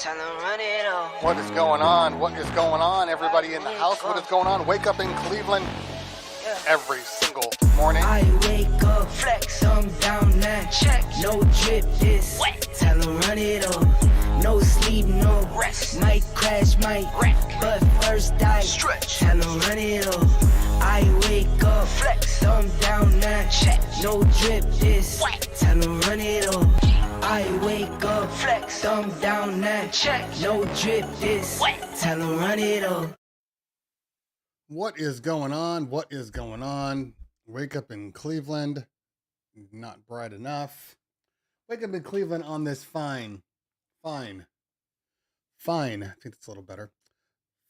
Tell 'em run it up. What is going on? What is going on, everybody in the house? What is going on? Wake up in Cleveland every single morning. I wake up, flex, thumb down now. Check, no drip, this wet. Tell 'em run it up. No sleep, no rest. Might crash, might wreck, but first I stretch. Tell 'em run it up. I wake up, flex, thumb down now. Check, no drip, this wet. Tell 'em run it up. I wake up, flex, thumb down now. Check, no drip, this wet. Tell 'em run it up. What is going on? What is going on? Wake up in Cleveland. Not bright enough. Wake up in Cleveland on this fine. I think that's a little better.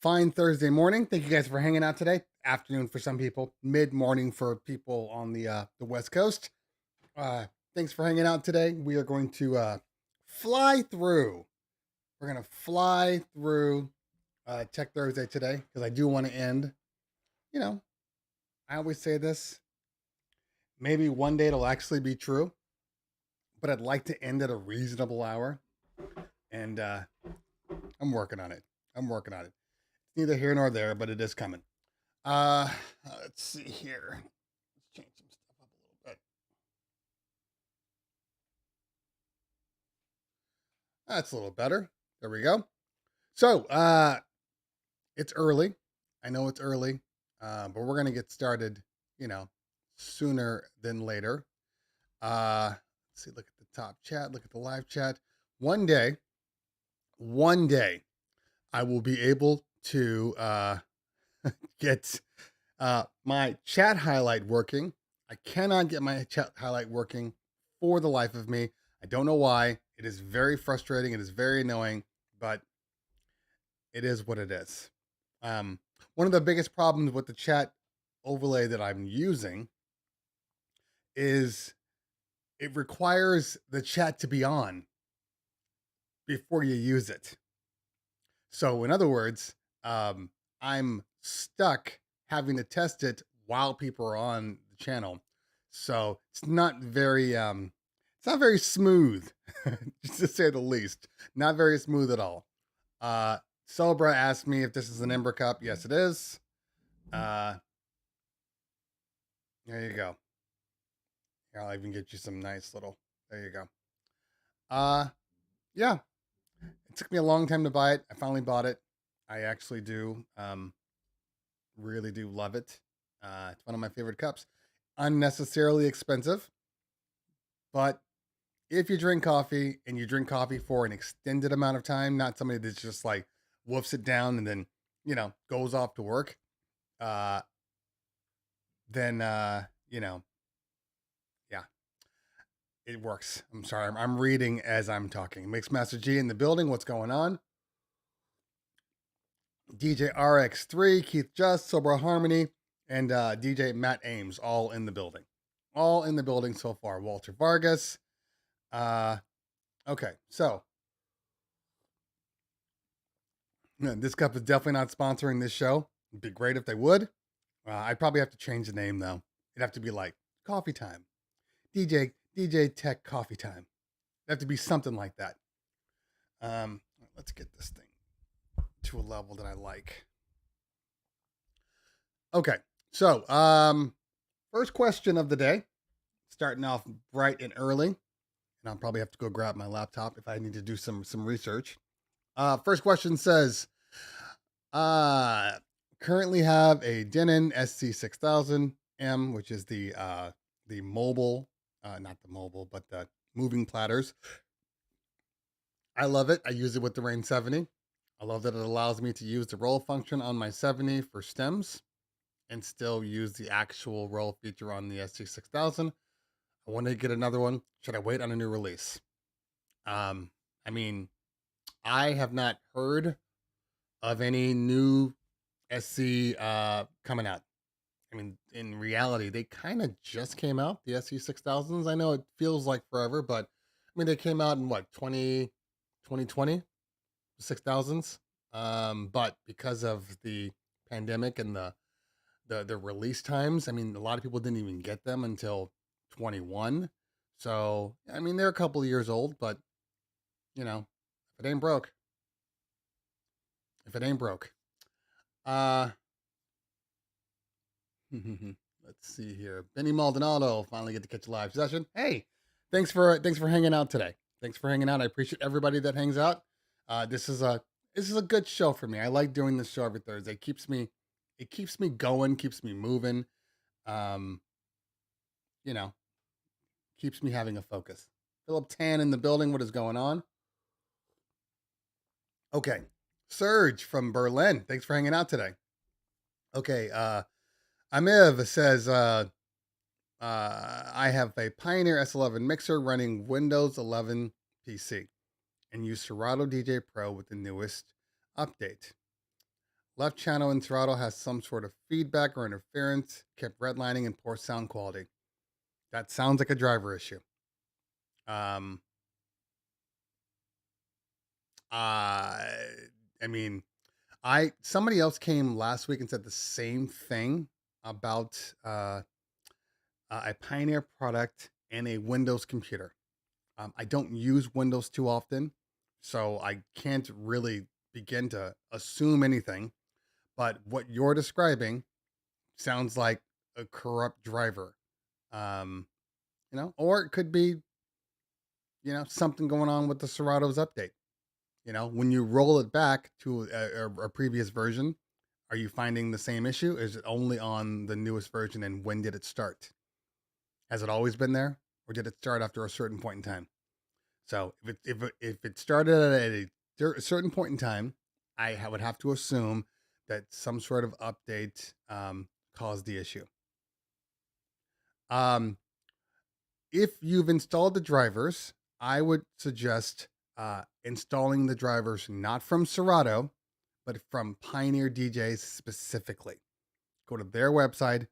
Fine Thursday morning. Thank you guys for hanging out today. Afternoon for some people. Mid-morning for people on the West Coast. Thanks for hanging out today. We are going to fly through. We're going to fly through Tech Thursday today because I do want to end. You know, I always say this. Maybe one day it'll actually be true, but I'd like to end at a reasonable hour. And I'm working on it. It's neither here nor there, but it is coming. Let's see here. Let's change some stuff up a little bit. That's a little better. There we go. So, it's early. I know it's early, but we're going to get started, sooner than later. Let's see, look at the top chat, look at the live chat. One day, I will be able to get my chat highlight working. I cannot get my chat highlight working for the life of me. I don't know why. It is very frustrating. It is very annoying, but it is what it is. One of the biggest problems with the chat overlay that I'm using is it requires the chat to be on before you use it. So in other words, I'm stuck having to test it while people are on the channel. So it's not very smooth, just to say the least. Not very smooth at all. Celebra asked me if this is an Ember Cup. Yes, it is. There you go. Here, I'll even get you some nice little, there you go. Yeah. It took me a long time to buy it. I finally bought it. I actually do. Really do love it. It's one of my favorite cups. Unnecessarily expensive. But if you drink coffee and you drink coffee for an extended amount of time, not somebody that's just like wolfs it down and then, goes off to work, then, yeah, it works. I'm sorry. I'm reading as I'm talking. Mixmaster G in the building. What's going on? DJ RX3, Keith Just, Sober Harmony, and DJ Matt Ames, all in the building. All in the building so far. Walter Vargas. Okay, so this cup is definitely not sponsoring this show. It'd be great if they would. I'd probably have to change the name though. It'd have to be like Coffee Time. DJ Tech Coffee Time. It'd have to be something like that. Let's get this thing to a level that I like. Okay, so first question of the day, starting off bright and early, and I'll probably have to go grab my laptop if I need to do some research. First question says, currently have a Denon SC6000M, which is the mobile, not the mobile, but the moving platters. I love it. I use it with the Rain 70. I love that it allows me to use the roll function on my 70 for stems and still use the actual roll feature on the SC6000. I want to get another one. Should I wait on a new release? I mean, I have not heard of any new SC coming out. I mean, in reality, they kind of just came out, the SC6000s. I know it feels like forever, but I mean, they came out in what, 2020, 6000s. But because of the pandemic and the release times, I mean, a lot of people didn't even get them until 21. So, I mean, they're a couple of years old, but if it ain't broke, if it ain't broke. Uh, let's see here. Benny Maldonado finally get to catch a live session. Hey, thanks for hanging out today. Thanks for hanging out. I appreciate everybody that hangs out. This is a good show for me. I like doing this show every Thursday. It keeps me going, keeps me moving. Um, you know, keeps me having a focus. Philip Tan in the building. What is going on? Okay. Serge from Berlin. Thanks for hanging out today. Okay. Amiv says, I have a Pioneer S11 mixer running Windows 11 PC and use Serato DJ Pro with the newest update. Left channel in Serato has some sort of feedback or interference, kept redlining and poor sound quality. That sounds like a driver issue. Um, I mean, somebody else came last week and said the same thing about a Pioneer product and a Windows computer. I don't use Windows too often, so I can't really begin to assume anything. But what you're describing sounds like a corrupt driver, um, or it could be, something going on with the Serato's update. When you roll it back to a previous version, are you finding the same issue? Is it only on the newest version, and when did it start? Has it always been there, or did it start after a certain point in time? So if it started at a certain point in time, would have to assume that some sort of update caused the issue. If you've installed the drivers, I would suggest installing the drivers not from Serato, but from Pioneer DJs specifically. Go to their website,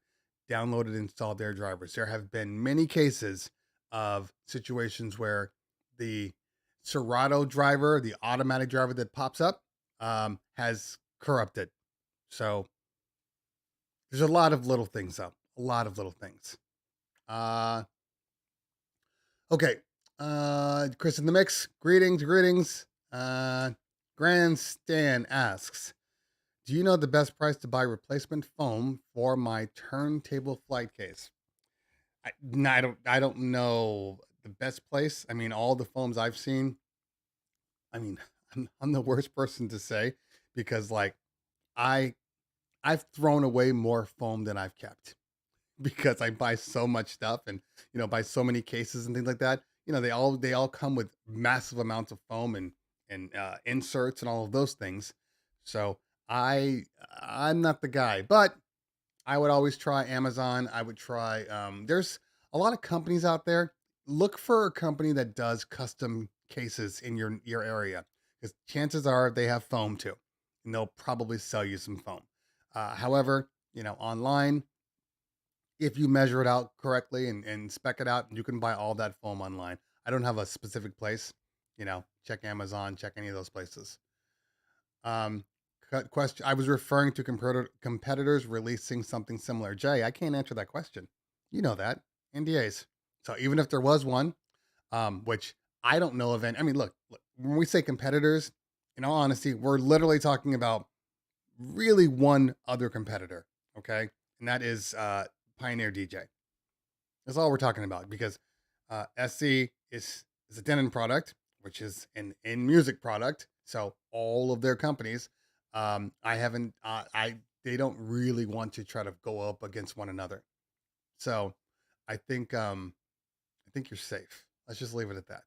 download and install their drivers. There have been many cases of situations where the Serato driver, the automatic driver that pops up, has corrupted. So there's a lot of little things up. A lot of little things. Okay. Chris in the mix. Greetings. Grandstand asks, do you know the best price to buy replacement foam for my turntable flight case? I don't know the best place. I mean, all the foams I've seen. I mean, I'm the worst person to say because like I I've thrown away more foam than I've kept because I buy so much stuff and buy so many cases and things like that. They all come with massive amounts of foam and inserts and all of those things. So I'm not the guy, but I would always try Amazon. I would try. There's a lot of companies out there. Look for a company that does custom cases in your area because chances are they have foam too, and they'll probably sell you some foam. However, online, if you measure it out correctly and spec it out, you can buy all that foam online. I don't have a specific place. Check Amazon, check any of those places. Question. I was referring to competitors releasing something similar. Jay, I can't answer that question. You know that NDAs. So even if there was one, which I don't know of any. I mean, look, when we say competitors, in all honesty, we're literally talking about really one other competitor. Okay, and that is Pioneer DJ. That's all we're talking about because SC is a Denon product, which is an in music product. So all of their companies, I haven't, they don't really want to try to go up against one another. So I think you're safe. Let's just leave it at that.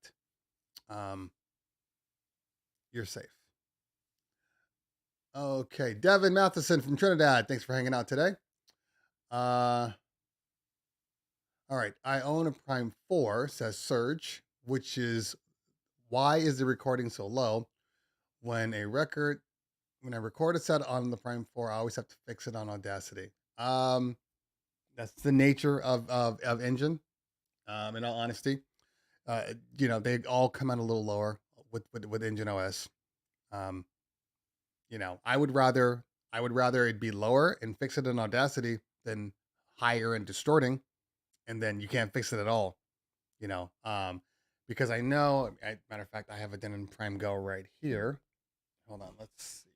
You're safe. Okay, Devin Matheson from Trinidad. Thanks for hanging out today. All right, I own a Prime 4, says Surge, which is why is the recording so low? When I record a set on the Prime 4, I always have to fix it on Audacity. That's the nature of Engine. In all honesty, they all come out a little lower with Engine OS. I would rather it be lower and fix it in Audacity than higher and distorting, and then you can't fix it at all. Because I know, matter of fact, I have a Denon Prime Go right here. Hold on, let's see.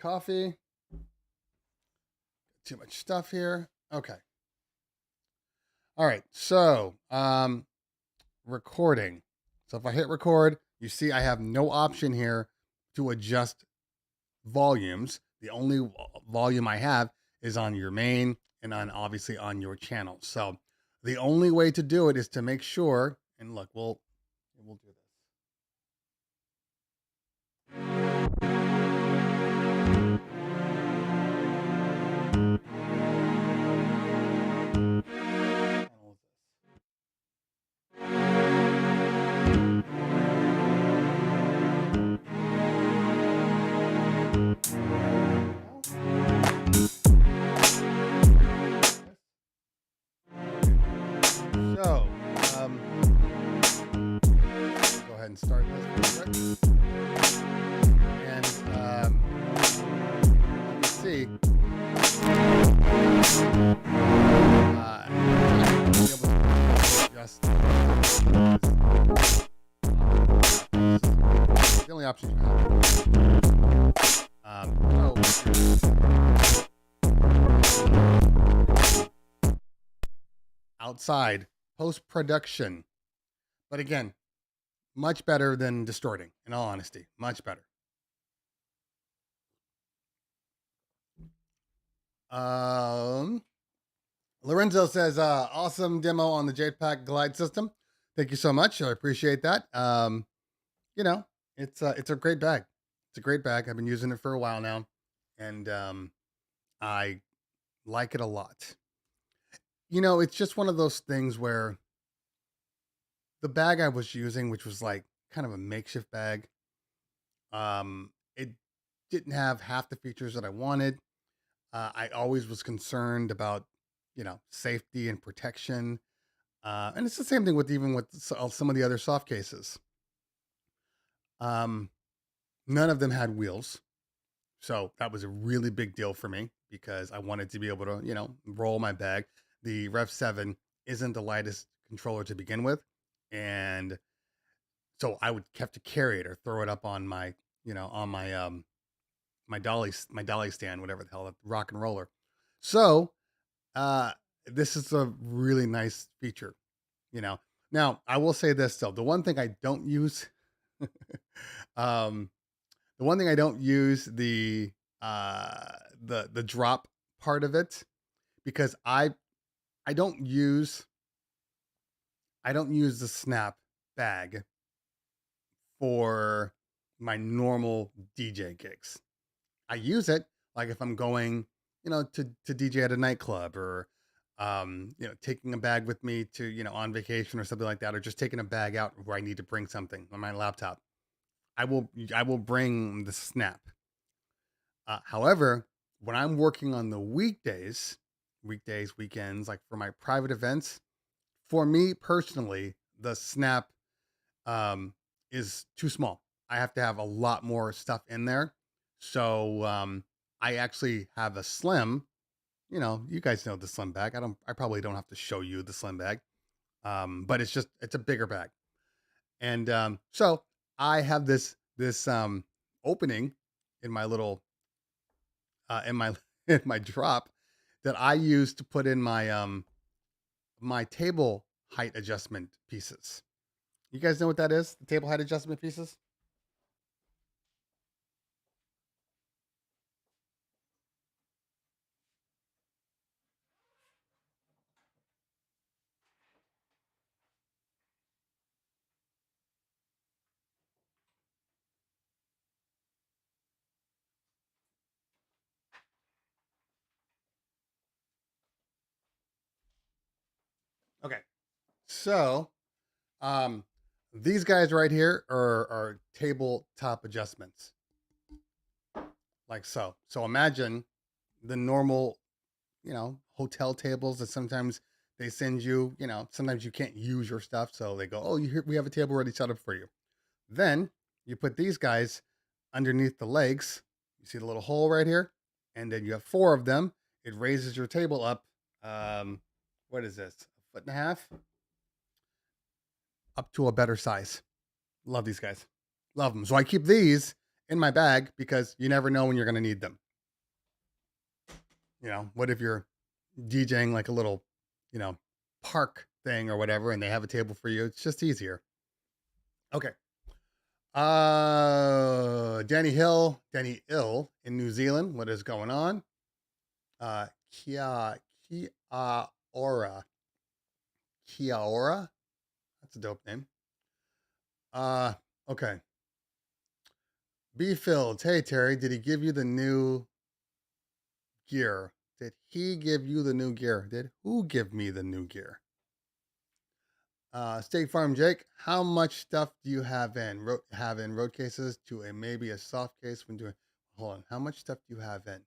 coffee. Too much stuff here. Okay. All right. So, recording. So if I hit record, you see I have no option here to adjust volumes. The only volume I have is on your main and on obviously on your channel. So the only way to do it is to make sure, and look, we'll do this. So, go ahead and start this real quick. And you see, just the only option you have. Outside post-production, but again, much better than distorting. In all honesty, much better. Lorenzo says, awesome demo on the Jetpack glide system. Thank you so much. I appreciate that. You know, it's a great bag. It's a great bag. I've been using it for a while now, and I like it a lot. You know, it's just one of those things where the bag I was using, which was like kind of a makeshift bag, it didn't have half the features that I wanted. I always was concerned about, you know, safety and protection. And it's the same thing with even with some of the other soft cases. None of them had wheels. So that was a really big deal for me because I wanted to be able to, you know, roll my bag. The Rev 7 isn't the lightest controller to begin with. And so I would have to carry it or throw it up on my, you know, on my my dolly stand, whatever the hell, the rock and roller. So this is a really nice feature, you know. Now I will say this though, the one thing I don't use, the one thing I don't use the drop part of it because I don't use the snap bag for my normal DJ gigs. I use it like if I'm going, you know, to DJ at a nightclub or, you know, taking a bag with me to, you know, on vacation or something like that, or just taking a bag out where I need to bring something on my laptop. I will bring the snap. However, when I'm working on the weekdays, weekends, like for my private events, for me personally, the snap is too small. I have to have a lot more stuff in there. So I actually have a slim. You know, you guys know the slim bag. I probably don't have to show you the slim bag. But it's a bigger bag. And so I have this opening in my little in my in my drop that I use to put in my table height adjustment pieces. You guys know what that is? The table height adjustment pieces? Okay. So, these guys right here are tabletop adjustments. Like so. So imagine the normal, you know, hotel tables that sometimes they send you, you know, sometimes you can't use your stuff. So they go, oh, we have a table ready set up for you. Then you put these guys underneath the legs. You see the little hole right here? And then you have 4 of them. It raises your table up. What is this? 1.5 feet? Up to a better size. Love these guys. Love them. So I keep these in my bag because you never know when you're going to need them. What if you're DJing like a little, you know, park thing or whatever, and they have a table for you? It's just easier. Okay. Danny Ill in New Zealand. What is going on? Kia Ora. That's a dope name. Okay. B Fields. Hey Terry, did he give you the new gear? Did he give you the new gear? Did who give me the new gear? State Farm Jake, how much stuff do you have in road cases to maybe a soft case when doing? Hold on, how much stuff do you have in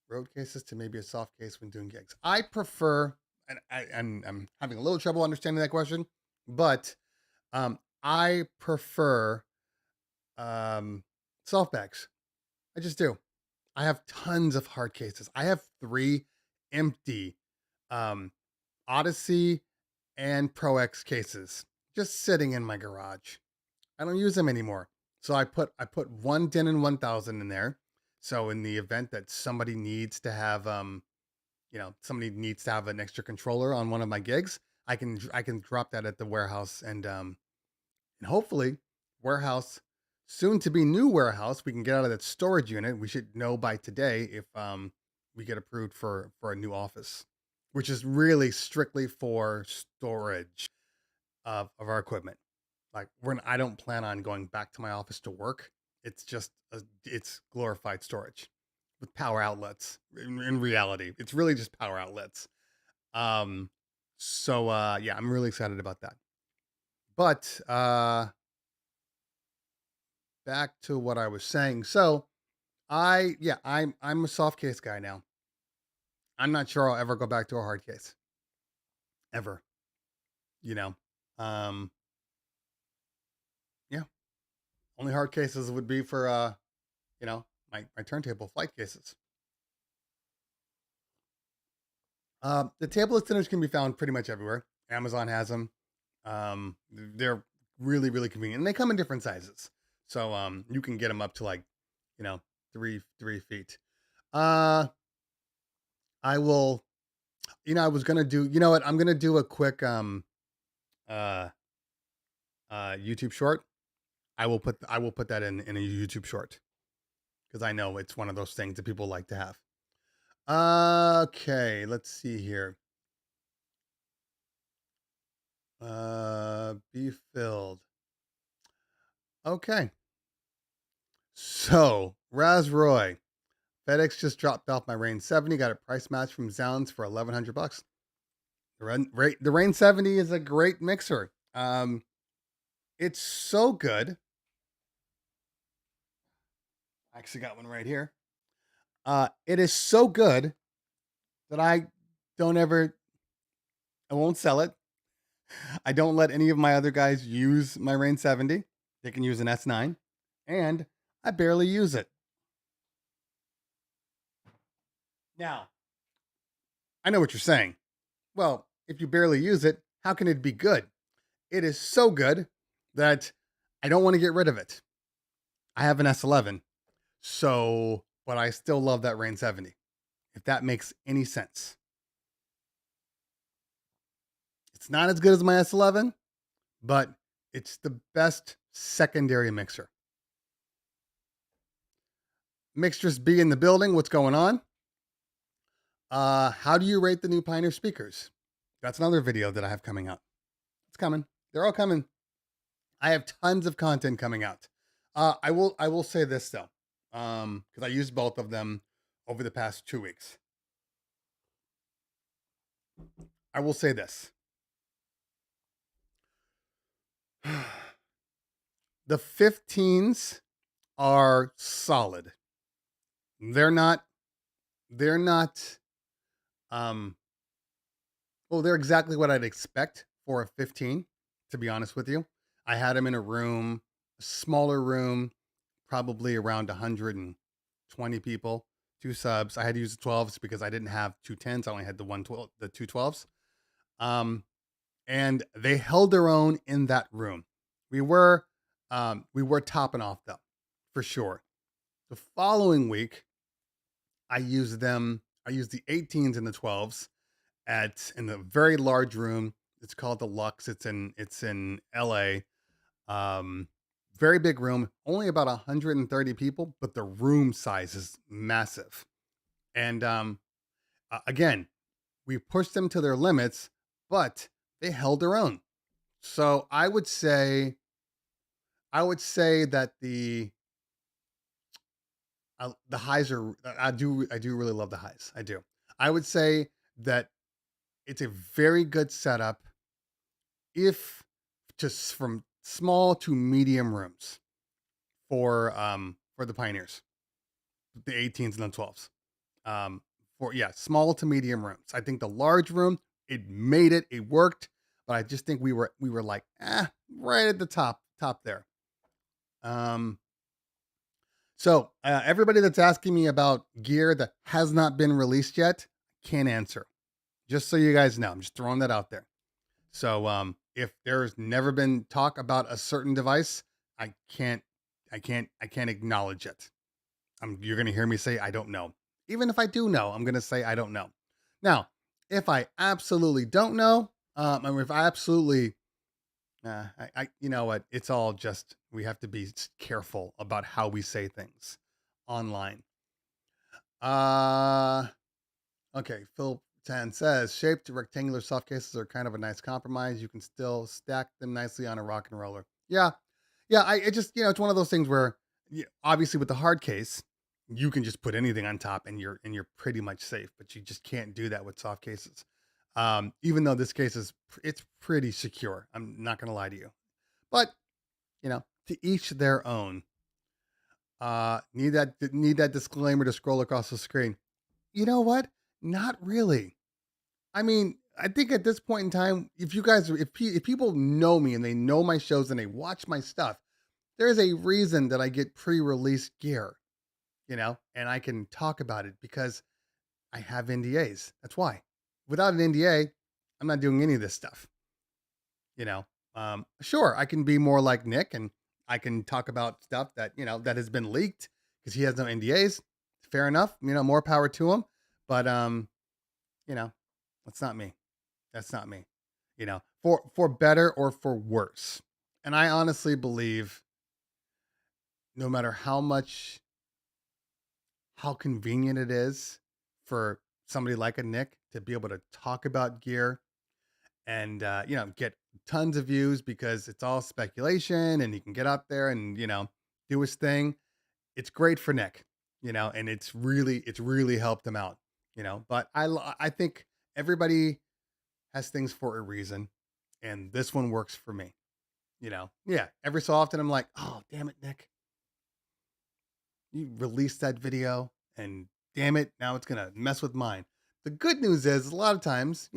road cases to maybe a soft case when doing gigs? I prefer, and I'm having a little trouble understanding that question, but I prefer soft bags. I just do. I have tons of hard cases. I have 3 empty Odyssey and Pro X cases just sitting in my garage. I don't use them anymore. So I put one Denon 1000 in there. So in the event that somebody needs to have an extra controller on one of my gigs, I can drop that at the warehouse and hopefully warehouse soon to be new warehouse, we can get out of that storage unit. We should know by today if we get approved for a new office, which is really strictly for storage of our equipment. Like I don't plan on going back to my office to work. It's just it's glorified storage with power outlets. In reality, it's really just power outlets. So yeah, I'm really excited about that. But back to what I was saying. So I'm a soft case guy now. I'm not sure I'll ever go back to a hard case. Ever. Yeah. Only hard cases would be for my turntable flight cases. The table extenders can be found pretty much everywhere. Amazon has them. They're really, really convenient. And they come in different sizes. So you can get them up to like, 3 feet. I will, I was gonna do, I'm gonna do a quick YouTube short. I will put that in a YouTube short because I know it's one of those things that people like to have. Okay, let's see here. Be filled. Okay. So, Raz Roy, FedEx just dropped off my Rain 70. Got a price match from Zounds for $1,100. The Rain 70 is a great mixer. It's so good. I actually got one right here. It is so good that I won't sell it. I don't let any of my other guys use my Rain 70. They can use an S9. And I barely use it. Now, I know what you're saying. Well, if you barely use it, how can it be good? It is so good that I don't want to get rid of it. I have an S11, but I still love that Rain 70, if that makes any sense. It's not as good as my S11, but it's the best secondary mixer. Mixtures B in the building. What's going on? How do you rate the new Pioneer speakers? That's another video that I have coming out. It's coming. They're all coming. I have tons of content coming out. I will say this though, because I used both of them over the past 2 weeks. I will say this. The 15s are solid. They're not they're exactly what I'd expect for a 15, to be honest with you. I had them in a smaller room, probably around 120 people, 2 subs. I had to use the 12s because I didn't have 2 10s. I only had the 2 12s. And they held their own in that room. We were topping off though. for sure. The following week, I used them. I used the 18s and the 12s in a very large room. It's called the Lux. It's in LA. Um, Very big room, only about 130 people, but the room size is massive. And again, we pushed them to their limits, but they held their own. So I would say that the highs are. I do really love the highs. I do. I would say that it's a very good setup if just from small to medium rooms for the Pioneers, the 18s and the 12s. Um, for yeah, small to medium rooms. I think the large room, it made it, it worked, but I just think we were like right at the top there. Um, so everybody that's asking me about gear that has not been released yet, can't answer. Just so you guys know, I'm just throwing that out there. So if there's never been talk about a certain device, I can't I can't acknowledge it. You're going to hear me say I don't know. Even if I do know, I'm going to say I don't know. Now, if I absolutely don't know, if I absolutely you know what? It's all just we have to be careful about how we say things online. Uh Okay, Phil Tan says shaped rectangular soft cases are kind of a nice compromise. You can still stack them nicely on a rock and roller. Yeah, yeah. It just it's one of those things where obviously with the hard case, you can just put anything on top and you're pretty much safe. But you just can't do that with soft cases. Even though this case it's pretty secure. I'm not gonna lie to you, but to each their own. Need that disclaimer to scroll across the screen. You know what? Not really. I mean, I think at this point in time, if you guys, if people know me and they know my shows and they watch my stuff, there's a reason that I get pre-release gear, and I can talk about it because I have NDAs. That's why. Without an NDA, I'm not doing any of this stuff. You know, sure, I can be more like Nick and I can talk about stuff that that has been leaked because he has no NDAs. Fair enough. More power to him. But you know, that's not me. That's not me. For better or for worse. And I honestly believe no matter how convenient it is for somebody like a Nick to be able to talk about gear and get tons of views because it's all speculation and he can get up there and do his thing. It's great for Nick, and it's really helped him out, but I think everybody has things for a reason, and this one works for me. Yeah, every so often I'm like, oh damn it, Nick, you released that video, and damn it, now it's gonna mess with mine. The good news is a lot of times,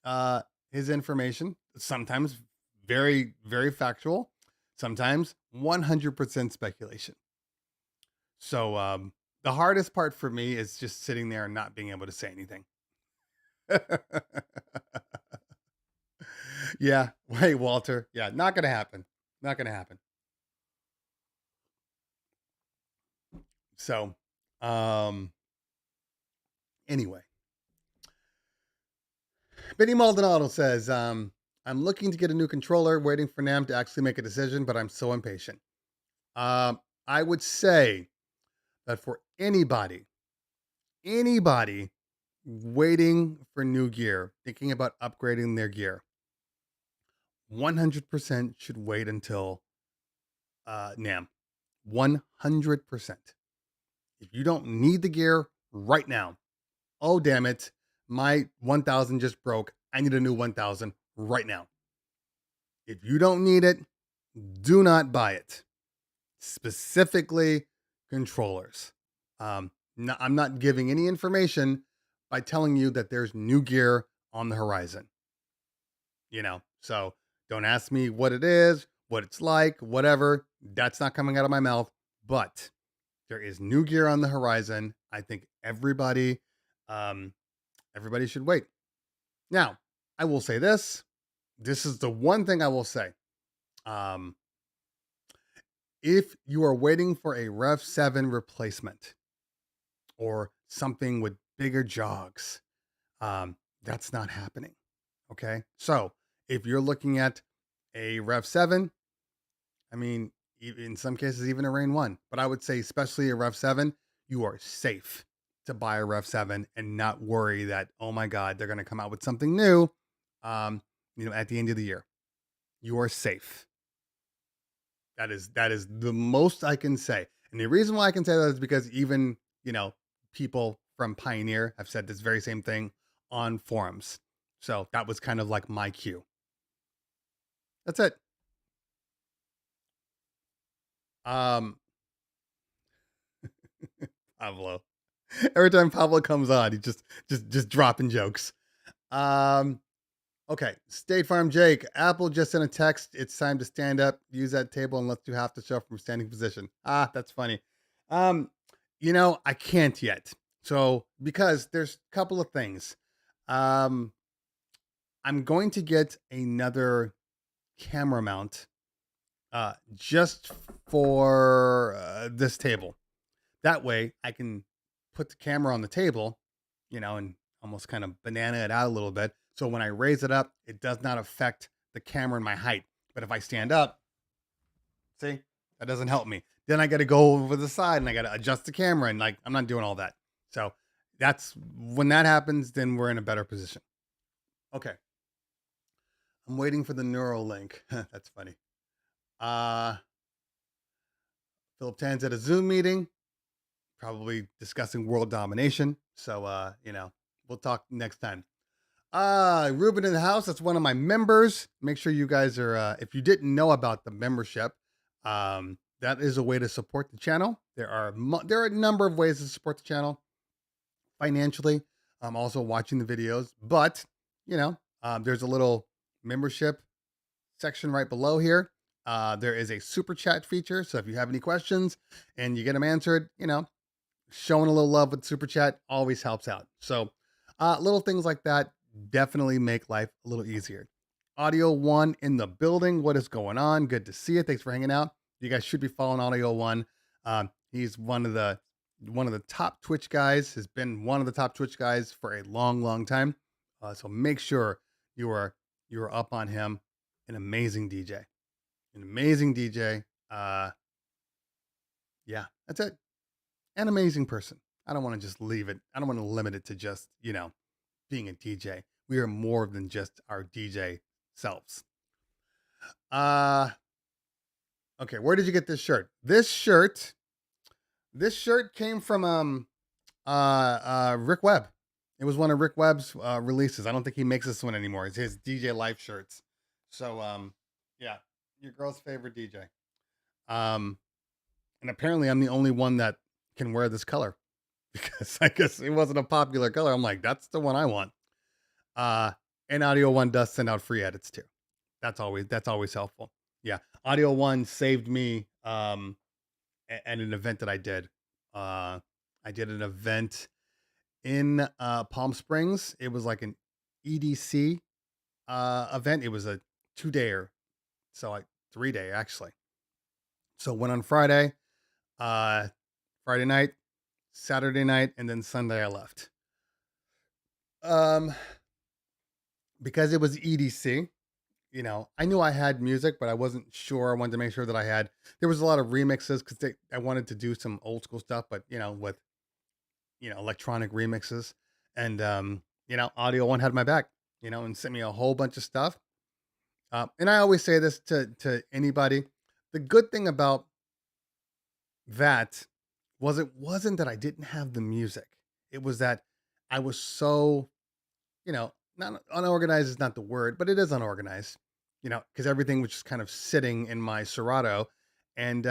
uh, his information sometimes very very factual, sometimes 100% speculation. So the hardest part for me is just sitting there and not being able to say anything. Yeah. Hey, Walter. Yeah, not gonna happen. Not gonna happen. So, um, anyway, Benny Maldonado says, I'm looking to get a new controller, waiting for Nam to actually make a decision, but I'm so impatient. I would say that for anybody waiting for new gear, thinking about upgrading their gear, 100% should wait until Nam. 100%. If you don't need the gear right now, oh damn it, my 1000 just broke. I need a new 1000 right now. If you don't need it, do not buy it. Specifically, controllers. I'm not giving any information by telling you that there's new gear on the horizon. So don't ask me what it is, what it's like, whatever. That's not coming out of my mouth. But there is new gear on the horizon. I think um, everybody should wait. Now, I will say this. This is the one thing I will say. Um, if you are waiting for a Rev 7 replacement or something with bigger jogs, that's not happening. Okay. So if you're looking at a Rev 7, I mean, in some cases, even a Rain 1, but I would say, especially a Rev 7, you are safe to buy a Rev 7 and not worry that, oh my God, they're going to come out with something new, at the end of the year. You are safe. That is the most I can say. And the reason why I can say that is because even, people from Pioneer have said this very same thing on forums. So that was kind of like my cue. That's it. Um, Pablo. Every time Pablo comes on, he just dropping jokes. Um, okay. State Farm Jake. Apple just sent a text. It's time to stand up. Use that table and let's do half the show from standing position. Ah, that's funny. Um, I can't yet. So because there's a couple of things. Um, I'm going to get another camera mount just for this table. That way I can put the camera on the table, and almost kind of banana it out a little bit. So when I raise it up, it does not affect the camera and my height. But if I stand up, see, that doesn't help me. Then I got to go over the side and I got to adjust the camera. And like, I'm not doing all that. So that's when that happens, then we're in a better position. Okay. I'm waiting for the neural link. That's funny. Philip Tan's at a Zoom meeting, probably discussing world domination. So, we'll talk next time. Ruben in the house. That's one of my members. Make sure you guys are, if you didn't know about the membership, that is a way to support the channel. There are a number of ways to support the channel financially. I'm also watching the videos, but there's a little membership section right below here. There is a super chat feature. So if you have any questions and you get them answered, showing a little love with super chat always helps out. So little things like that definitely make life a little easier. Audio One in the building. What is going on? Good to see you. Thanks for hanging out. You guys should be following Audio One. He's one of the top Twitch guys. Has been one of the top Twitch guys for a long, long time. So make sure you are up on him. An amazing DJ. An amazing DJ. Yeah, that's it. An amazing person. I don't want to just leave it. I don't want to limit it to just, being a DJ. We are more than just our DJ selves. Okay, where did you get this shirt? This shirt came from Rick Webb. It was one of Rick Webb's releases. I don't think he makes this one anymore. It's his DJ Life shirts. So yeah, your girl's favorite DJ. And apparently I'm the only one that can wear this color because I guess it wasn't a popular color. I'm like, that's the one I want. And Audio One does send out free edits too. That's always helpful. Yeah. Audio One saved me at an event that I did. I did an event in Palm Springs. It was like an EDC event. It was a 2-dayer. So like 3-day actually. So went on Friday night, Saturday night, and then Sunday I left. Because it was EDC, I knew I had music, but I wasn't sure. I wanted to make sure that there was a lot of remixes because I wanted to do some old school stuff, but with electronic remixes. And Audio One had my back, and sent me a whole bunch of stuff. And I always say this to anybody. The good thing about that it wasn't that I didn't have the music. It was that I was so, not unorganized is not the word, but it is unorganized, because everything was just kind of sitting in my Serato, and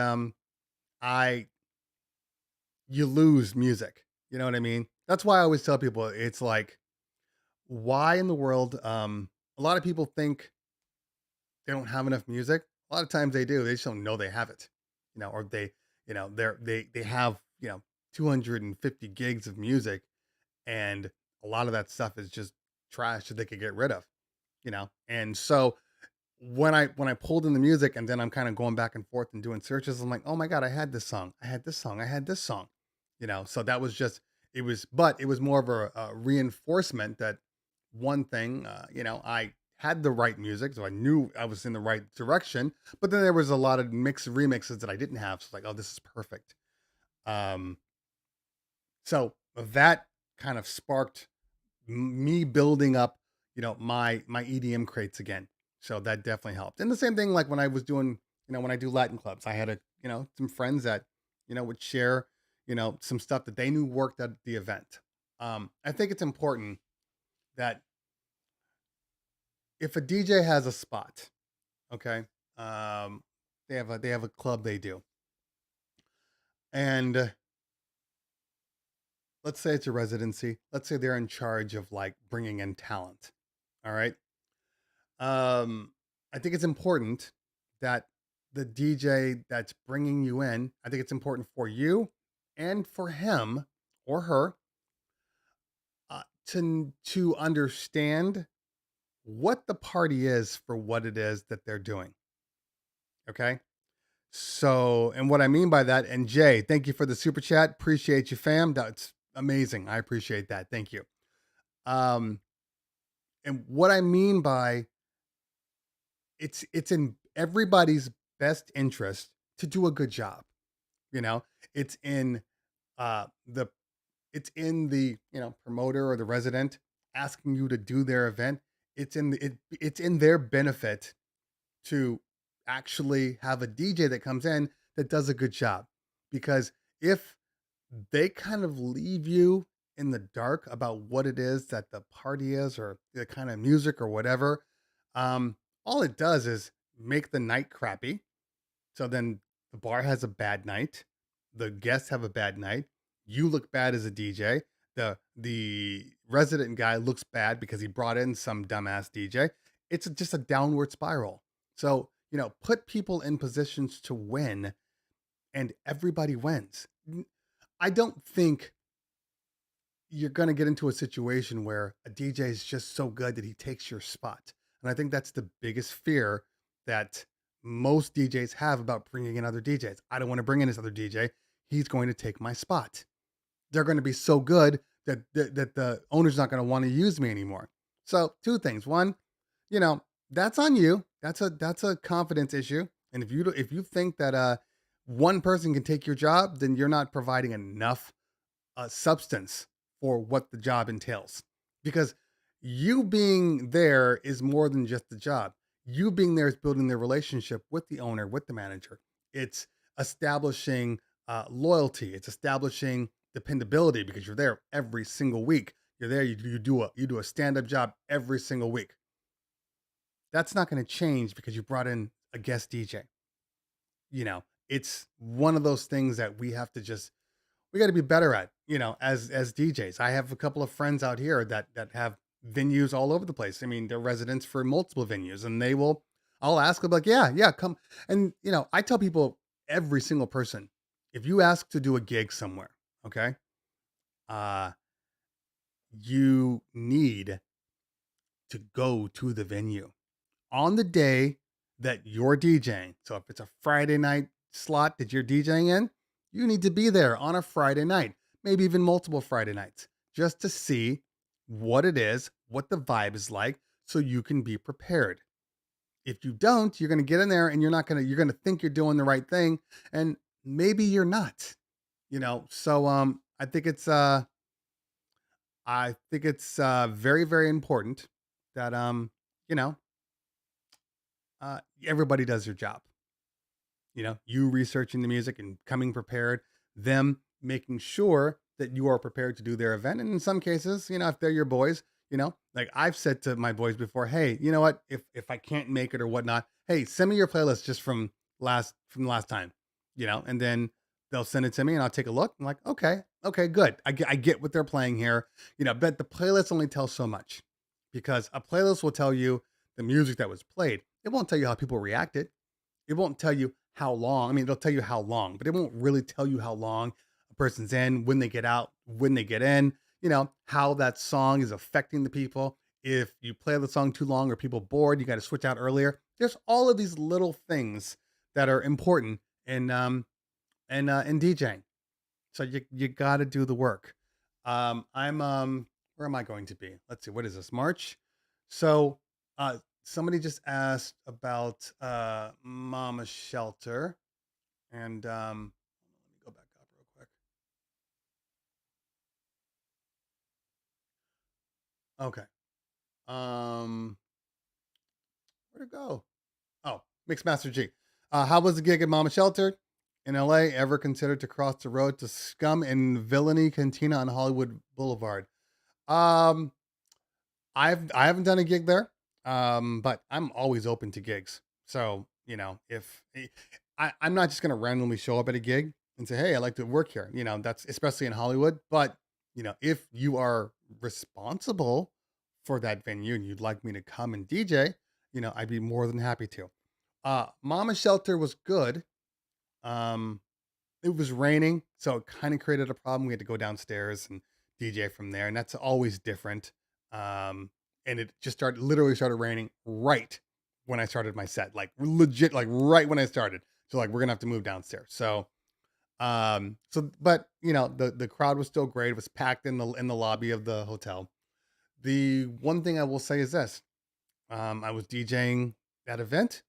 you lose music. You know what I mean? That's why I always tell people it's like, why in the world? A lot of people think they don't have enough music. A lot of times they do. They just don't know they have it, or they, they have 250 gigs of music, and a lot of that stuff is just trash that they could get rid of, And so when I pulled in the music and then I'm kind of going back and forth and doing searches, I'm like, oh my God, I had this song. I had this song. I had this song. So that was just but it was more of a reinforcement that one thing, I had the right music, so I knew I was in the right direction. But then there was a lot of mixed remixes that I didn't have. So it's like, oh, this is perfect. Um, so that kind of sparked me building up, my EDM crates again. So that definitely helped. And the same thing, like when I was doing, when I do Latin clubs, I had some friends that, would share, some stuff that they knew worked at the event. I think it's important that if a DJ has a spot, okay, um, they have a club they do, and let's say it's a residency. Let's say they're in charge of like bringing in talent. All right. I think it's important that the DJ that's bringing you in, I think it's important for you and for him or her to understand what the party is for what it is that they're doing. Okay. So, and what I mean by that, and Jay, thank you for the super chat. Appreciate you, fam. That's amazing. I appreciate that. Thank you. Um, and what I mean by it's in everybody's best interest to do a good job. You know, it's in the promoter or the resident asking you to do their event. It's in their benefit to actually have a DJ that comes in that does a good job. Because if they kind of leave you in the dark about what it is that the party is or the kind of music or whatever, um, all it does is make the night crappy. So then the bar has a bad night, the guests have a bad night, you look bad as a DJ, the resident guy looks bad because he brought in some dumbass DJ. It's just a downward spiral. So, put people in positions to win and everybody wins. I don't think you're going to get into a situation where a DJ is just so good that he takes your spot. And I think that's the biggest fear that most DJs have about bringing in other DJs. I don't want to bring in this other DJ. He's going to take my spot. They're going to be so good that the owner's not going to want to use me anymore. So two things. One, that's on you. That's a confidence issue. And if you think that one person can take your job, then you're not providing enough substance for what the job entails. Because you being there is more than just the job. You being there is building the relationship with the owner, with the manager. It's establishing loyalty. It's establishing dependability because you're there every single week. You're there. You do a stand up job every single week. That's not going to change because you brought in a guest DJ. It's one of those things that we got to be better at, as DJs. I have a couple of friends out here that have venues all over the place. I mean, they're residents for multiple venues, and I'll ask them like, yeah, come. And I tell people, every single person, if you ask to do a gig somewhere, okay, you need to go to the venue on the day that you're DJing. So if it's a Friday night slot that you're DJing in, you need to be there on a Friday night, maybe even multiple Friday nights, just to see what it is, what the vibe is like, so you can be prepared. If you don't, you're going to get in there and you're going to think you're doing the right thing, and maybe you're not. So I think it's very, very important that everybody does their job. You researching the music and coming prepared, them making sure that you are prepared to do their event. And in some cases, if they're your boys, like I've said to my boys before, hey, you know what? If I can't make it or whatnot, hey, send me your playlist just from the last time, and then they'll send it to me and I'll take a look. I'm like, okay, good. I get what they're playing here, but the playlist only tells so much because a playlist will tell you the music that was played. It won't tell you how people reacted. It won't tell you how long. I mean, it'll tell you how long, but it won't really tell you how long a person's in, when they get out, when they get in, how that song is affecting the people. If you play the song too long or people bored, you got to switch out earlier. There's all of these little things that are important in DJing. So you got to do the work. I'm where am I going to be? Let's see. What is this? March. So somebody just asked about Mama Shelter, and let me go back up real quick. Okay. Um, where'd it go? Oh, Mixmaster G. How was the gig at Mama Shelter in LA? Ever considered to cross the road to Scum and Villainy Cantina on Hollywood Boulevard? Um, I haven't done a gig there, but I'm always open to gigs. So if I'm not just gonna randomly show up at a gig and say, "Hey, I'd like to work here," that's especially in Hollywood. But if you are responsible for that venue and you'd like me to come and DJ, I'd be more than happy to. Mama Shelter was good. Um, it was raining, so it kind of created a problem. We had to go downstairs and DJ from there, and that's always different. And it just literally started raining right when I started my set, like legit, like right when I started. So like we're gonna have to move downstairs. But the crowd was still great. It was packed in the lobby of the hotel. The one thing I will say is this: I was DJing that event.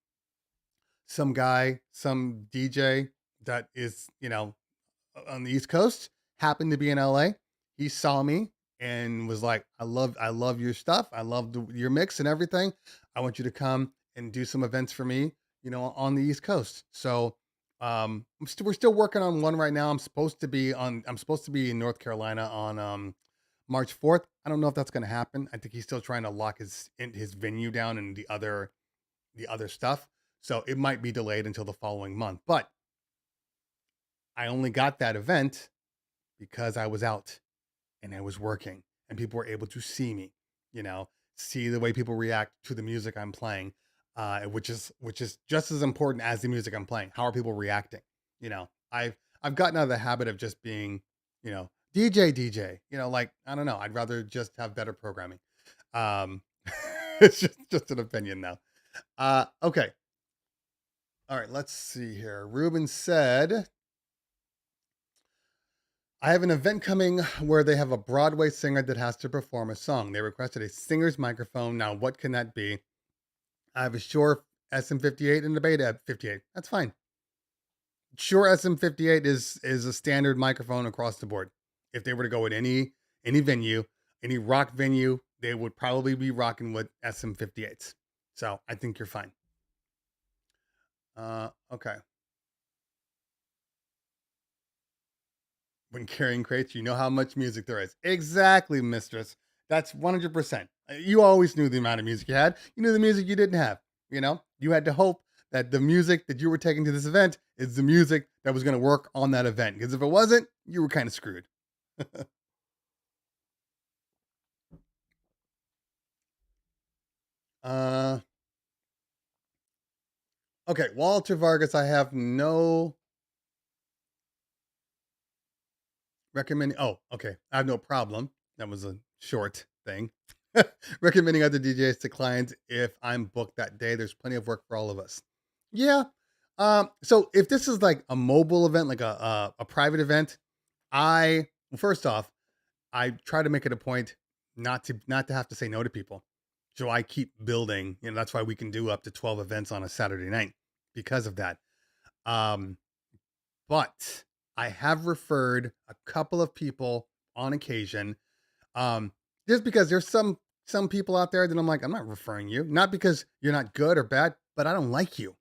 Some DJ that is on the East Coast, happened to be in LA. He saw me and was like, I love your stuff. I love your mix and everything. I want you to come and do some events for me, on the East Coast." So we're still working on one right now. I'm supposed to be in North Carolina on March 4th. I don't know if that's going to happen. I think he's still trying to lock his venue down and the other stuff. So it might be delayed until the following month. But I only got that event because I was out and I was working and people were able to see me, see the way people react to the music I'm playing, which is just as important as the music I'm playing. How are people reacting? I've gotten out of the habit of just being, DJ, like, I don't know. I'd rather just have better programming. Um, it's just an opinion now. Okay. All right. Let's see here. Ruben said, "I have an event coming where they have a Broadway singer that has to perform a song. They requested a singer's microphone. Now, what can that be? I have a Shure SM58 and a Beta 58. That's fine. Shure SM58 is a standard microphone across the board. If they were to go at any venue, any rock venue, they would probably be rocking with SM58s. So I think you're fine." Okay. When carrying crates, you know how much music there is. Exactly, mistress. That's 100%. You always knew the amount of music you had. You knew the music you didn't have. You had to hope that the music that you were taking to this event is the music that was going to work on that event. Because if it wasn't, you were kind of screwed. uh, okay, Walter Vargas, I have no recommending. Oh, okay. I have no problem. That was a short thing. Recommending other DJs to clients if I'm booked that day. There's plenty of work for all of us. Yeah. So if this is like a mobile event, like a private event, first off, I try to make it a point not to have to say no to people. So I keep building. That's why we can do up to 12 events on a Saturday night because of that. Um, but I have referred a couple of people on occasion. Um, just because there's some people out there that I'm like, I'm not referring you, not because you're not good or bad, but I don't like you.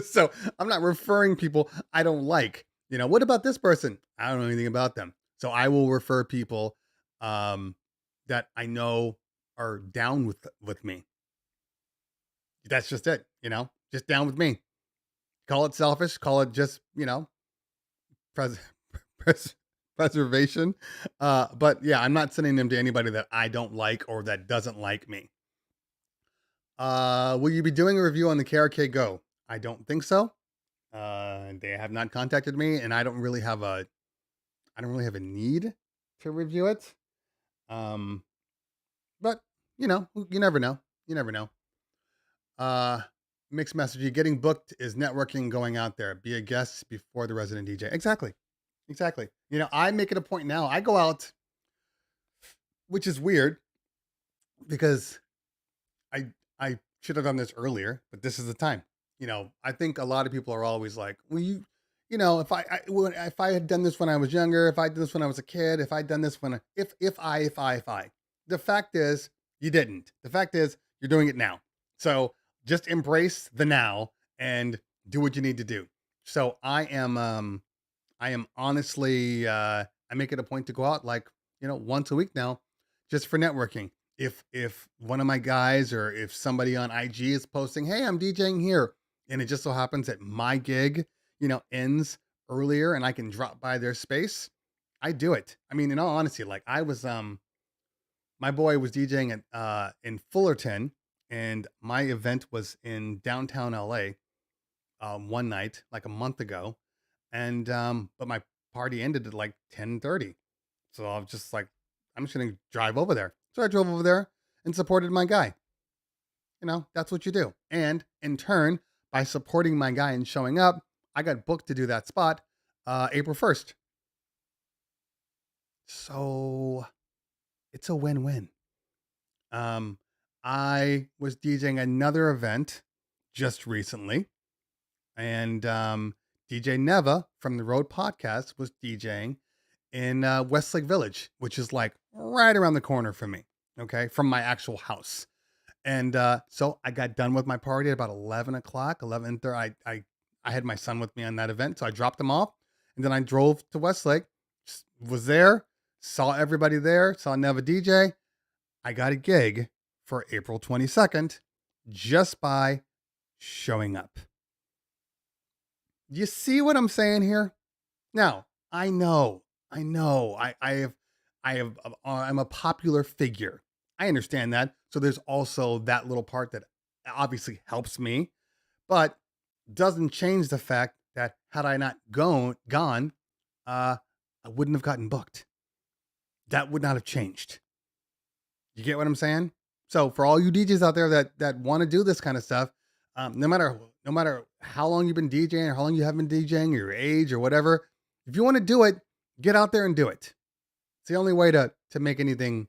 So I'm not referring people I don't like. What about this person? I don't know anything about them. So I will refer people um, that I know are down with me. That's just it. Just down with me. Call it selfish. Call it just pres- pres- preservation. But yeah, I'm not sending them to anybody that I don't like or that doesn't like me. Will you be doing a review on the KRK Go? I don't think so. They have not contacted me, and I don't really have a need to review it. Um, but you never know. You never know. Uh, Mixed messaging. Getting booked is networking, going out there. Be a guest before the resident DJ. Exactly. Exactly. I make it a point now. I go out, which is weird because I I should have done this earlier, but this is the time. I think a lot of people are always like, "Well, if I had done this when I was younger, if I did this when I was a kid, if I'd done this when if I." The fact is, you didn't. The fact is, you're doing it now. So just embrace the now and do what you need to do. So I am honestly, I make it a point to go out like, once a week now, just for networking. If one of my guys or if somebody on IG is posting, "Hey, I'm DJing here," and it just so happens that my gig, ends earlier and I can drop by their space, I do it. I mean, in all honesty, like I was my boy was DJing at in Fullerton, and my event was in downtown LA one night like a month ago, and but my party ended at like 10:30. So I was just like, I'm just gonna drive over there. So I drove over there and supported my guy. That's what you do. And in turn, by supporting my guy and showing up, I got booked to do that spot April 1st. So it's a win-win. Um, I was DJing another event just recently, and DJ Neva from the Road Podcast was DJing in Westlake Village, which is like right around the corner from me, okay, from my actual house. And so I got done with my party at about 11 o'clock, 11:30. I had my son with me on that event, so I dropped him off, and then I drove to Westlake, was there, saw everybody there, saw Neva DJ. I got a gig for April 22nd just by showing up. You see what I'm saying here? Now, I'm a popular figure. I understand that. So there's also that little part that obviously helps me, but doesn't change the fact that had I not gone, I wouldn't have gotten booked. That would not have changed. You get what I'm saying? So for all you DJs out there that want to do this kind of stuff, no matter how long you've been DJing or how long you have been DJing, or your age or whatever, if you want to do it, get out there and do it. It's the only way to make anything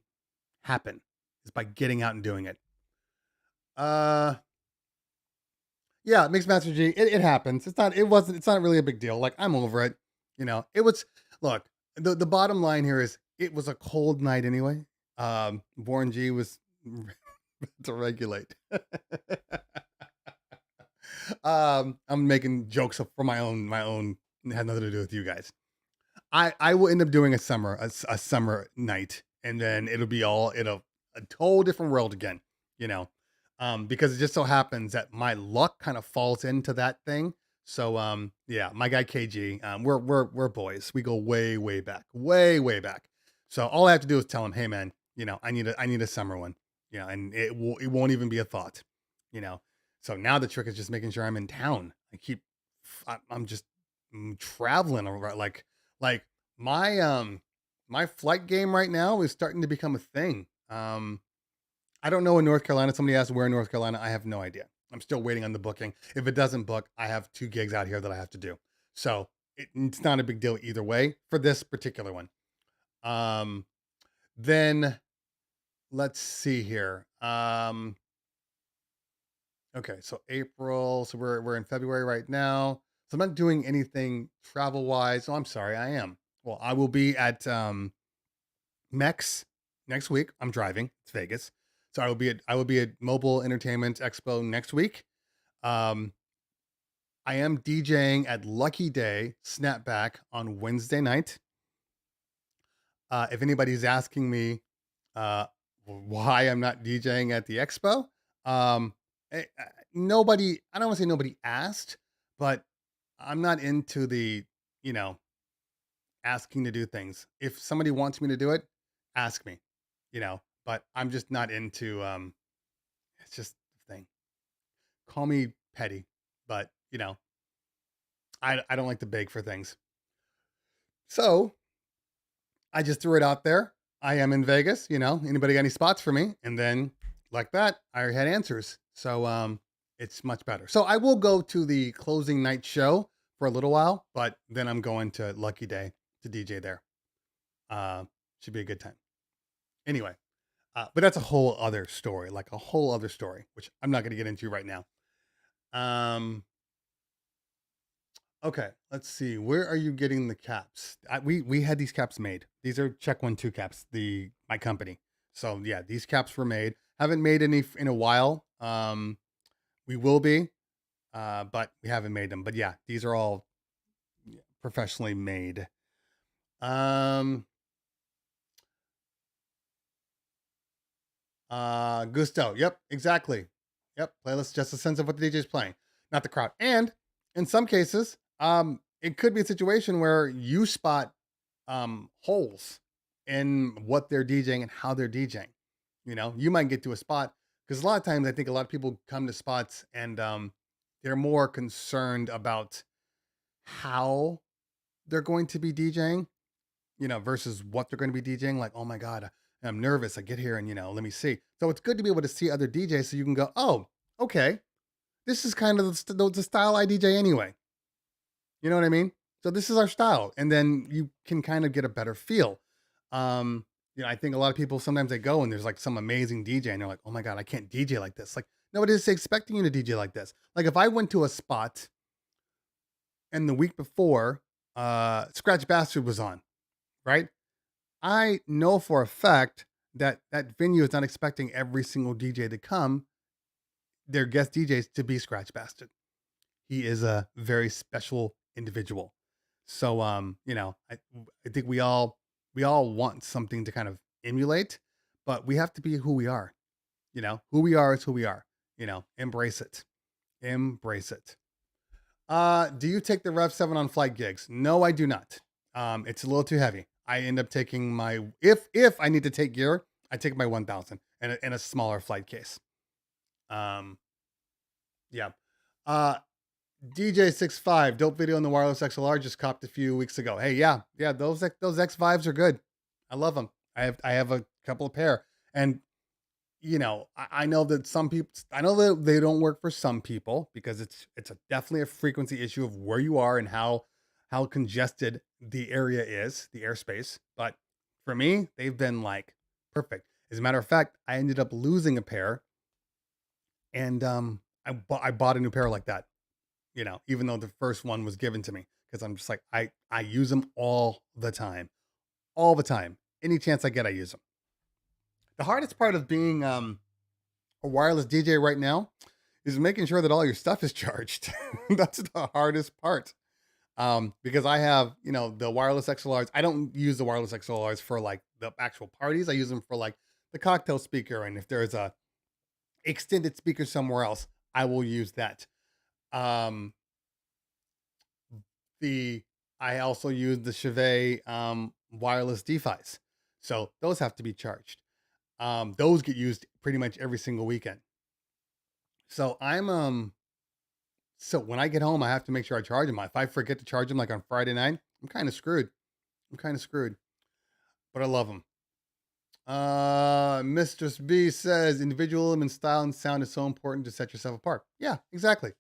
happen is by getting out and doing it. Yeah, mixed master G, it happens. It's not really a big deal. Like, I'm over it. It was, look, the bottom line here is it was a cold night anyway. Born G was to regulate. I'm making jokes for my own, it had nothing to do with you guys. I will end up doing a summer night, and then it'll be a whole different world again, because it just so happens that my luck kind of falls into that thing. So yeah, my guy KG, we're boys. We go way back, way back. So all I have to do is tell him, "Hey man, I need a summer one," and it won't even be a thought, you know. So now the trick is just making sure I'm in town. I'm just traveling around, like my flight game right now is starting to become a thing. I don't know in North Carolina. Somebody asked where in North Carolina. I have no idea. I'm still waiting on the booking. If it doesn't book, I have 2 gigs out here that I have to do. So it's not a big deal either way for this particular one. Then let's see here. Okay, so April. So we're in February right now. So I'm not doing anything travel wise. Oh, I'm sorry, I am. Well, I will be at Mex next week. I'm driving. It's Vegas. So I will be at Mobile Entertainment Expo next week. I am DJing at Lucky Day Snapback on Wednesday night. If anybody's asking me why I'm not DJing at the expo, nobody, I don't want to say nobody asked, but I'm not into the, asking to do things. If somebody wants me to do it, ask me, but I'm just not into, it's just the thing. Call me petty, but I don't like to beg for things. So I just threw it out there. I am in Vegas, anybody got any spots for me? And then like that, I had answers. So it's much better. So I will go to the closing night show for a little while, but then I'm going to Lucky Day to DJ there. Uh, should be a good time. Anyway, but that's a whole other story, like a whole other story, which I'm not going to get into right now. Um, okay, let's see. Where are you getting the caps? We had these caps made. These are Check 1 2 caps. My company. So yeah, these caps were made. Haven't made any in a while. We will be, but we haven't made them. But yeah, these are all professionally made. Gusto. Yep, exactly. Yep, playlist just a sense of what the DJ is playing, not the crowd. And in some cases, it could be a situation where you spot holes in what they're DJing and how they're DJing. You know, you might get to a spot because a lot of times I think a lot of people come to spots and they're more concerned about how they're going to be DJing, you know, versus what they're going to be DJing. Like, oh my God, I'm nervous. I get here and, you know, let me see. So it's good to be able to see other DJs so you can go, oh, okay, this is kind of the style I DJ anyway. You know what I mean? So this is our style. And then you can kind of get a better feel. Um, you know, I think a lot of people sometimes they go and there's like some amazing DJ and they're like, oh my God, I can't DJ like this. Like nobody's expecting you to DJ like this. Like if I went to a spot and the week before, Scratch Bastard was on, right? I know for a fact that that venue is not expecting every single DJ to come, their guest DJs to be Scratch Bastard. He is a very special individual. So you know, I think we all want something to kind of emulate, but we have to be who we are. You know, who we are is who we are. You know, embrace it. Embrace it. Do you take the Rev 7 on flight gigs? No, I do not. It's a little too heavy. I end up taking my if I need to take gear, I take my 1000 and a smaller flight case. Um, yeah. Uh, DJ65 dope video on the wireless XLR just copped a few weeks ago. Hey, yeah, those X5s are good. I love them. I have a couple of pair, and you know, I know that some people, I know that they don't work for some people because definitely a frequency issue of where you are and how congested the area is, the airspace. But for me, they've been like perfect. As a matter of fact, I ended up losing a pair, and I bought a new pair like that. You know, even though the first one was given to me because I'm just like I use them all the time. Any chance I get, I use them. The hardest part of being a wireless DJ right now is making sure that all your stuff is charged. That's the hardest part. Because I have, you know, the wireless XLRs. I don't use the wireless XLRs for like the actual parties. I use them for like the cocktail speaker. And if there's a extended speaker somewhere else, I will use that. Um, the I also use the Chevet wireless DeFi's. So those have to be charged. Those get used pretty much every single weekend. So so when I get home, I have to make sure I charge them. If I forget to charge them like on Friday night, I'm kind of screwed. I'm kind of screwed. But I love them. Mistress B says individualism in style and sound is so important to set yourself apart. Yeah, exactly.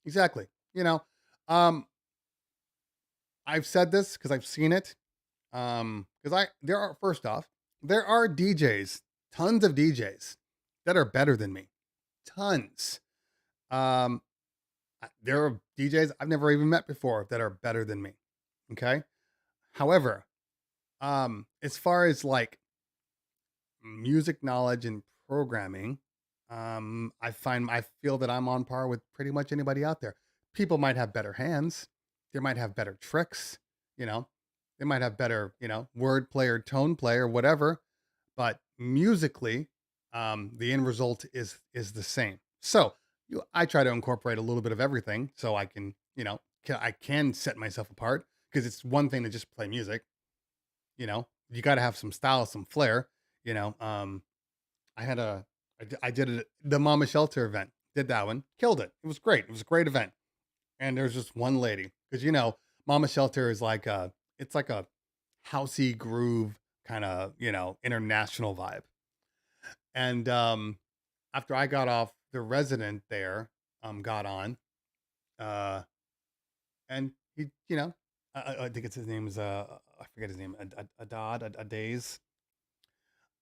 Exactly. You know, um, I've said this because I've seen it. Because there are first off, there are DJs, tons of DJs that are better than me. Tons. Um, there are DJs I've never even met before that are better than me. Okay. However, as far as like music knowledge and programming, I feel that I'm on par with pretty much anybody out there. People might have better hands, they might have better tricks, you know, they might have better, you know, word play or tone play or whatever, but musically, the end result is the same. So I try to incorporate a little bit of everything so I can, you know, I can set myself apart because it's one thing to just play music, you know, you got to have some style, some flair, you know. I had a, I did the Mama Shelter event, did that one, killed it. It was great. It was a great event. And there's just one lady because, you know, Mama Shelter is like it's like a housey groove kind of, you know, international vibe. And after I got off, the resident there got on, uh, and he, I think it's his name is I forget his name, Adaz,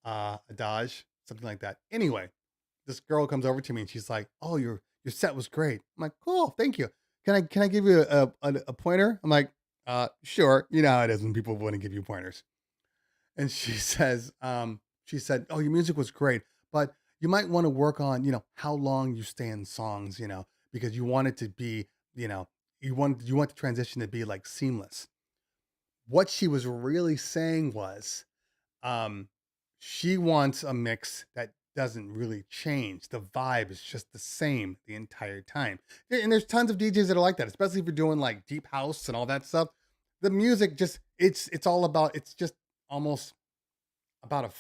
Adaj, something like that. Anyway, this girl comes over to me and she's like, "Oh, your set was great." I'm like, "Cool, thank you. Can I give you a pointer?" I'm like, Sure." You know how it is when people want to give you pointers. And she said, "Oh, your music was great, but you might want to work on, how long you stay in songs, because you want it to be, you know, you want the transition to be like seamless." What she was really saying was, um, she wants a mix that doesn't really change. The vibe is just the same the entire time. And there's tons of DJs that are like that, especially if you're doing like deep house and all that stuff. The music just it's all about it's just almost about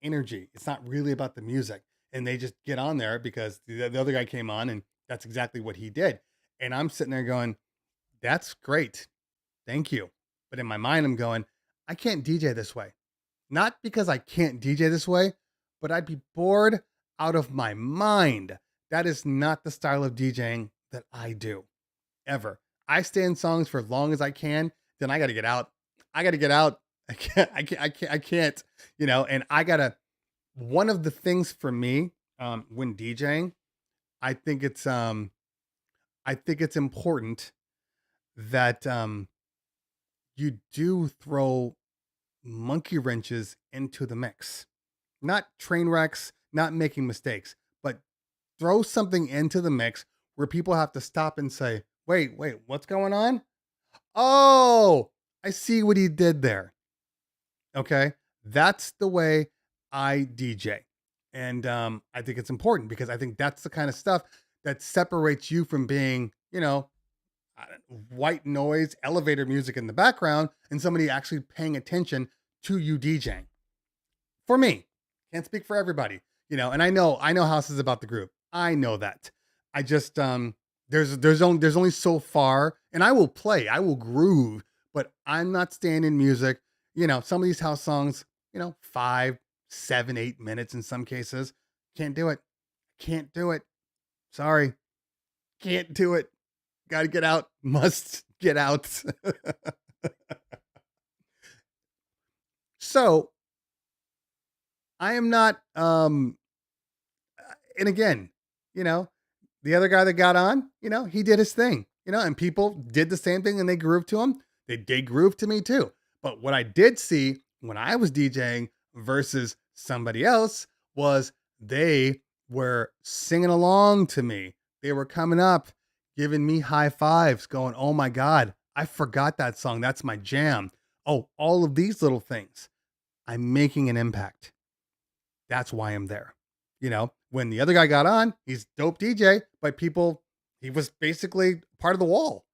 energy. It's not really about the music. And they just get on there because the other guy came on and that's exactly what he did. And I'm sitting there going, "That's great. Thank you." But in my mind I'm going, "I can't DJ this way." Not because I can't DJ this way, but I'd be bored out of my mind. That is not the style of DJing that I do ever. I stay in songs for as long as I can, then I got to get out. I got to get out. I can't, and one of the things for me, when DJing, I think it's important that, you do throw monkey wrenches into the mix. Not train wrecks, not making mistakes, but throw something into the mix where people have to stop and say, wait, what's going on? Oh, I see what he did there." Okay. That's the way I DJ. And I think it's important because I think that's the kind of stuff that separates you from being, white noise, elevator music in the background, and somebody actually paying attention to you DJing. For me, can't speak for everybody, and I know House is about the group. I know that. I just there's only so far, and I will groove, but I'm not staying in music. Some of these house songs, 5, 7, 8 minutes in some cases. Can't do it. Can't do it. Sorry. Can't do it. Gotta get out. Must get out. So I am not and again, you know, the other guy that got on, he did his thing, and people did the same thing and they grooved to him. They grooved to me too. But what I did see when I was DJing versus somebody else was they were singing along to me. They were coming up, giving me high fives, going, "Oh my God, I forgot that song. That's my jam." Oh, all of these little things. I'm making an impact. That's why I'm there. When the other guy got on, he's dope DJ, but he was basically part of the wall,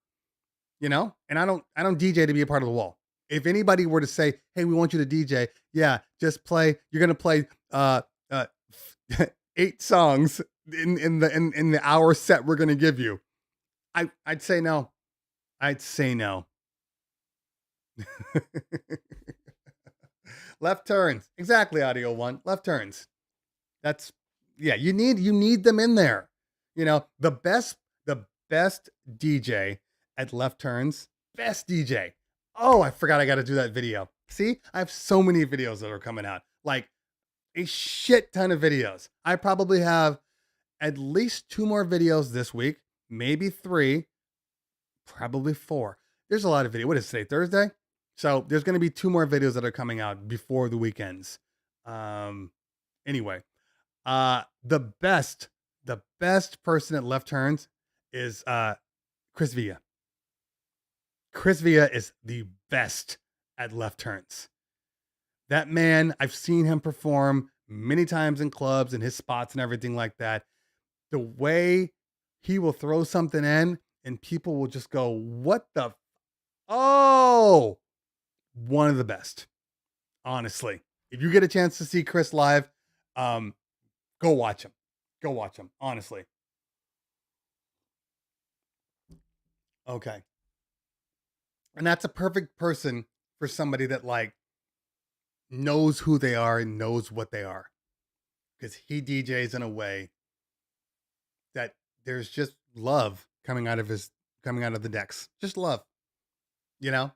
and I don't DJ to be a part of the wall. If anybody were to say, "Hey, we want you to DJ," yeah, just you're going to play, uh, 8 songs in the hour set we're going to give you. I'd say no. I'd say no. Left turns. Exactly, Audio One. Left turns. That's yeah, you need them in there. The best DJ at left turns, best DJ. Oh, I forgot I got to do that video. See? I have so many videos that are coming out. Like a shit ton of videos. I probably have at least 2 more videos this week, maybe 3, probably 4. There's a lot of video. What is today? Thursday? So there's going to be 2 more videos that are coming out before the weekends. Anyway, the best person at left turns is Chris Villa. Chris Villa is the best at left turns. That man, I've seen him perform many times in clubs and his spots and everything like that. The way he will throw something in and people will just go, "What the oh, one of the best." Honestly. If you get a chance to see Chris live, um, go watch him. Go watch him. Honestly. Okay. And that's a perfect person for somebody that like knows who they are and knows what they are. because he DJs in a way that there's just love coming out of the decks. Just love, you know?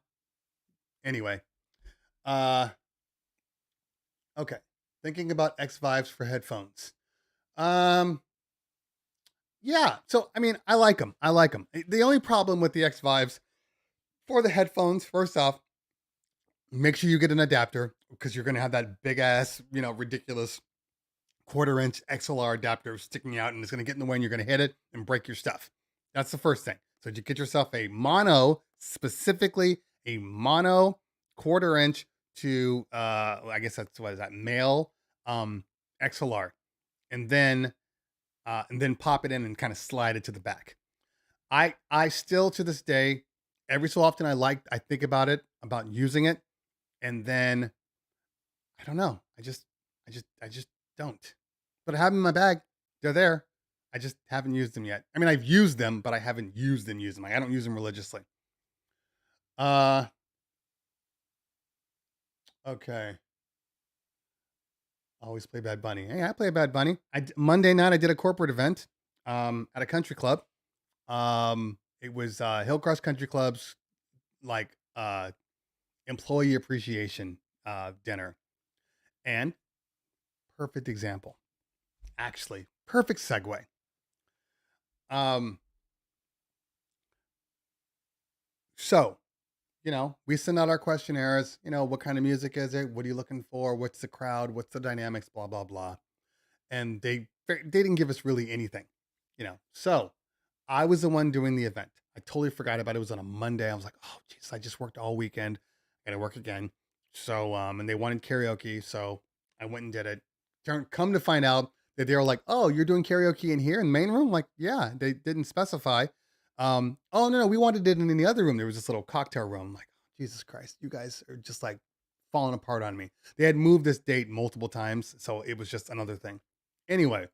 Anyway, uh okay. Thinking about X Vibes for headphones. Um yeah, so I mean, I like them. I like them. The only problem with the X Vibes for the headphones, first off, make sure you get an adapter because you're going to have that big ass, ridiculous quarter-inch XLR adapter sticking out, and it's going to get in the way, and you're going to hit it and break your stuff. That's the first thing. So you get yourself a mono, specifically a mono quarter-inch to I guess that's what is that male XLR, and then pop it in and kind of slide it to the back. I still to this day, every so often I think about it, about using it, and then I don't know. I just don't. But I have them in my bag. They're there. I just haven't used them yet. I mean, I've used them, but I haven't used them. Like, I don't use them religiously. Uh okay. Always play Bad Bunny. Hey, I play Bad Bunny. Monday night I did a corporate event at a country club. It was Hillcross Country Club's like employee appreciation dinner. And perfect example. Actually, perfect segue. Um, so, we send out our questionnaires, what kind of music is it? What are you looking for? What's the crowd? What's the dynamics? Blah, blah, blah. And they didn't give us really anything, So I was the one doing the event. I totally forgot about it. It was on a Monday. I was like, oh, jeez, I just worked all weekend. I got to work again. So, and they wanted karaoke. So I went and did it. Come to find out that they were like, oh, you're doing karaoke in here in the main room? Like, yeah, they didn't specify. Oh, no, we wanted it in the other room. There was this little cocktail room. I'm like, Jesus Christ, you guys are just like falling apart on me. They had moved this date multiple times. So it was just another thing. Anyway,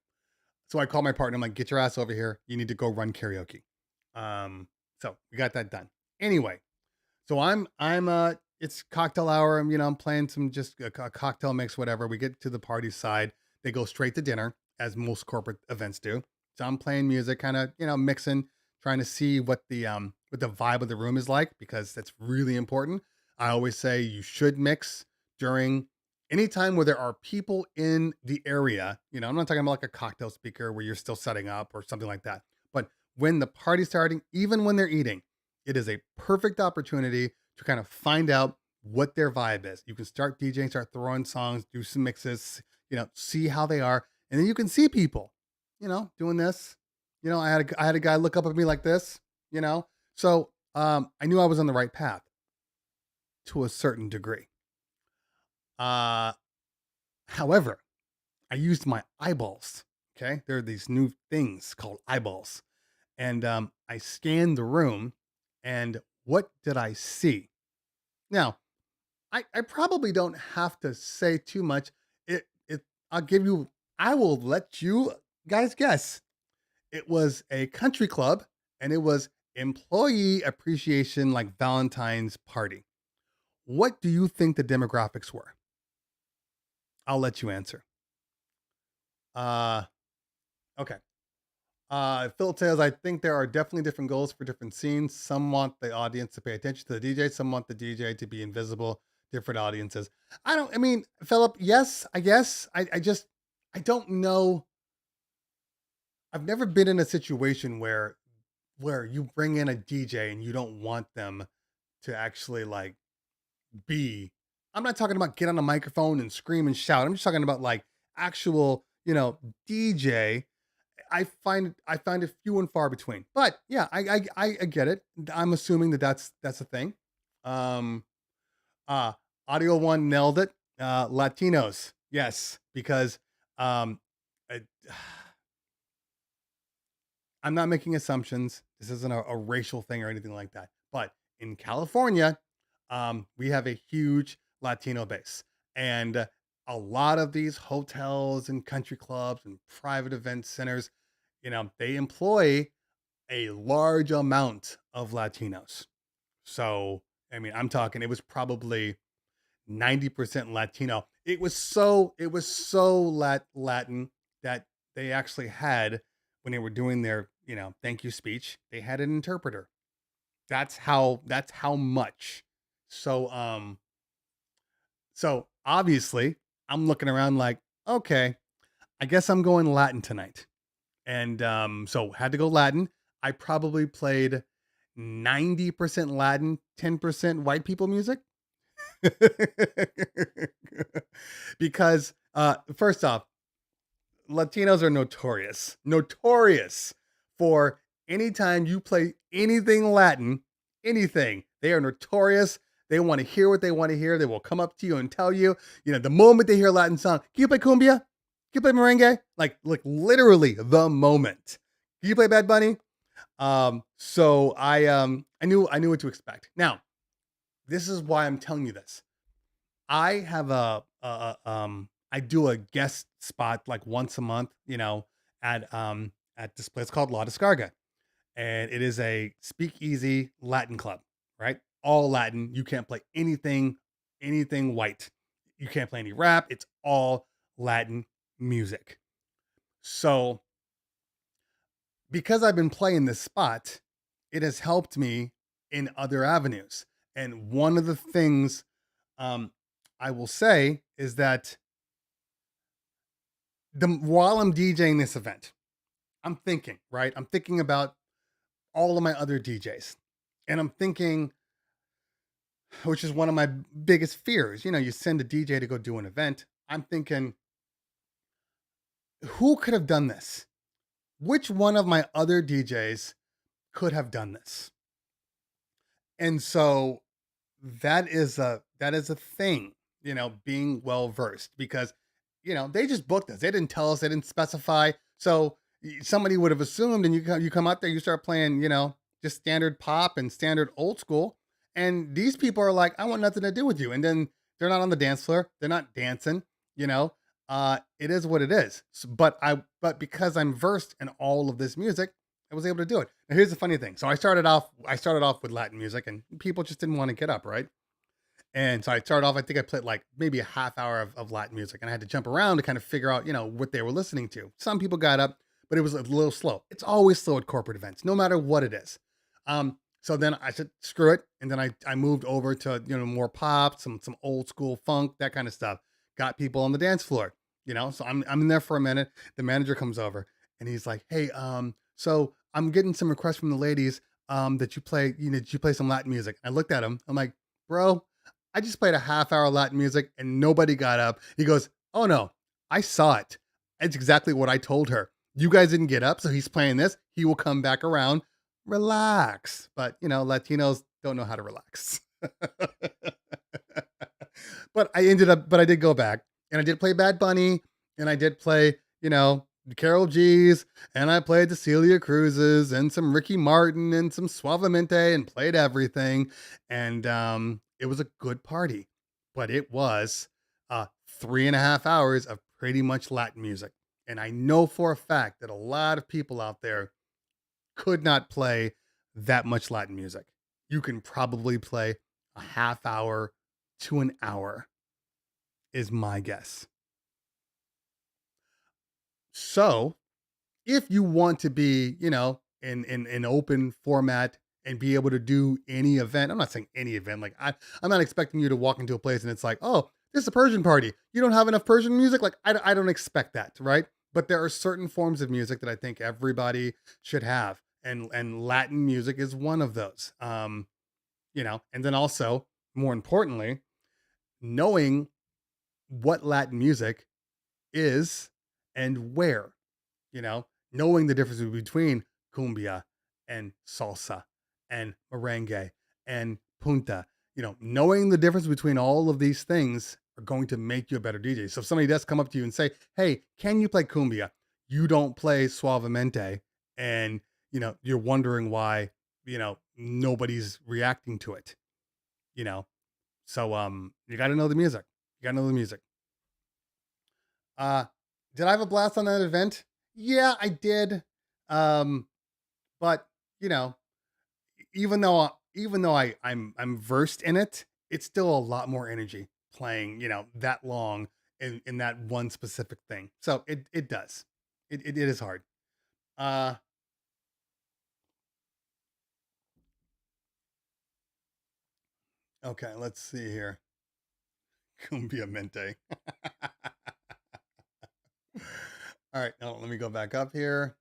so I called my partner. I'm like, get your ass over here. You need to go run karaoke. So we got that done. Anyway, so it's cocktail hour. I'm playing some just a cocktail mix, whatever. We get to the party side. They go straight to dinner, as most corporate events do. So I'm playing music, kind of, mixing, trying to see what the vibe of the room is like, because that's really important. I always say you should mix during any time where there are people in the area. I'm not talking about like a cocktail speaker where you're still setting up or something like that. But when the party's starting, even when they're eating, it is a perfect opportunity to kind of find out what their vibe is. You can start DJing, start throwing songs, do some mixes, see how they are. And then you can see people, doing this. I had a guy look up at me like this, So I knew I was on the right path to a certain degree. However, I used my eyeballs. Okay. There are these new things called eyeballs. And I scanned the room, and what did I see? Now, I probably don't have to say too much. It I will let you guys guess. It was a country club, and it was employee appreciation, like Valentine's party. What do you think the demographics were? I'll let you answer. Okay. Phil says, I think there are definitely different goals for different scenes. Some want the audience to pay attention to the DJ. Some want the DJ to be invisible. Different audiences. I mean, Philip, yes, I guess. I don't know. I've never been in a situation where you bring in a DJ and you don't want them to actually like be. I'm not talking about get on a microphone and scream and shout. I'm just talking about like actual, DJ. I find it few and far between. But yeah, I get it. I'm assuming that's a thing. Um, uh, Audio One nailed it. Latinos, yes, because I, I'm not making assumptions. This isn't a racial thing or anything like that. But in California, we have a huge Latino base, and a lot of these hotels and country clubs and private event centers, they employ a large amount of Latinos. So, I mean, I'm talking, it was probably 90% Latino. It was so Latin that they actually had, when they were doing their, thank you speech, they had an interpreter. That's how much. So so obviously I'm looking around like, okay, I guess I'm going Latin tonight. And so had to go Latin. I probably played 90% Latin, 10% white people music. Because first off, Latinos are notorious for anytime you play anything Latin, anything, they are notorious. They want to hear what they want to hear. They will come up to you and tell you, the moment they hear a Latin song, can you play cumbia? Can you play merengue? Like literally the moment. Can you play Bad Bunny? So I knew what to expect. Now, this is why I'm telling you this. I have I do a guest spot like once a month, at this place called La Descarga. And it is a speakeasy Latin club, right? All Latin. You can't play anything white. You can't play any rap. It's all Latin music. So because I've been playing this spot, it has helped me in other avenues. And one of the things um, I will say is that while I'm DJing this event, I'm thinking, right? I'm thinking about all of my other DJs. And I'm thinking, which is one of my biggest fears, you send a DJ to go do an event. I'm thinking, who could have done this? Which one of my other DJs could have done this? And so that is a thing, being well versed, because they just booked us. They didn't tell us, they didn't specify. So somebody would have assumed, and you come out there, you start playing, just standard pop and standard old school, and these people are like, I want nothing to do with you. And then they're not on the dance floor, they're not dancing, it is what it is. But because I'm versed in all of this music, I was able to do it. Now here's the funny thing. So I started off with Latin music, and people just didn't want to get up, right? And so I started off, I think I played like maybe a half hour of Latin music, and I had to jump around to kind of figure out, what they were listening to. Some people got up, but it was a little slow. It's always slow at corporate events, no matter what it is. So then I said, screw it. And then I moved over to, more pop, some old school funk, that kind of stuff. Got people on the dance floor, so I'm in there for a minute. The manager comes over and he's like, hey, so I'm getting some requests from the ladies, that you play some Latin music. I looked at him. I'm like, bro, I just played a half hour Latin music and nobody got up. He goes, oh no, I saw it. It's exactly what I told her. You guys didn't get up, so he's playing this. He will come back around. Relax. But, Latinos don't know how to relax. But I did go back, and I did play Bad Bunny, and I did play, Carol G's, and I played the Celia Cruz's and some Ricky Martin and some Suavemente, and played everything. And it was a good party, but it was 3.5 hours of pretty much Latin music. And I know for a fact that a lot of people out there could not play that much Latin music. You can probably play a half hour to an hour, is my guess. So if you want to be, in an open format and be able to do any event, I'm not saying any event, like I'm not expecting you to walk into a place and it's like, oh, this is a Persian party. You don't have enough Persian music. Like, I don't expect that. Right. But there are certain forms of music that I think everybody should have. And Latin music is one of those. And then also, more importantly, knowing what Latin music is and where, knowing the difference between cumbia and salsa and merengue and punta, knowing the difference between all of these things are going to make you a better DJ. So if somebody does come up to you and say, hey, can you play cumbia? You don't play suavemente, and, you're wondering why, nobody's reacting to it, So you got to know the music. You got to know the music. Did I have a blast on that event? Yeah, I did. But even though I'm versed in it, it's still a lot more energy. playing, that long in that one specific thing. So it does. It is hard. Uh okay, let's see here. Cumbia Mente. All right, now let me go back up here.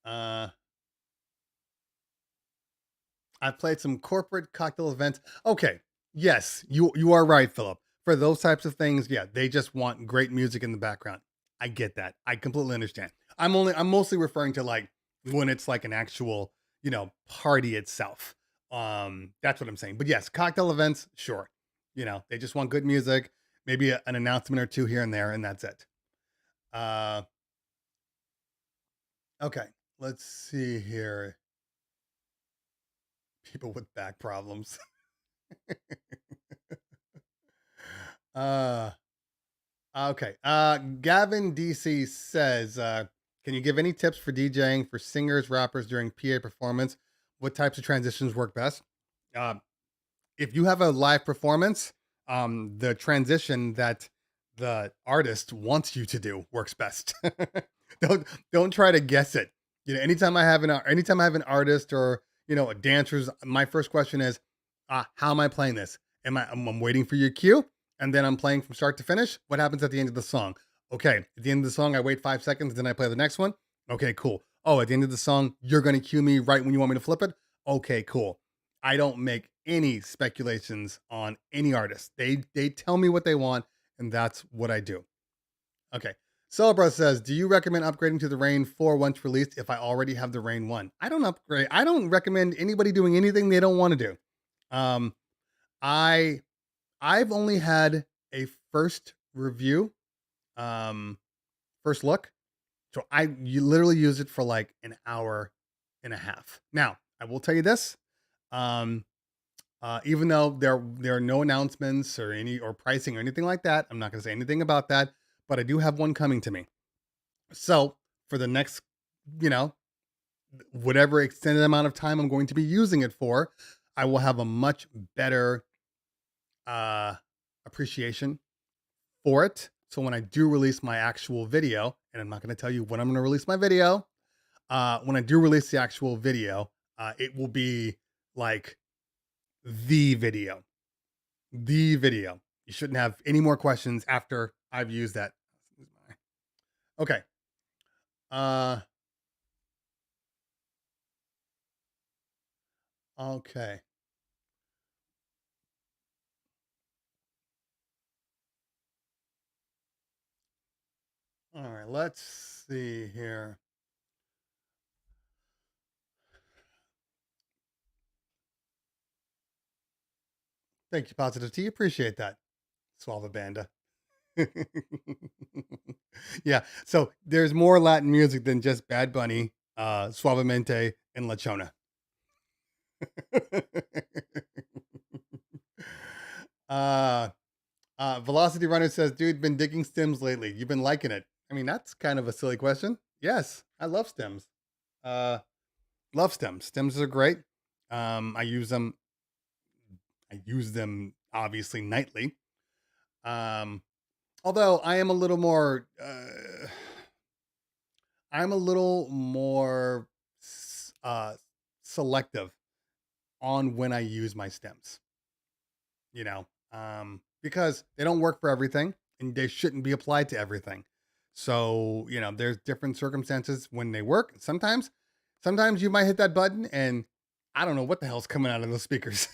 Uh I've played some corporate cocktail events. Okay. Yes, you are right, Philip. For those types of things, yeah, they just want great music in the background. I get that. I completely understand. I'm mostly referring to like when it's like an actual, party itself. That's what I'm saying. But yes, cocktail events, sure. They just want good music, maybe an announcement or two here and there, and that's it. Uh okay. Let's see here. People with back problems. uh Okay. Gavin DC says, can you give any tips for DJing for singers, rappers during PA performance? What types of transitions work best? Uh, if you have a live performance, the transition that the artist wants you to do works best. Don't try to guess it. Anytime I have an artist or a dancers, my first question is, how am I playing this? I'm waiting for your cue, and then I'm playing from start to finish. What happens at the end of the song? Okay, at the end of the song, I wait 5 seconds, then I play the next one. Okay, cool. Oh, at the end of the song, you're gonna cue me right when you want me to flip it. Okay, cool. I don't make any speculations on any artist. They tell me what they want, and that's what I do. Okay. Celebra says, "Do you recommend upgrading to the Rain 4 once released if I already have the Rain 1?" I don't upgrade. I don't recommend anybody doing anything they don't want to do. Um, I I've only had a first review, um, first look. So you literally use it for like an hour and a half. Now, I will tell you this. Um, even though there are no announcements or pricing or anything like that, I'm not going to say anything about that. But I do have one coming to me. So for the next, you know, whatever extended amount of time I'm going to be using it for, I will have a much better uh, appreciation for it. So when I do release my actual video, and I'm not going to tell you when I'm going to release my video, when I do release the actual video, it will be like the video. The video. You shouldn't have any more questions after I've used that. Okay. Uh okay. All right, let's see here. Thank you, Positive T. Appreciate that. Suave Banda. Yeah, so there's more Latin music than just Bad Bunny, Suavemente, and La Chona. uh, Velocity Runner says, dude, been digging stems lately. You've been liking it. I mean, that's kind of a silly question. Yes, I love stems. Uh, love stems. Stems are great. I use them. I use them obviously nightly. Um, although I'm a little more uh, selective on when I use my stems. You know, because they don't work for everything, and they shouldn't be applied to everything. So there's different circumstances when they work. Sometimes you might hit that button, and I don't know what the hell's coming out of those speakers.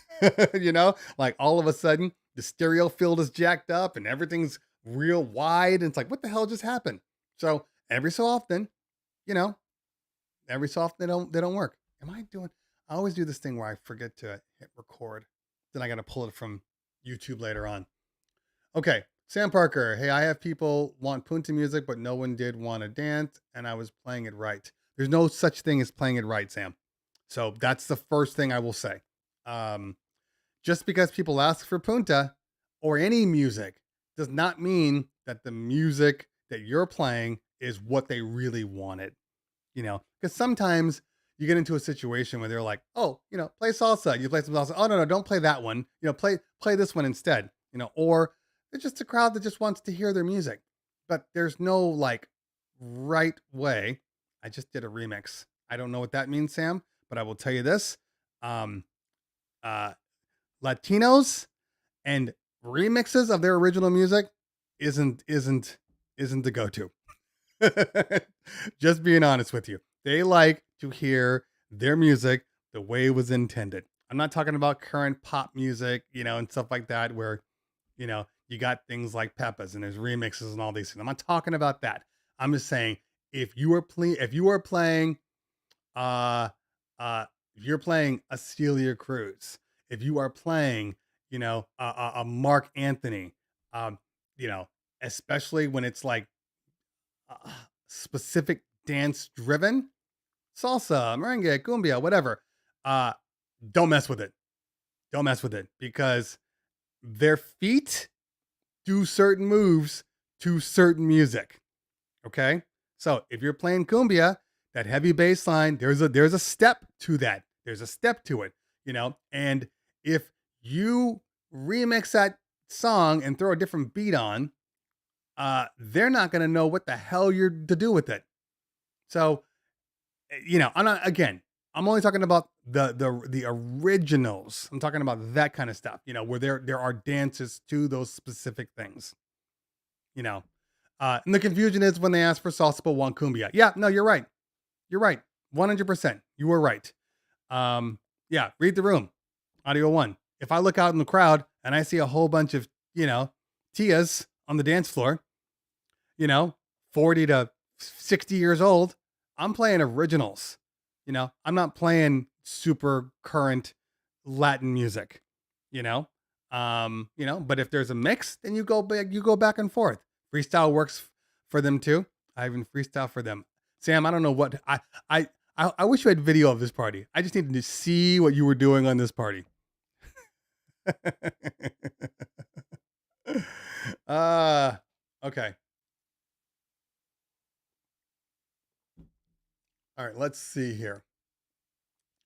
Like all of a sudden the stereo field is jacked up and everything's real wide, and it's like, what the hell just happened? So every so often, you know, they don't work. Am I doing? I always do this thing where I forget to hit record. Then I got to pull it from YouTube later on. Okay, Sam Parker. Hey, I have people want punta music, but no one did want to dance, and I was playing it right. There's no such thing as playing it right, Sam. So that's the first thing I will say. Um, just because people ask for punta or any music does not mean that the music that you're playing is what they really wanted. Because sometimes you get into a situation where they're like, oh, play salsa. You play some salsa. Oh no, don't play that one. Play this one instead. Or it's just a crowd that just wants to hear their music, but there's no like right way. I just did a remix. I don't know what that means, Sam, but I will tell you this: um, uh, Latinos and remixes of their original music isn't the go-to. Just being honest with you. They like to hear their music the way it was intended. I'm not talking about current pop music, and stuff like that, where, you got things like Peppas and there's remixes and all these things. I'm not talking about that. I'm just saying if you are playing uh if you're playing a Celia Cruz, if you are playing, a Mark Anthony, um, you know, especially when it's like uh, specific dance driven, salsa, merengue, cumbia, whatever. Uh, don't mess with it. Don't mess with it because their feet do certain moves to certain music. Okay, so if you're playing cumbia, that heavy bass line, there's a step to that. There's a step to it, And if you remix that song and throw a different beat on, they're not going to know what the hell you're to do with it. So, I'm not again. I'm only talking about the originals. I'm talking about that kind of stuff, where there are dances to those specific things, you know. And the confusion is when they ask for salsa but want cumbia. Yeah, no, you're right. You're right. 100%. You were right. Yeah, read the room. Audio 1. If I look out in the crowd and I see a whole bunch of, tias on the dance floor, 40 to 60 years old, I'm playing originals. I'm not playing super current Latin music, but if there's a mix, then you go back and forth. Freestyle works for them too. I even freestyle for them. Sam, I don't know what I wish you had video of this party. I just needed to see what you were doing on this party. Okay. All right, let's see here.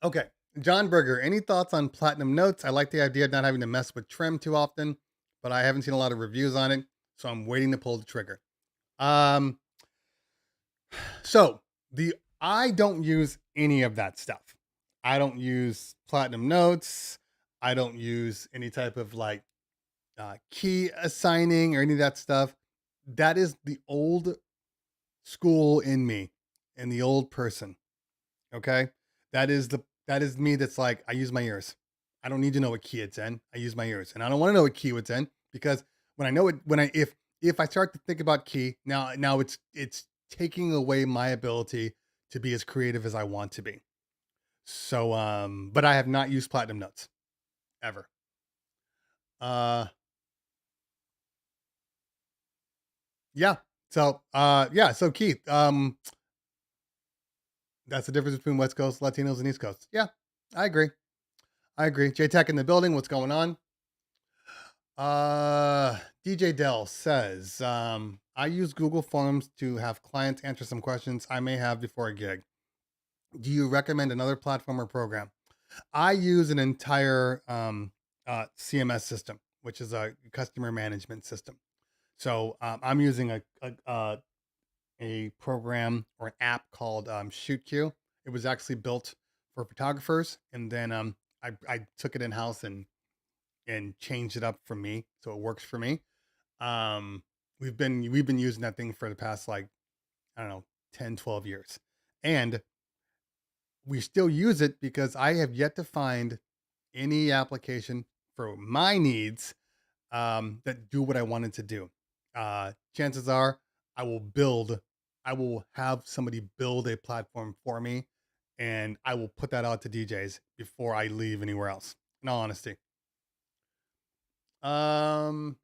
Okay. John Berger, any thoughts on platinum notes? I like the idea of not having to mess with trim too often, but I haven't seen a lot of reviews on it, so I'm waiting to pull the trigger. So I don't use any of that stuff. I don't use platinum notes. I don't use any type of like key assigning or any of that stuff. That is the old school in me and the old person. Okay. That is me. That's like, I use my ears. I don't need to know what key it's in. I use my ears, and I don't want to know what key it's in because when I know it, if I start to think about key now it's taking away my ability to be as creative as I want to be. So, but I have not used platinum notes ever. Yeah. So, yeah. So Keith, that's the difference between West Coast Latinos and East Coast. Yeah, I agree. I agree. J Tech in the building. What's going on? DJ Dell says, I use Google Forms to have clients answer some questions I may have before a gig. Do you recommend another platform or program? I use an entire CMS system, which is a customer management system. So I'm using a program or an app called ShootQ. It was actually built for photographers, and then I took it in house and changed it up for me so it works for me. We've been using that thing for the past like I don't know 10, 12 years, and we still use it because I have yet to find any application for my needs that do what I wanted to do. Chances are I will have somebody build a platform for me, and I will put that out to DJs before I leave anywhere else. In all honesty. Um,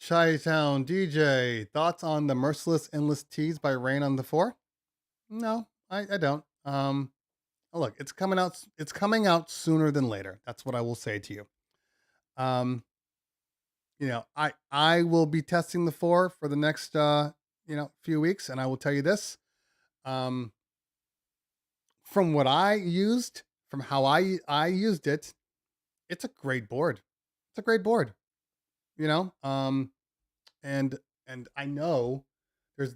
Chi-Town DJ, thoughts on the Merciless Endless Tease by Rain on the Four? No, I don't. Look, it's coming out. It's coming out sooner than later. That's what I will say to you. Um, I will be testing the four for the next few weeks, and I will tell you this: Um, from what I used, from how I used it, it's a great board. It's a great board, you know. And I know there's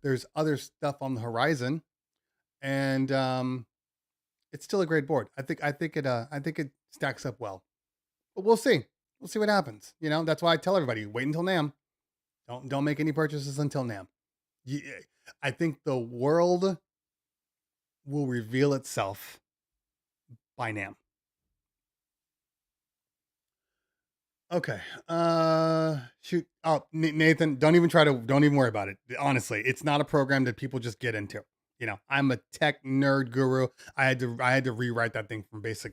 there's other stuff on the horizon, and it's still a great board. I think it stacks up well. But we'll see. We'll see what happens. You know, that's why I tell everybody wait until NAM. Don't make any purchases until NAM. You, I think the world will reveal itself by NAM. Okay. Shoot. Oh, Nathan, don't even worry about it. Honestly, it's not a program that people just get into. You know, I'm a tech nerd guru. I had to rewrite that thing from basic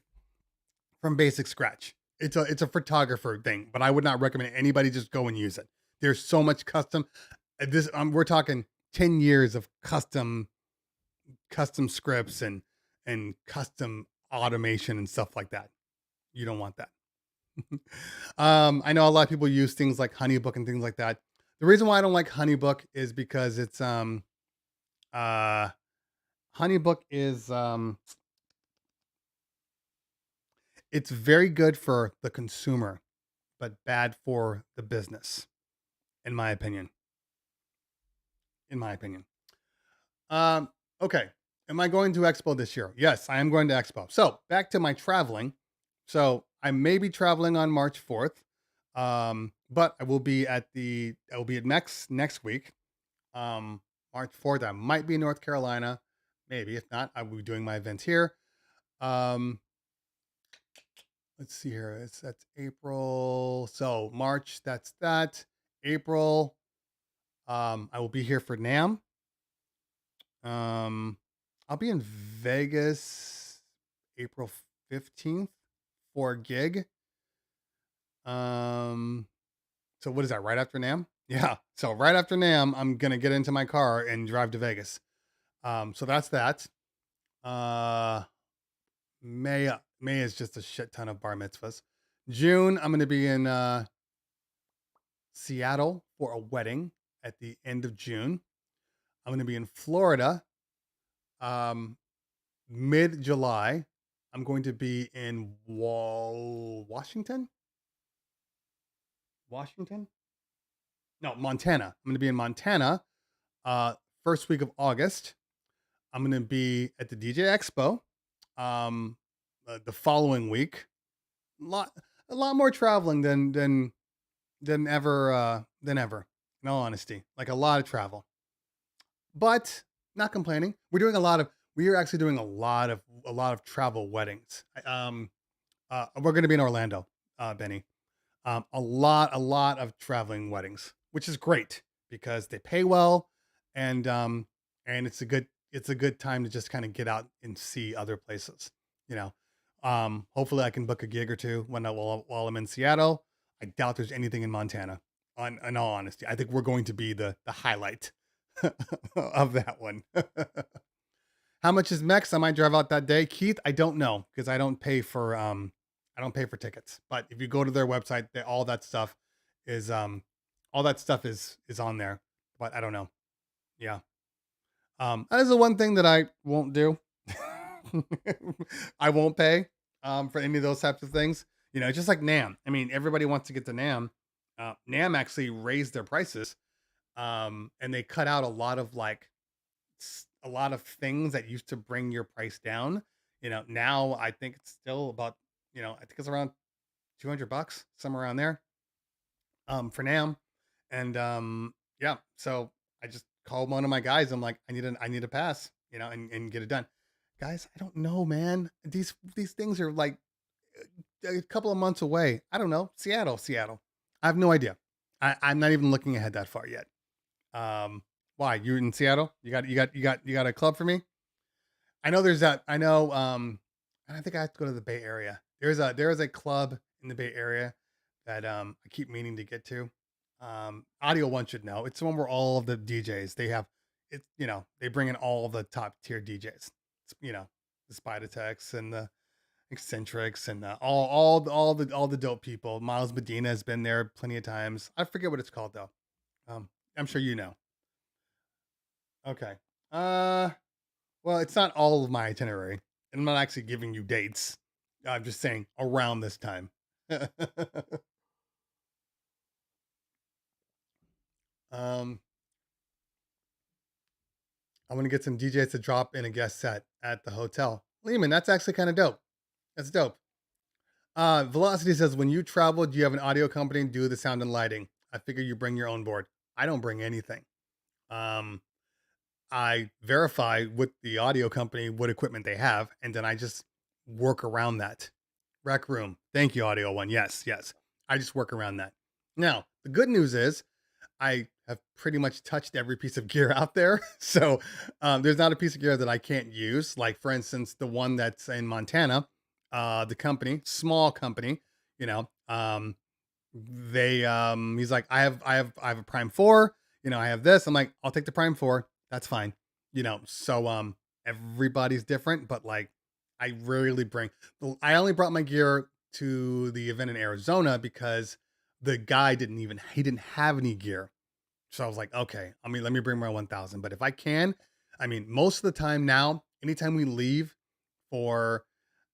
scratch. It's a photographer thing, but I would not recommend anybody just go and use it. There's so much custom. This we're talking 10 years of custom scripts and custom automation and stuff like that. You don't want that. I know a lot of people use things like Honeybook and things like that. The reason why I don't like Honeybook is because it's uh Honeybook is it's very good for the consumer, but bad for the business, in my opinion. In my opinion. Okay. Am I going to Expo this year? Yes, I am going to Expo. So back to my traveling. So I may be traveling on March 4th. But I will be at next week. March 4th. I might be in North Carolina. Maybe. If not, I will be doing my events here. Um, let's see here. That's April. So March, that's that. April. I will be here for NAM. I'll be in Vegas April 15th for a gig. So what is that, right after NAM? Yeah. So right after NAM, I'm gonna get into my car and drive to Vegas. So that's that. Uh May is just a shit ton of bar mitzvahs. June, I'm gonna be in Seattle for a wedding at the end of June. I'm gonna be in Florida um mid July. I'm going to be in Washington. Washington? No, Montana. I'm going to be in Montana uh first week of August. I'm going to be at the DJ Expo um the following week. Lot a lot more traveling than ever, in all honesty. Like a lot of travel. But not complaining. We are actually doing a lot of travel weddings. We're going to be in Orlando, Benny. A lot of traveling weddings, which is great because they pay well, and it's a good time to just kind of get out and see other places. You know, hopefully I can book a gig or two while I'm in Seattle. I doubt there's anything in Montana. In all honesty, I think we're going to be the highlight of that one. How much is Mex? I might drive out that day. Keith, I don't know because I don't pay for tickets. But if you go to their website, is all that stuff is on there. But I don't know. Yeah. That is the one thing that I won't do. I won't pay for any of those types of things. You know, just like NAM. I mean, everybody wants to get to NAM. NAM actually raised their prices. And they cut out a lot of a lot of things that used to bring your price down. You know, now I think it's still about, I think it's around $200, somewhere around there, for NAM. And yeah, so I just called one of my guys. I'm like, I need a pass, and get it done. Guys, I don't know, man. These things are like a couple of months away. I don't know. Seattle. I have no idea. I'm not even looking ahead that far yet. Why? You in Seattle? You got a club for me? I know there's that. I know. And I think I have to go to the Bay Area. There is a club in the Bay Area that I keep meaning to get to. Audio One should know. It's the one where all of the DJs they have. It's they bring in all the top tier DJs. It's, the Spidertex and the Eccentrics and all the dope people. Miles Medina has been there plenty of times. I forget what it's called though. I'm sure you know. Okay. Uh, well, it's not all of my itinerary. And I'm not actually giving you dates. I'm just saying around this time. um, I want to get some DJs to drop in a guest set at the hotel. Lehman, that's actually kind of dope. That's dope. Velocity says, when you travel, do you have an audio company do the sound and lighting? I figure you bring your own board. I don't bring anything. Um, I verify with the audio company what equipment they have, and then I just work around that. Rec room. Thank you, Audio One. Yes, yes. I just work around that. Now, the good news is I have pretty much touched every piece of gear out there. So there's not a piece of gear that I can't use. Like, for instance, the one that's in Montana, the company, small company, you know, he's like, I have a Prime 4, I have this. I'm like, I'll take the Prime 4. That's fine. So everybody's different, but like I rarely bring I only brought my gear to the event in Arizona because the guy he didn't have any gear. So I was like, okay, let me bring my 1000. But if I can, most of the time now, anytime we leave for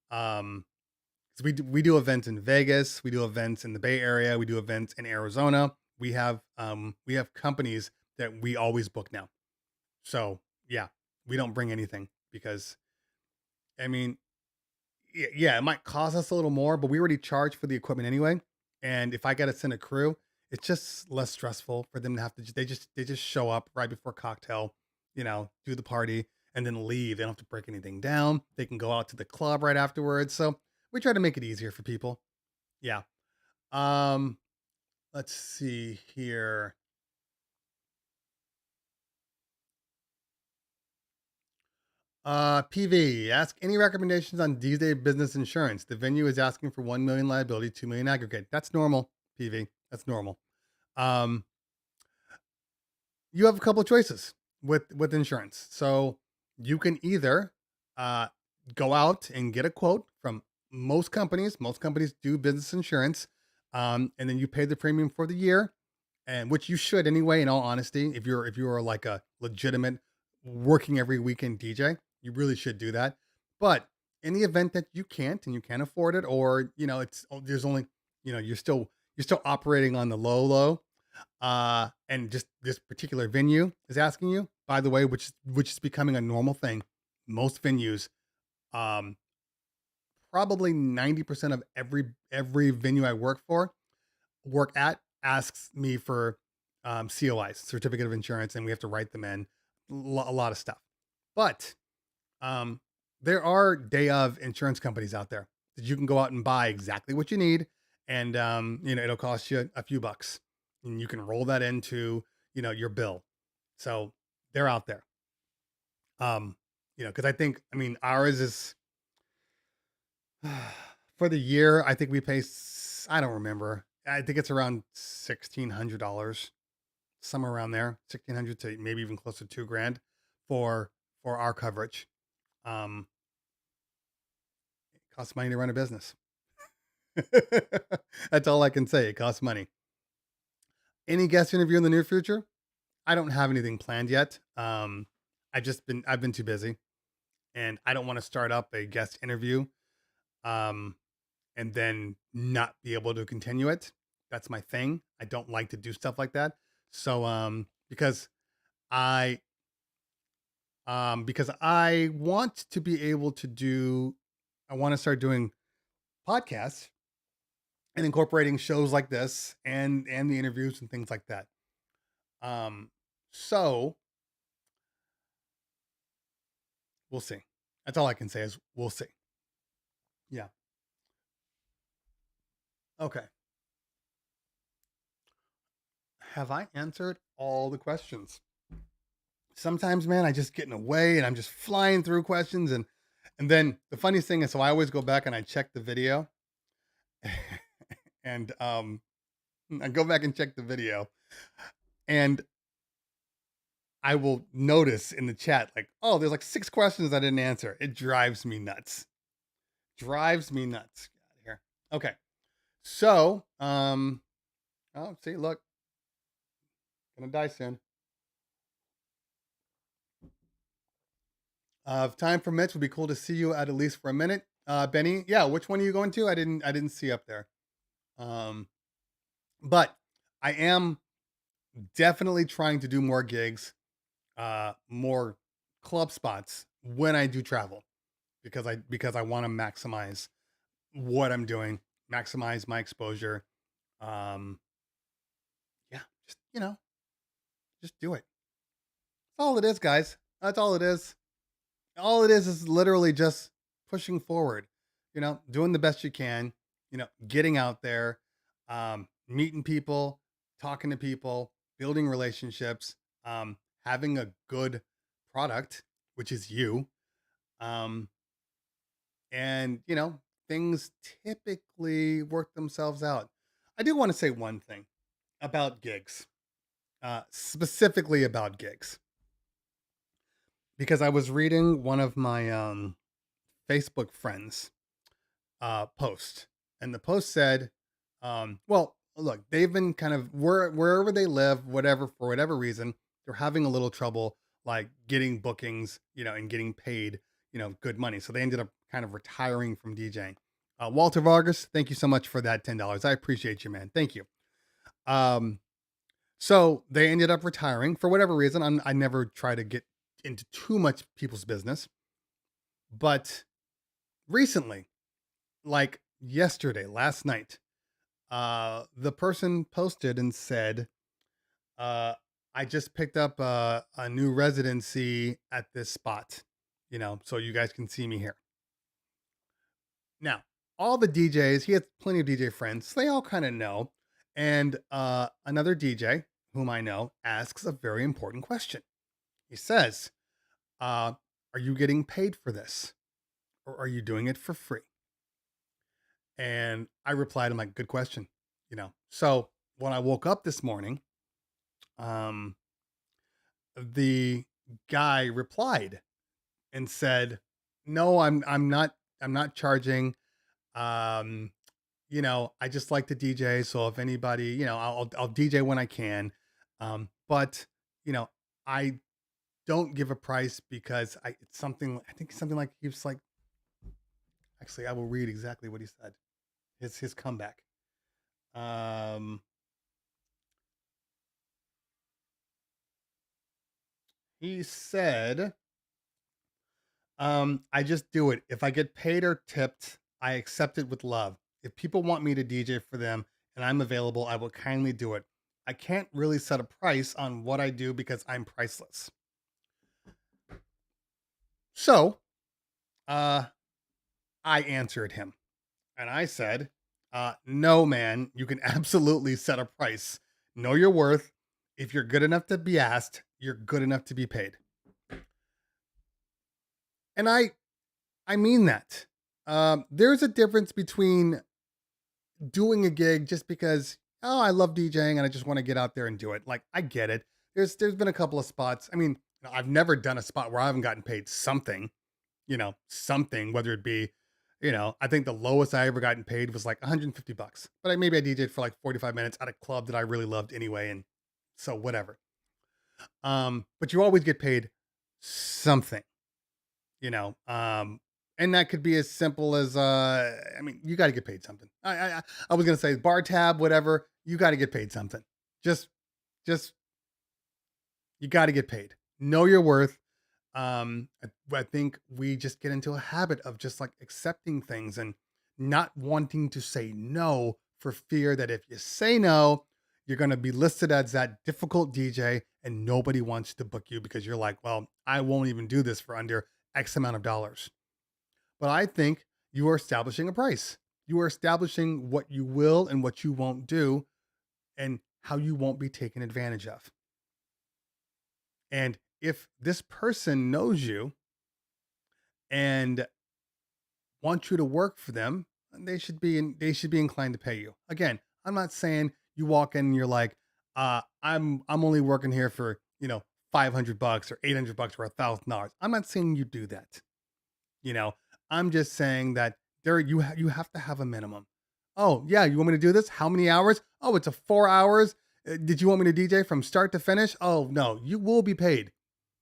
um so we do events in Vegas, we do events in the Bay Area, we do events in Arizona. We have companies that we always book now. So yeah, we don't bring anything because I mean, yeah, it might cost us a little more, but we already charge for the equipment anyway. And if I got to send a crew, it's just less stressful for them to have to. They just show up right before cocktail, do the party and then leave. They don't have to break anything down. They can go out to the club right afterwards. So we try to make it easier for people. Yeah. Um. Let's see here. PV, ask any recommendations on these day business insurance. The venue is asking for 1 million liability, 2 million aggregate. That's normal, PV. That's normal. Um, you have a couple of choices with insurance. So you can either uh go out and get a quote from most companies. Most companies do business insurance. And then you pay the premium for the year, and which you should anyway, in all honesty. If you're like a legitimate working every weekend DJ, you really should do that. But in the event that you can't and you can't afford it, or there's only, you're still operating on the low, and just this particular venue is asking you, by the way, which is becoming a normal thing. Most venues, um probably 90% of every venue I work at, asks me for COIs, certificate of insurance, and we have to write them in, a lot of stuff. But um, there are day of insurance companies out there that you can go out and buy exactly what you need, and it'll cost you a few bucks, and you can roll that into your bill. So they're out there. Because ours is for the year. I think we pay. I don't remember. I think it's around $1,600, somewhere around there, 1,600 to maybe even closer to 2 grand for our coverage. Um, it costs money to run a business. That's all I can say. It costs money. Any guest interview in the near future? I don't have anything planned yet. I've been too busy, and I don't want to start up a guest interview, um, and then not be able to continue it. That's my thing. I don't like to do stuff like that. So, because I I want to be able to do, I want to start doing podcasts and incorporating shows like this and the interviews and things like that. Um, so we'll see. That's all I can say is we'll see. Yeah. Okay. Have I answered all the questions? Sometimes, man, I just get in the way and I'm just flying through questions, and then the funniest thing is, so I always go back and I check the video, and I go back and check the video, and I will notice in the chat, like, oh, there's like 6 questions I didn't answer. It drives me nuts. Drives me nuts. Get out of here. Okay. So, oh, see, look, gonna die soon. If time permits, would be cool to see you at least for a minute. Benny, yeah, which one are you going to? I didn't see up there. Um, but I am definitely trying to do more gigs, more club spots when I do travel because I want to maximize what I'm doing, maximize my exposure. Um, yeah, just just do it. That's all it is, guys. That's all it is. All it is literally just pushing forward, doing the best you can, getting out there, meeting people, talking to people, building relationships, having a good product, which is you. Um, and, things typically work themselves out. I do want to say one thing about gigs, specifically about gigs, because I was reading one of my Facebook friends post, and the post said, well, look, they've been kind of wherever they live, whatever for whatever reason, they're having a little trouble like getting bookings, and getting paid, good money. So they ended up kind of retiring from DJing. Walter Vargas, thank you so much for that $10. I appreciate you, man. Thank you. Um, so they ended up retiring for whatever reason. I never try to get into too much people's business, but recently, like yesterday, last night, the person posted and said, I just picked up a new residency at this spot, so you guys can see me here. Now, all the DJs, he has plenty of DJ friends, so they all kind of know. And another DJ whom I know asks a very important question. He says, are you getting paid for this? Or are you doing it for free? And I replied, I'm like, good question. So when I woke up this morning, um, the guy replied and said, no, I'm not charging. Um, I just like to DJ. So if anybody, I'll DJ when I can. But I don't give a price because it's something, I think something like, he was like, actually, I will read exactly what he said. His comeback. Um, he said, I just do it. If I get paid or tipped, I accept it with love. If people want me to DJ for them and I'm available, I will kindly do it. I can't really set a price on what I do because I'm priceless. So, uh, I answered him and I said, no, man, you can absolutely set a price. Know your worth. If you're good enough to be asked, you're good enough to be paid. And I mean that. There's a difference between doing a gig just because, oh, I love DJing and I just want to get out there and do it. Like, I get it. There's been a couple of spots. I mean, I've never done a spot where I haven't gotten paid something, something, whether it be, I think the lowest I ever gotten paid was like $150. But maybe I DJed for like 45 minutes at a club that I really loved anyway. And so whatever. But you always get paid something, you know, um, and that could be as simple as, I mean, you got to get paid something. I was going to say bar tab, whatever. You got to get paid something. Just, just, you got to get paid. Know your worth. I think we just get into a habit of just like accepting things and not wanting to say no for fear that if you say no, you're going to be listed as that difficult DJ and nobody wants to book you because you're like, well, I won't even do this for under X amount of dollars. But I think you are establishing a price. You are establishing what you will and what you won't do and how you won't be taken advantage of. And if this person knows you and wants you to work for them, they should be inclined to pay you. Again, I'm not saying you walk in and you're like, I'm only working here for, $500 or $800 or $1,000. I'm not saying you do that. You know, I'm just saying that you have to have a minimum. Oh, yeah, you want me to do this? How many hours? Oh, it's a 4 hours. Did you want me to DJ from start to finish? Oh, no, you will be paid.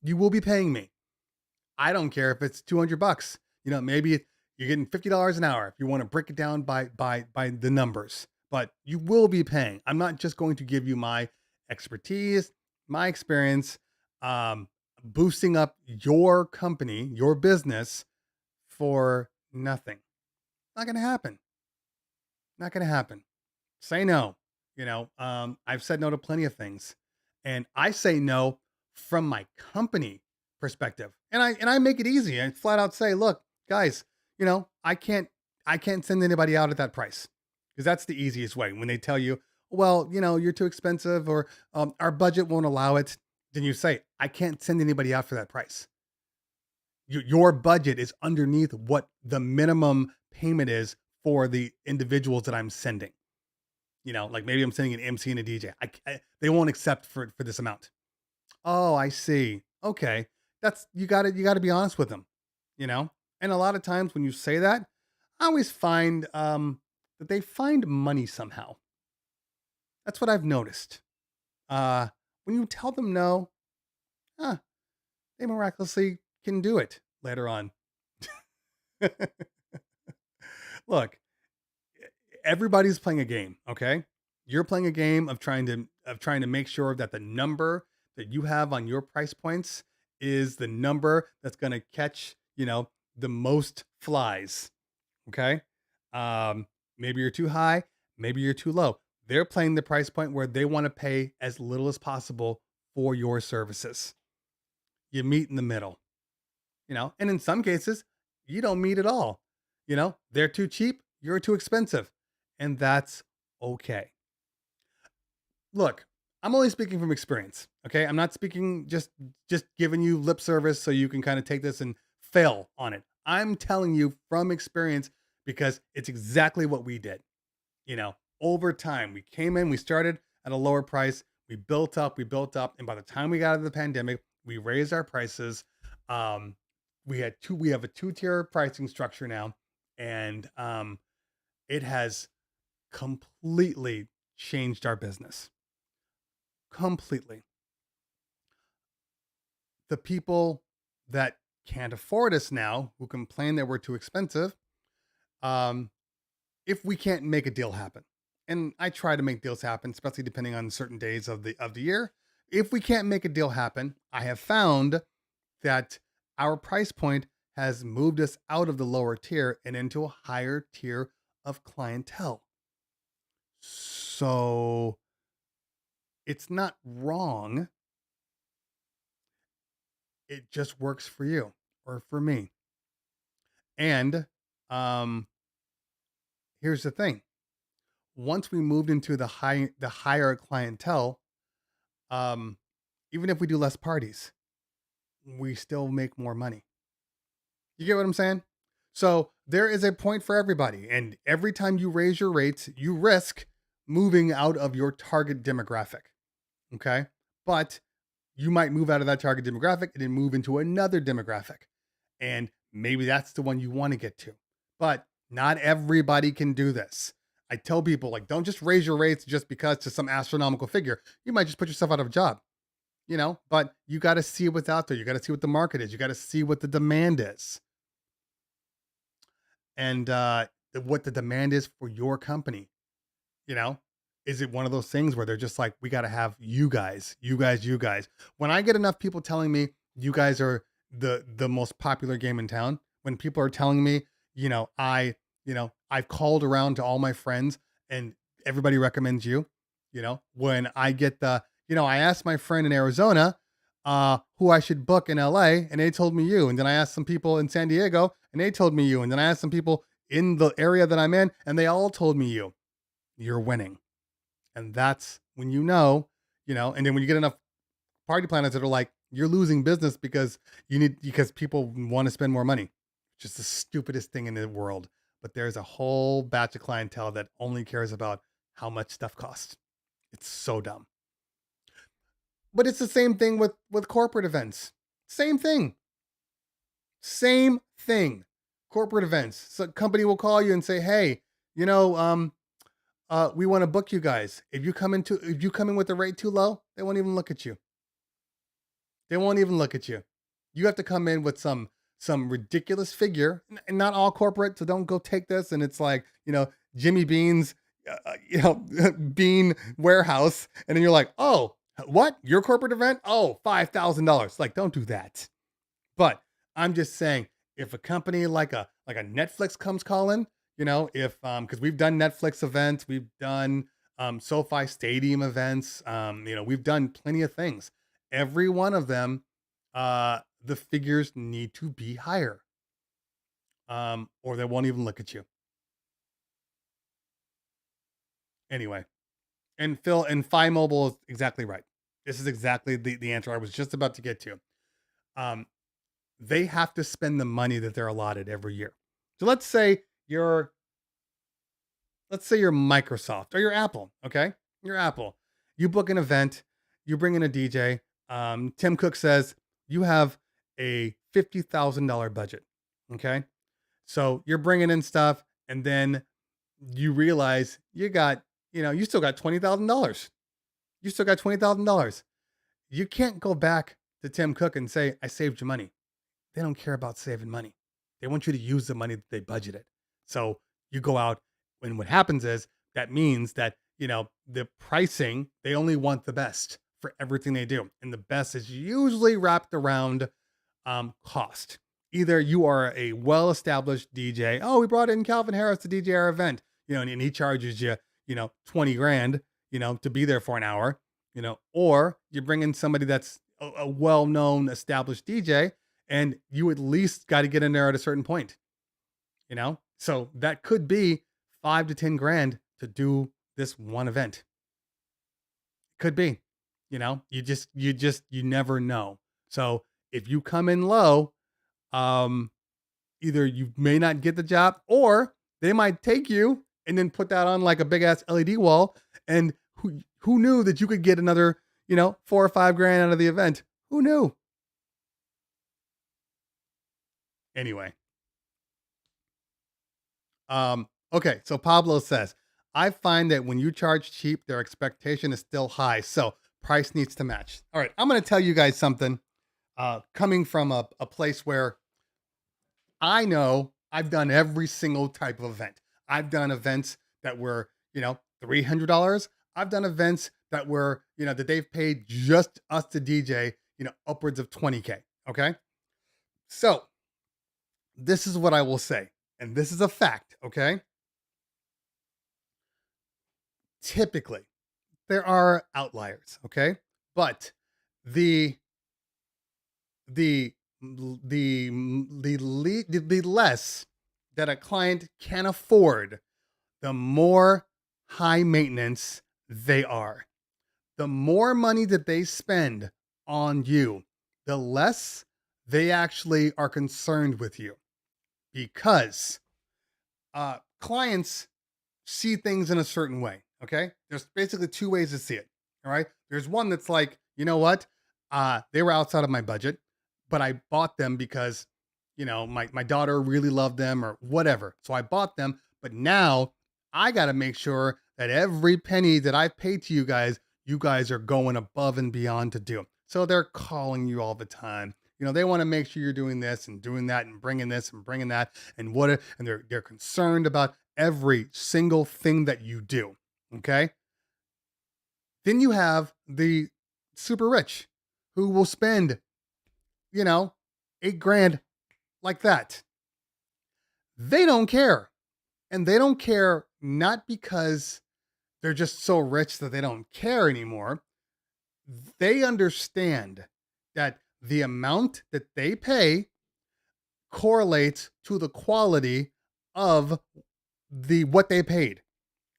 You will be paying me. I don't care if it's $200. Maybe you're getting $50 an hour if you want to break it down by the numbers. But you will be paying. I'm not just going to give you my expertise, my experience, um, boosting up your company, your business for nothing. Not going to happen. Not going to happen. Say no. I've said no to plenty of things, and I say no from my company perspective, and I make it easy. I flat out say, look, guys, I can't send anybody out at that price, because that's the easiest way. When they tell you, well, you're too expensive, or our budget won't allow it, then you say, I can't send anybody out for that price. Your budget is underneath what the minimum payment is for the individuals that I'm sending. Like maybe I'm sending an MC and a DJ. They won't accept for this amount. Oh, I see. Okay. That's you got to be honest with them, you know? And a lot of times when you say that, I always find that they find money somehow. That's what I've noticed. When you tell them no, huh, they miraculously can do it later on. Look, everybody's playing a game, okay? You're playing a game of trying to make sure that the number that you have on your price points is the number that's going to catch, the most flies, okay? Um Maybe you're too high, maybe you're too low. They're playing the price point where they want to pay as little as possible for your services. You meet in the middle, and in some cases, you don't meet at all. They're too cheap, you're too expensive, and that's okay. Look, I'm only speaking from experience, okay? I'm not speaking just giving you lip service so you can kind of take this and fail on it. I'm telling you from experience, because it's exactly what we did. Over time, we came in, we started at a lower price, we built up, and by the time we got out of the pandemic, we raised our prices. Um, we have a two-tier pricing structure now, and it has completely changed our business. Completely. The people that can't afford us now, who complain that we're too expensive, um, if we can't make a deal happen, and I try to make deals happen, especially depending on certain days of the year. If we can't make a deal happen, I have found that our price point has moved us out of the lower tier and into a higher tier of clientele. So it's not wrong. It just works for you or for me. And um, here's the thing: once we moved into the higher clientele, um, even if we do less parties, we still make more money. You get what I'm saying? So there is a point for everybody, and every time you raise your rates, you risk moving out of your target demographic. Okay, but you might move out of that target demographic and then move into another demographic. And maybe that's the one you want to get to. But not everybody can do this. I tell people, like, don't just raise your rates just because to some astronomical figure. You might just put yourself out of a job, but you got to see what's out there. You got to see what the market is. You got to see what the demand is. And what the demand is for your company. You know, is it one of those things where they're just like, we got to have you guys, you guys, you guys? When I get enough people telling me you guys are the most popular game in town, when people are telling me, I've called around to all my friends and everybody recommends you, when I get I asked my friend in Arizona who I should book in LA, and they told me you. And then I asked some people in San Diego and they told me you. And then I asked some people in the area that I'm in and they all told me you. You're winning. And that's when and then when you get enough party planners that are like, you're losing business because people want to spend more money. Just the stupidest thing in the world. But there's a whole batch of clientele that only cares about how much stuff costs. It's so dumb. But it's the same thing with corporate events. Same thing. Same thing. Corporate events. So a company will call you and say, hey, we want to book you guys. If you come in with the rate too low, they won't even look at you. They won't even look at you. You have to come in with some ridiculous figure, and not all corporate, so don't go take this and it's like, Jimmy Bean's bean warehouse, and then you're like, "Oh, what? Your corporate event? Oh, $5,000." Like, don't do that. But I'm just saying, if a company like a Netflix comes calling, if because we've done Netflix events, we've done SoFi Stadium events, we've done plenty of things. Every one of them, the figures need to be higher, or they won't even look at you. Anyway, and Phil and Fi Mobile is exactly right. This is exactly the answer I was just about to get to. Um, they have to spend the money that they're allotted every year. So let's say you're Microsoft or you're Apple, okay? You're Apple. You book an event, you bring in a DJ. Tim Cook says you have a $50,000 budget, okay? So you're bringing in stuff, and then you realize you still got $20,000. You still got $20,000. You can't go back to Tim Cook and say, "I saved you money." They don't care about saving money. They want you to use the money that they budgeted. So you go out, and what happens is that means that, the pricing, they only want the best for everything they do. And the best is usually wrapped around cost. Either you are a well-established DJ. Oh, we brought in Calvin Harris to DJ our event, and he charges you, 20 grand, to be there for an hour, or you bring in somebody that's a well-known established DJ, and you at least got to get in there at a certain point, so that could be 5 to 10 grand to do this one event. Could be, you never know. So if you come in low, either you may not get the job, or they might take you and then put that on like a big ass LED wall. And who knew that you could get another, 4 or 5 grand out of the event? Who knew? Anyway. Okay. So Pablo says, I find that when you charge cheap, their expectation is still high. So price needs to match. All right. I'm going to tell you guys something, coming from a place where I know I've done every single type of event. I've done events that were, $300. I've done events that were, that they've paid just us to DJ, upwards of 20K. Okay. So this is what I will say. And this is a fact. Okay. Typically, there are outliers. Okay. But the the the less that a client can afford, the more high maintenance they are. The more money that they spend on you, the less they actually are concerned with you, because clients see things in a certain way. Okay. There's basically two ways to see it. All right. There's one that's like, you know what? They were outside of my budget, but I bought them because, my daughter really loved them or whatever. So I bought them, but now I got to make sure that every penny that I paid to you guys are going above and beyond to do. So they're calling you all the time. They want to make sure you're doing this and doing that and bringing this and bringing that and and they're concerned about every single thing that you do. Okay. Then you have the super rich who will spend, 8 grand like that. They don't care. And they don't care not because they're just so rich that they don't care anymore. They understand that the amount that they pay correlates to the quality of what they paid.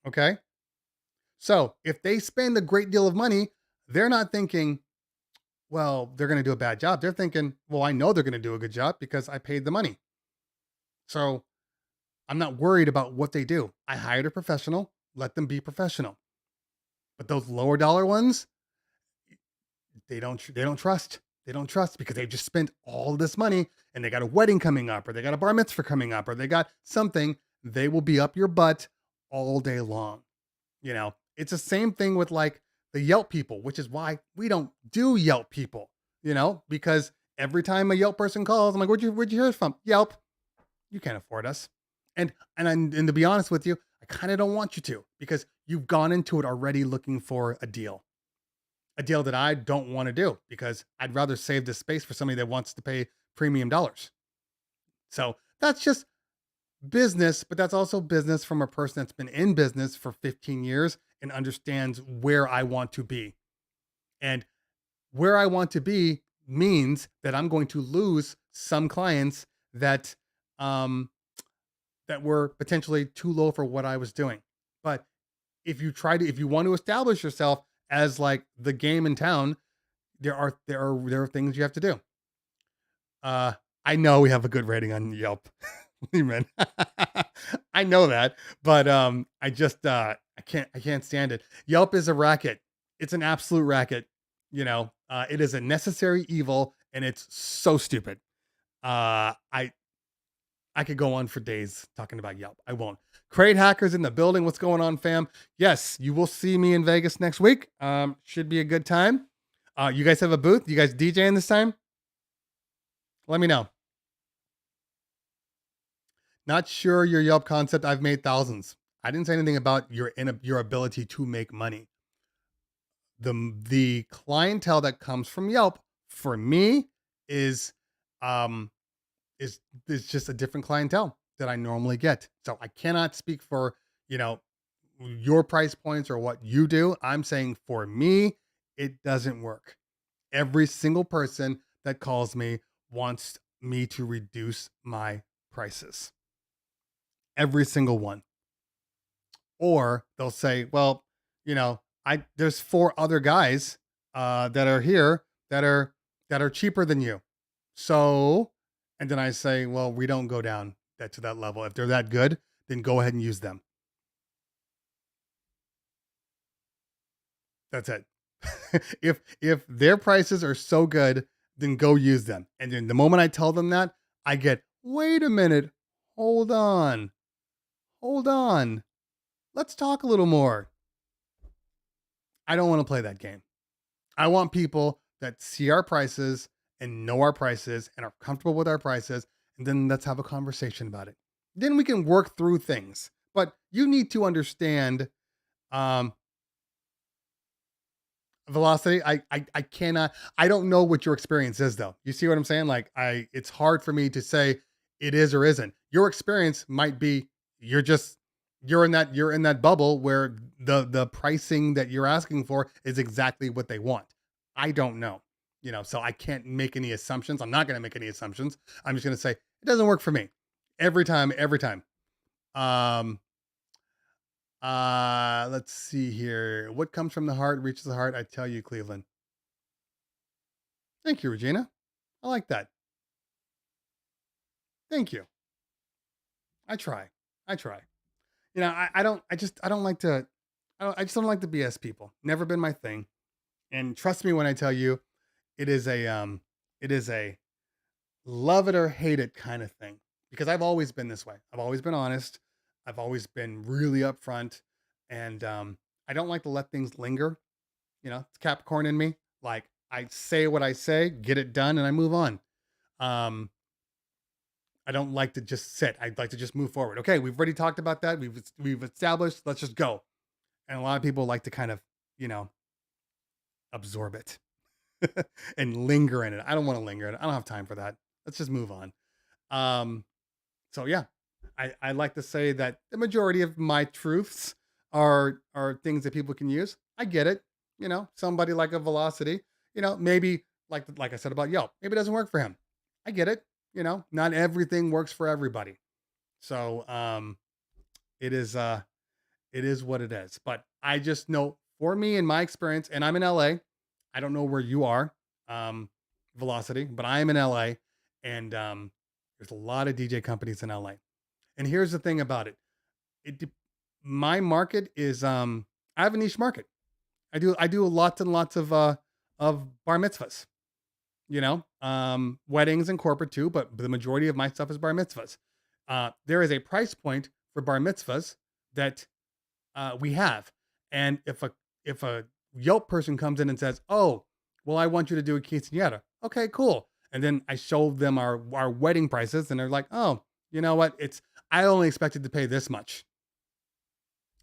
Okay? So, if they spend a great deal of money, they're not thinking, well, they're going to do a bad job. They're thinking, well, I know they're going to do a good job because I paid the money. So, I'm not worried about what they do. I hired a professional, let them be professional. But those lower dollar ones, they don't trust. They don't trust because they've just spent all this money and they got a wedding coming up, or they got a bar mitzvah coming up, or they got something. They will be up your butt all day long. It's the same thing with like the Yelp people, which is why we don't do Yelp people, because Every time a Yelp person calls, I'm like, where'd you hear it from? Yelp. You can't afford us. And to be honest with you, I kind of don't want you to, because you've gone into it already looking for a deal that I don't want to do, because I'd rather save this space for somebody that wants to pay premium dollars. So that's just business, but that's also business from a person that's been in business for 15 years and understands where I want to be. And where I want to be means that I'm going to lose some clients that um that were potentially too low for what I was doing. But if you want to establish yourself as like the game in town, there are things you have to do. Uh, I know we have a good rating on Yelp. Man. I know that, but I just I can't stand it. Yelp is a racket. It's an absolute racket. It is a necessary evil, and it's so stupid. I could go on for days talking about Yelp. I won't. Crate hackers in the building. What's going on, fam? Yes, you will see me in Vegas next week. Should be a good time. You guys have a booth? You guys DJing this time? Let me know. Not sure your Yelp concept. I've made thousands. I didn't say anything about your ability to make money. The clientele that comes from Yelp for me is um is just a different clientele that I normally get. So I cannot speak for, you know, your price points or what you do. I'm saying for me, it doesn't work. Every single person that calls me wants me to reduce my prices. Every single one. Or they'll say, well, there's 4 other guys that are here that are cheaper than you. So, and then I say, well, we don't go down to that level. If they're that good, then go ahead and use them. That's it. If their prices are so good, then go use them. And then the moment I tell them that, I get, wait a minute, hold on, hold on. Let's talk a little more. I don't want to play that game. I want people that see our prices and know our prices and are comfortable with our prices. And then let's have a conversation about it. Then we can work through things. But you need to understand um, velocity. I cannot, I don't know what your experience is though. You see what I'm saying? Like it's hard for me to say it is or isn't. Your experience might be you're just you're in that bubble where the pricing that you're asking for is exactly what they want. I don't know. So I can't make any assumptions. I'm not going to make any assumptions. I'm just going to say it doesn't work for me every time, every time. Um, let's see here. What comes from the heart reaches the heart. I tell you, Cleveland. Thank you, Regina. I like that. Thank you. I try. I try. I don't like to, I just don't like to BS people. Never been my thing. And trust me when I tell you, it is it is a love it or hate it kind of thing, because I've always been this way. I've always been honest. I've always been really upfront, and I don't like to let things linger. It's Capricorn in me. Like I say what I say, get it done, and I move on. Um, I don't like to just sit. I'd like to just move forward. Okay, we've already talked about that. We've established. Let's just go. And a lot of people like to kind of, you know, absorb it and linger in it. I don't want to linger in it. I don't have time for that. Let's just move on. Um, so yeah, I like to say that the majority of my truths are things that people can use. I get it. Somebody like a Velocity, maybe like I said about Yelp, maybe it doesn't work for him. I get it. Not everything works for everybody. So it is what it is. But I just know for me in my experience, and I'm in LA. I don't know where you are, Velocity, but I am in LA, and there's a lot of DJ companies in LA. And here's the thing about it. My market is I have a niche market. I do lots and lots of bar mitzvahs, weddings and corporate too, but the majority of my stuff is bar mitzvahs. There is a price point for bar mitzvahs that we have. And if a Yelp person comes in and says, "Oh, well, I want you to do a quinceañera," okay, cool. And then I showed them our wedding prices, and they're like, oh, you know what? I only expected to pay this much.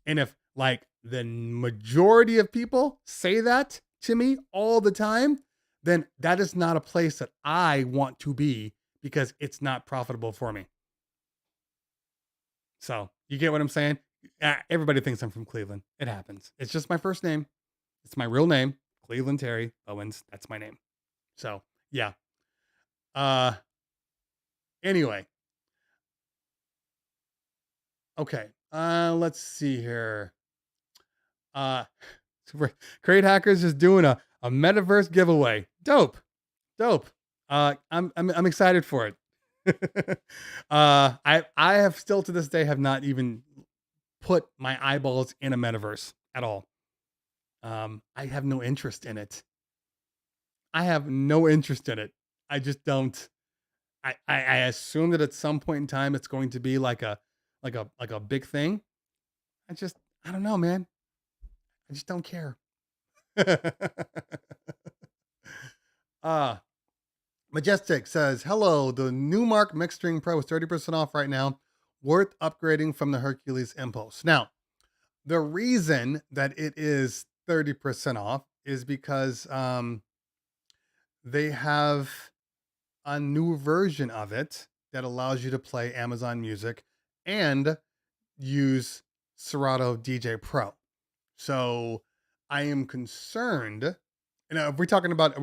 And if like the majority of people say that to me all the time, then that is not a place that I want to be because it's not profitable for me. So you get what I'm saying? Everybody thinks I'm from Cleveland. It happens. It's just my first name. It's my real name, Cleveland Terry Owens. That's my name. So yeah. Uh. Anyway. Okay. Let's see here. Uh. Crate Hackers is doing a metaverse giveaway. Dope. Dope. I'm excited for it. I have still to this day have not even put my eyeballs in a metaverse at all. I have no interest in it. I have no interest in it. I just don't. I assume that at some point in time it's going to be like a big thing. I don't know, man. I just don't care. uh Majestic says, hello, the Newmark Mixstring Pro is 30% off right now. Worth upgrading from the Hercules Impulse. Now, the reason that it is 30% off is because they have a new version of it that allows you to play Amazon Music and use Serato DJ Pro. So I am concerned. And are we talking about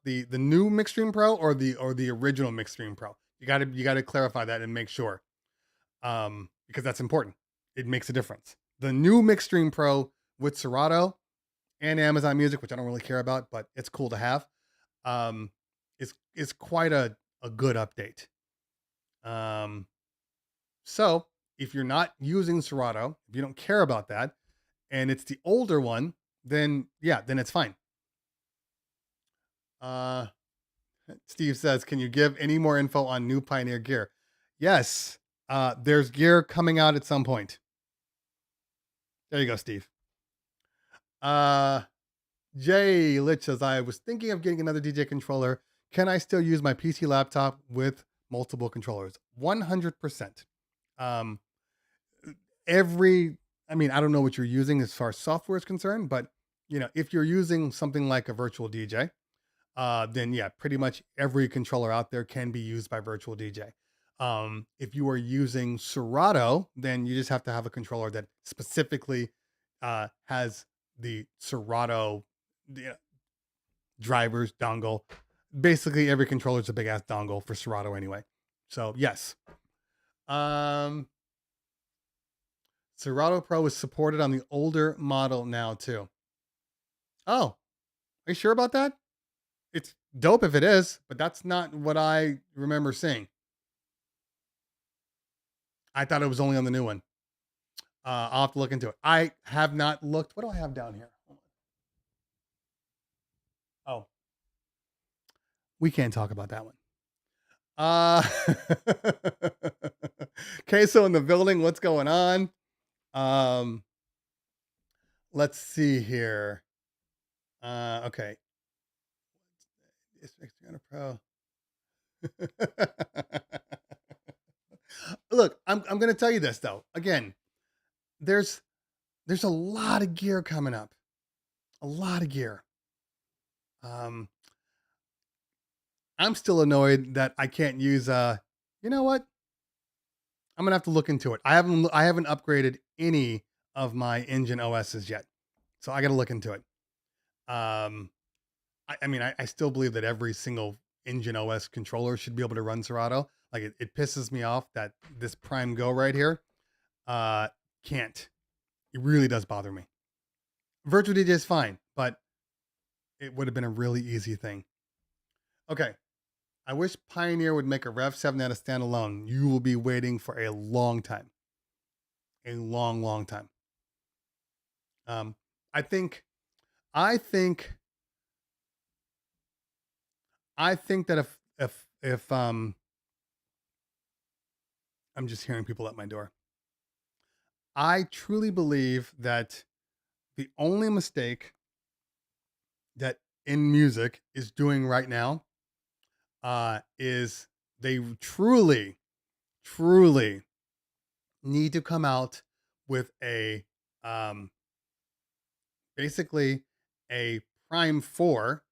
the new Mixstream Pro or the original Mixstream Pro? You gotta clarify that and make sure. Because that's important. It makes a difference. The new Mixstream Pro with Serato and Amazon Music, which I don't really care about, but it's cool to have, is quite a good update. So if you're not using Serato, if you don't care about that, and it's the older one, then it's fine. Steve says, can you give any more info on new Pioneer gear? Yes. There's gear coming out at some point. There you go, Steve. Jay Lich says, I was thinking of getting another DJ controller. Can I still use my PC laptop with multiple controllers? 100%. I don't know what you're using as far as software is concerned, but if you're using something like a virtual DJ, then yeah, pretty much every controller out there can be used by virtual DJ. If you are using Serato, then you just have to have a controller that specifically has the Serato drivers dongle. Basically, every controller is a big ass dongle for Serato anyway. So yes. Serato Pro is supported on the older model now too. Oh, are you sure about that? It's dope if it is, but that's not what I remember seeing. I thought it was only on the new one. I'll have to look into it. I have not looked. What do I have down here? Oh, we can't talk about that one. Queso in the building. What's going on? Let's see here. Okay. It's Pro. Look, I'm going to tell you this though. Again, there's a lot of gear coming up. A lot of gear. I'm still annoyed that I can't use you know what? I'm going to have to look into it. I haven't upgraded any of my engine OSs yet. So I got to look into it. I still believe that every single engine OS controller should be able to run Serato. Like it pisses me off that this Prime Go right here can't. It really does bother me. Virtual DJ is fine, but it would have been a really easy thing. Okay. I wish Pioneer would make a Rev 7 out of standalone. You will be waiting for a long time. A long, long time. I think that if I'm just hearing people at my door. I truly believe that the only mistake that in music is doing right now is they truly, truly need to come out with a um, basically a Prime 4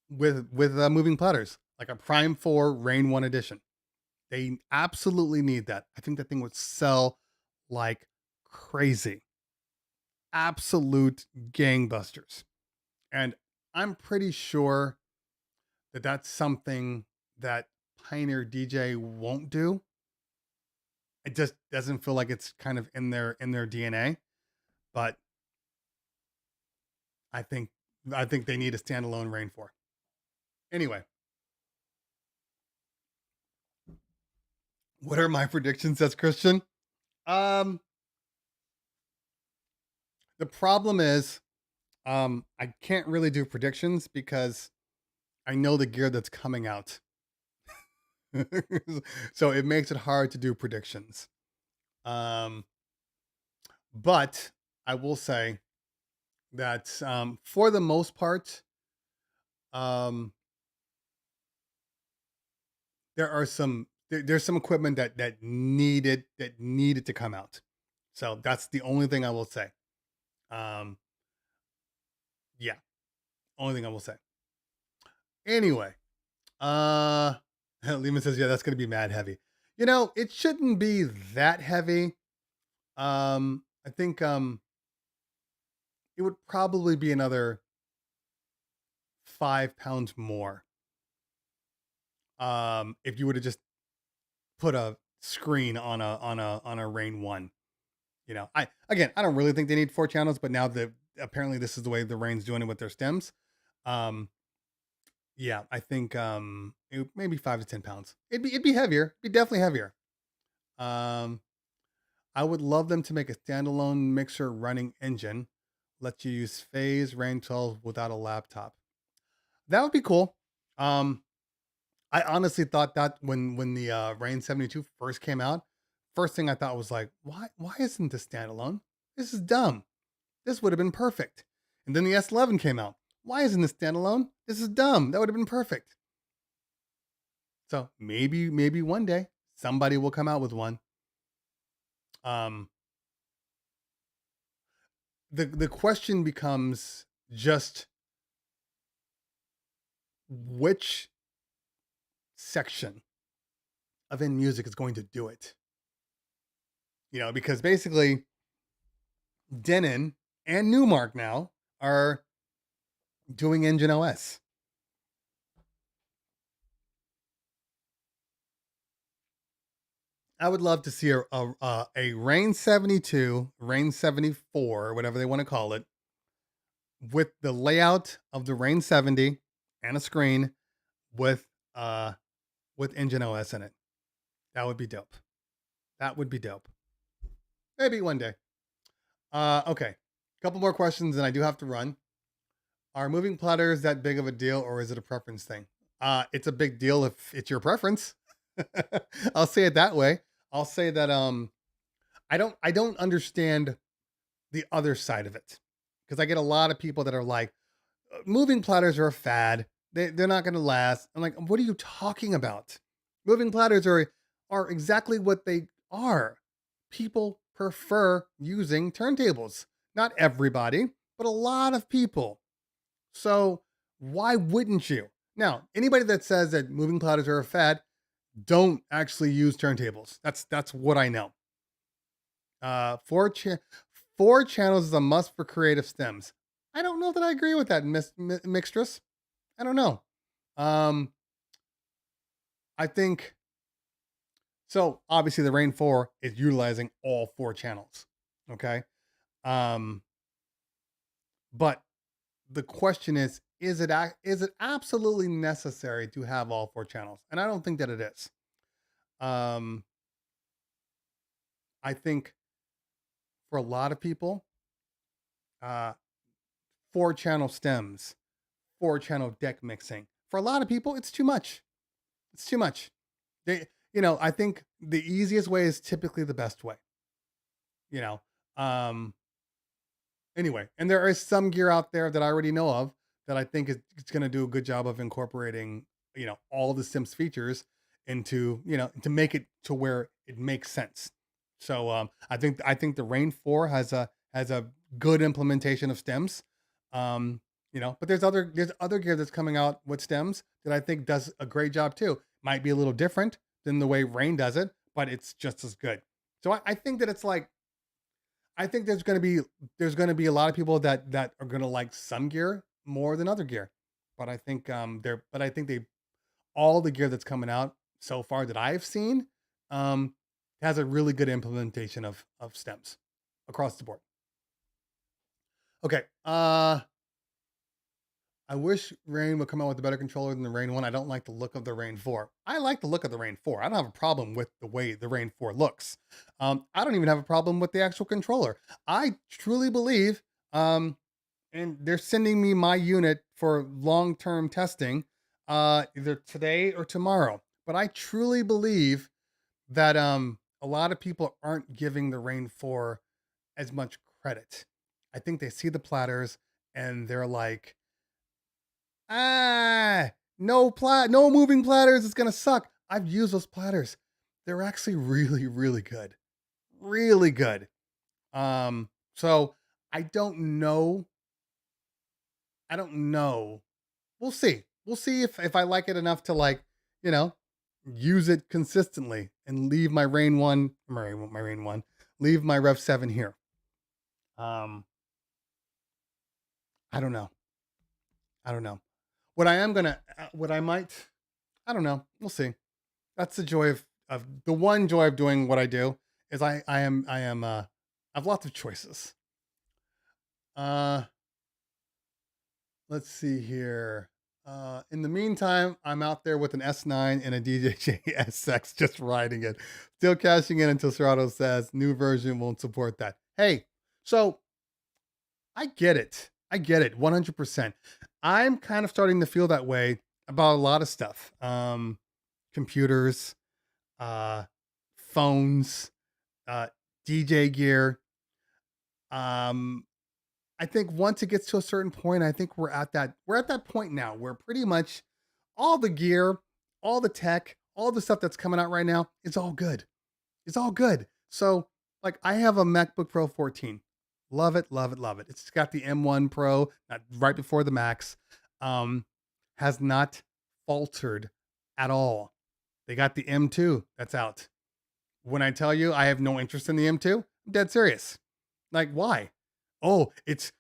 with moving platters, like a Prime 4 Rain 1 edition. They absolutely need that. I think that thing would sell like crazy. Absolute gangbusters. And I'm pretty sure that that's something that Pioneer DJ won't do. It just doesn't feel like it's kind of in their DNA. But I think I think they need a standalone Rain 4. Anyway, what are my predictions, says Christian? Um, the problem is, I can't really do predictions because I know the gear that's coming out. So it makes it hard to do predictions. Um, but I will say that for the most part, um, there's some equipment that needed to come out. So that's the only thing I will say. Um, yeah, only thing I will say. Anyway, uh, Lehman says, yeah, that's gonna be mad heavy. It shouldn't be that heavy. I think it would probably be another 5 pounds more. If you would have just put a screen on a Rain 1. I don't really think they need 4 channels, but now that apparently this is the way the Rain's doing it with their stems. Um, yeah, I think maybe 5 to 10 pounds. It'd be heavier. It'd be definitely heavier. Um, I would love them to make a standalone mixer running engine, let you use phase Rain 12 without a laptop. That would be cool. Um, I honestly thought that when the Rain 72 first came out, first thing I thought was like, why isn't this standalone? This is dumb. This would have been perfect. And then the S11 came out. Why isn't this standalone? This is dumb. That would have been perfect. So maybe one day somebody will come out with one. Um, the question becomes just which section of in music is going to do it. Because basically Denon and Newmark now are doing Engine OS. I would love to see a Rain 72, Rain 74, whatever they want to call it, with the layout of the Rain 70 and a screen with Engine OS in it. That would be dope. That would be dope. Maybe one day. Okay. Couple more questions and I do have to run. Are moving platters that big of a deal or is it a preference thing? It's a big deal if it's your preference. I'll say it that way. I'll say that I don't understand the other side of it because I get a lot of people that are like, moving platters are a fad. They're not going to last. I'm like, what are you talking about? Moving platters are exactly what they are. People prefer using turntables. Not everybody, but a lot of people. So why wouldn't you? Now, anybody that says that moving platters are a fad, don't actually use turntables. That's what I know. Four channels is a must for creative stems. I don't know that I agree with that, Mixtress. I don't know. I think so. Obviously, the Rain 4 is utilizing all 4 channels. Okay. But the question is it absolutely necessary to have all 4 channels? And I don't think that it is. I think for a lot of people, 4 channel stems, 4 channel deck mixing. For a lot of people, it's too much. It's too much. I think the easiest way is typically the best way. You know. Anyway, and there is some gear out there that I already know of that I think it's going to do a good job of incorporating, all the Sims features into, to make it to where it makes sense. So I think the Rain 4 has a good implementation of stems. But there's other gear that's coming out with stems that I think does a great job too. Might be a little different than the way Rain does it, but it's just as good. So I think that it's like, I think there's gonna be a lot of people that are gonna like some gear more than other gear. But I think they all the gear that's coming out so far that I've seen um has a really good implementation of stems across the board. Okay. I wish Rain would come out with a better controller than the Rain 1. I don't like the look of the Rain 4. I like the look of the Rain 4. I don't have a problem with the way the Rain 4 looks. I don't even have a problem with the actual controller. I truly believe, and they're sending me my unit for long-term testing, either today or tomorrow. But I truly believe that a lot of people aren't giving the Rain 4 as much credit. I think they see the platters and they're like, no moving platters. It's gonna suck. I've used those platters. They're actually really, really good. Really good. So I don't know. I don't know. We'll see. We'll see if I like it enough to like, you know, use it consistently and leave my Rain 1, leave my Rev 7 here. Um, I don't know. I don't know. What I am gonna, what I might, I don't know. We'll see. That's the joy of the one joy of doing what I do is I have lots of choices. Uh, let's see here. In the meantime, I'm out there with an S9 and a DJJ SX just riding it. Still cashing in until Serato says new version won't support that. Hey, so I get it. I get it 100%. I'm kind of starting to feel that way about a lot of stuff. Computers, uh, phones, uh, DJ gear. Um, I think once it gets to a certain point, I think we're at that point now where pretty much all the gear, all the tech, all the stuff that's coming out right now, it's all good. It's all good. So, like, I have a MacBook Pro 14. Love it, love it, love it. It's got the M1 Pro, right before the Max. Um, has not faltered at all. They got the M2 that's out. When I tell you I have no interest in the M2, I'm dead serious. Like, why? Oh, it's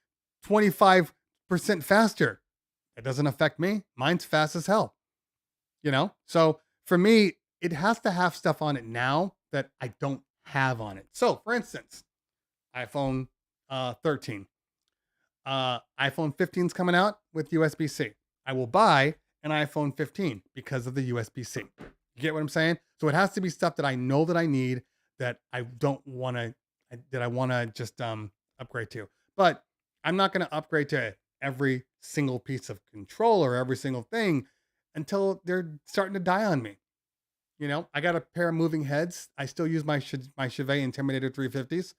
25% faster. It doesn't affect me. Mine's fast as hell. So for me, it has to have stuff on it now that I don't have on it. So for instance, iPhone 13. iPhone 15 is coming out with USB-C. I will buy an iPhone 15 because of the USB-C. You get what I'm saying? So it has to be stuff that I know that I need, that I don't want to, that I want to just upgrade to. But I'm not going to upgrade to every single piece of controller, every single thing until they're starting to die on me. I got a pair of moving heads. I still use my Chevy Intimidator 350s.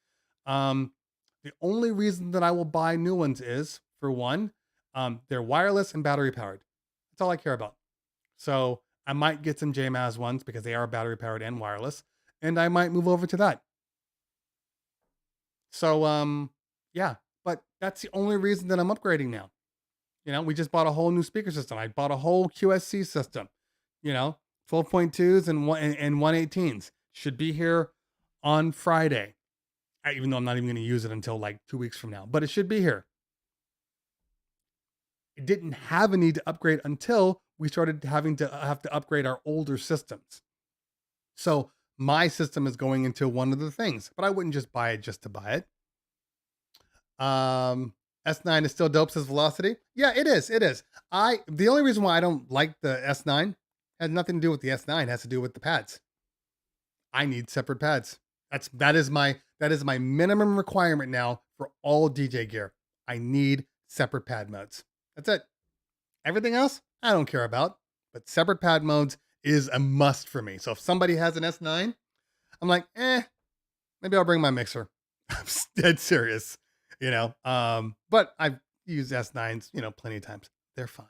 The only reason that I will buy new ones is, for one, they're wireless and battery powered. That's all I care about. So I might get some JMAS ones because they are battery powered and wireless, and I might move over to that. So yeah, but that's the only reason that I'm upgrading now. We just bought a whole new speaker system. I bought a whole QSC system. 12.2s and 118s should be here on Friday. Even though I'm not even going to use it until like 2 weeks from now, but it should be here. It didn't have a need to upgrade until we started having to upgrade our older systems. So my system is going into one of the things, but I wouldn't just buy it just to buy it. S9 is still dope, says Velocity. Yeah, it is. It is. The only reason why I don't like the S9 has nothing to do with the S9. It has to do with the pads. I need separate pads. That is my minimum requirement now for all DJ gear. I need separate pad modes. That's it. Everything else, I don't care about, but separate pad modes is a must for me. So if somebody has an S9, I'm like, maybe I'll bring my mixer. I'm dead serious, but I've used S9s, plenty of times. they're fine.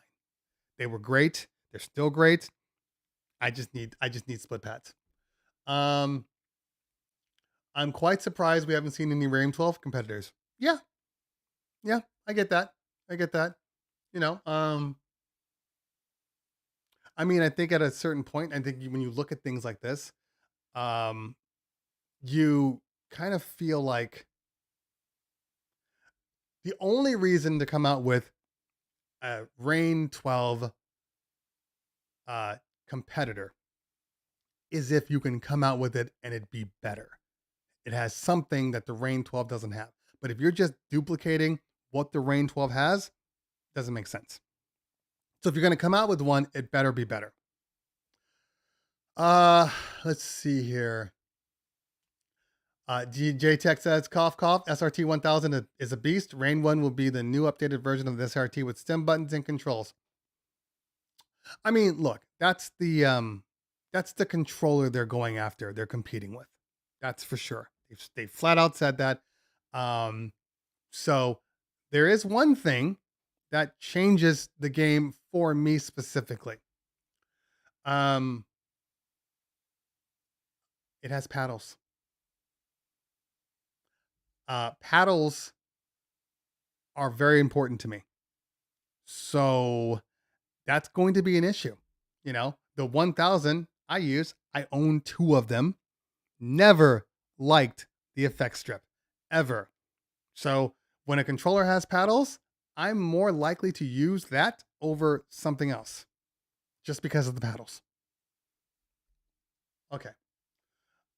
They were great. They're still great. I just need split pads. Um, I'm quite surprised we haven't seen any RAM 12 competitors. Yeah, yeah, I get that. I get that. You know, I mean, I think at a certain point, I think when you look at things like this, um, you kind of feel like the only reason to come out with a Rain 12 uh, competitor is if you can come out with it and it be better. It has something that the Rain 12 doesn't have. But if you're just duplicating what the Rain 12 has, it doesn't make sense. So if you're going to come out with one, it better be better. Uh, let's see here. JTech says, cough, cough. SRT 1000 is a beast. Rain 1 will be the new updated version of the SRT with stem buttons and controls. I mean, look, that's the controller they're going after. They're competing with. That's for sure. They flat out said that. So there is one thing that changes the game for me specifically. It has paddles. Paddles are very important to me. So that's going to be an issue. You know, the 1000 I use, I own 2 of them. Never liked the effect strip ever. So when a controller has paddles, I'm more likely to use that over something else just because of the paddles. Okay.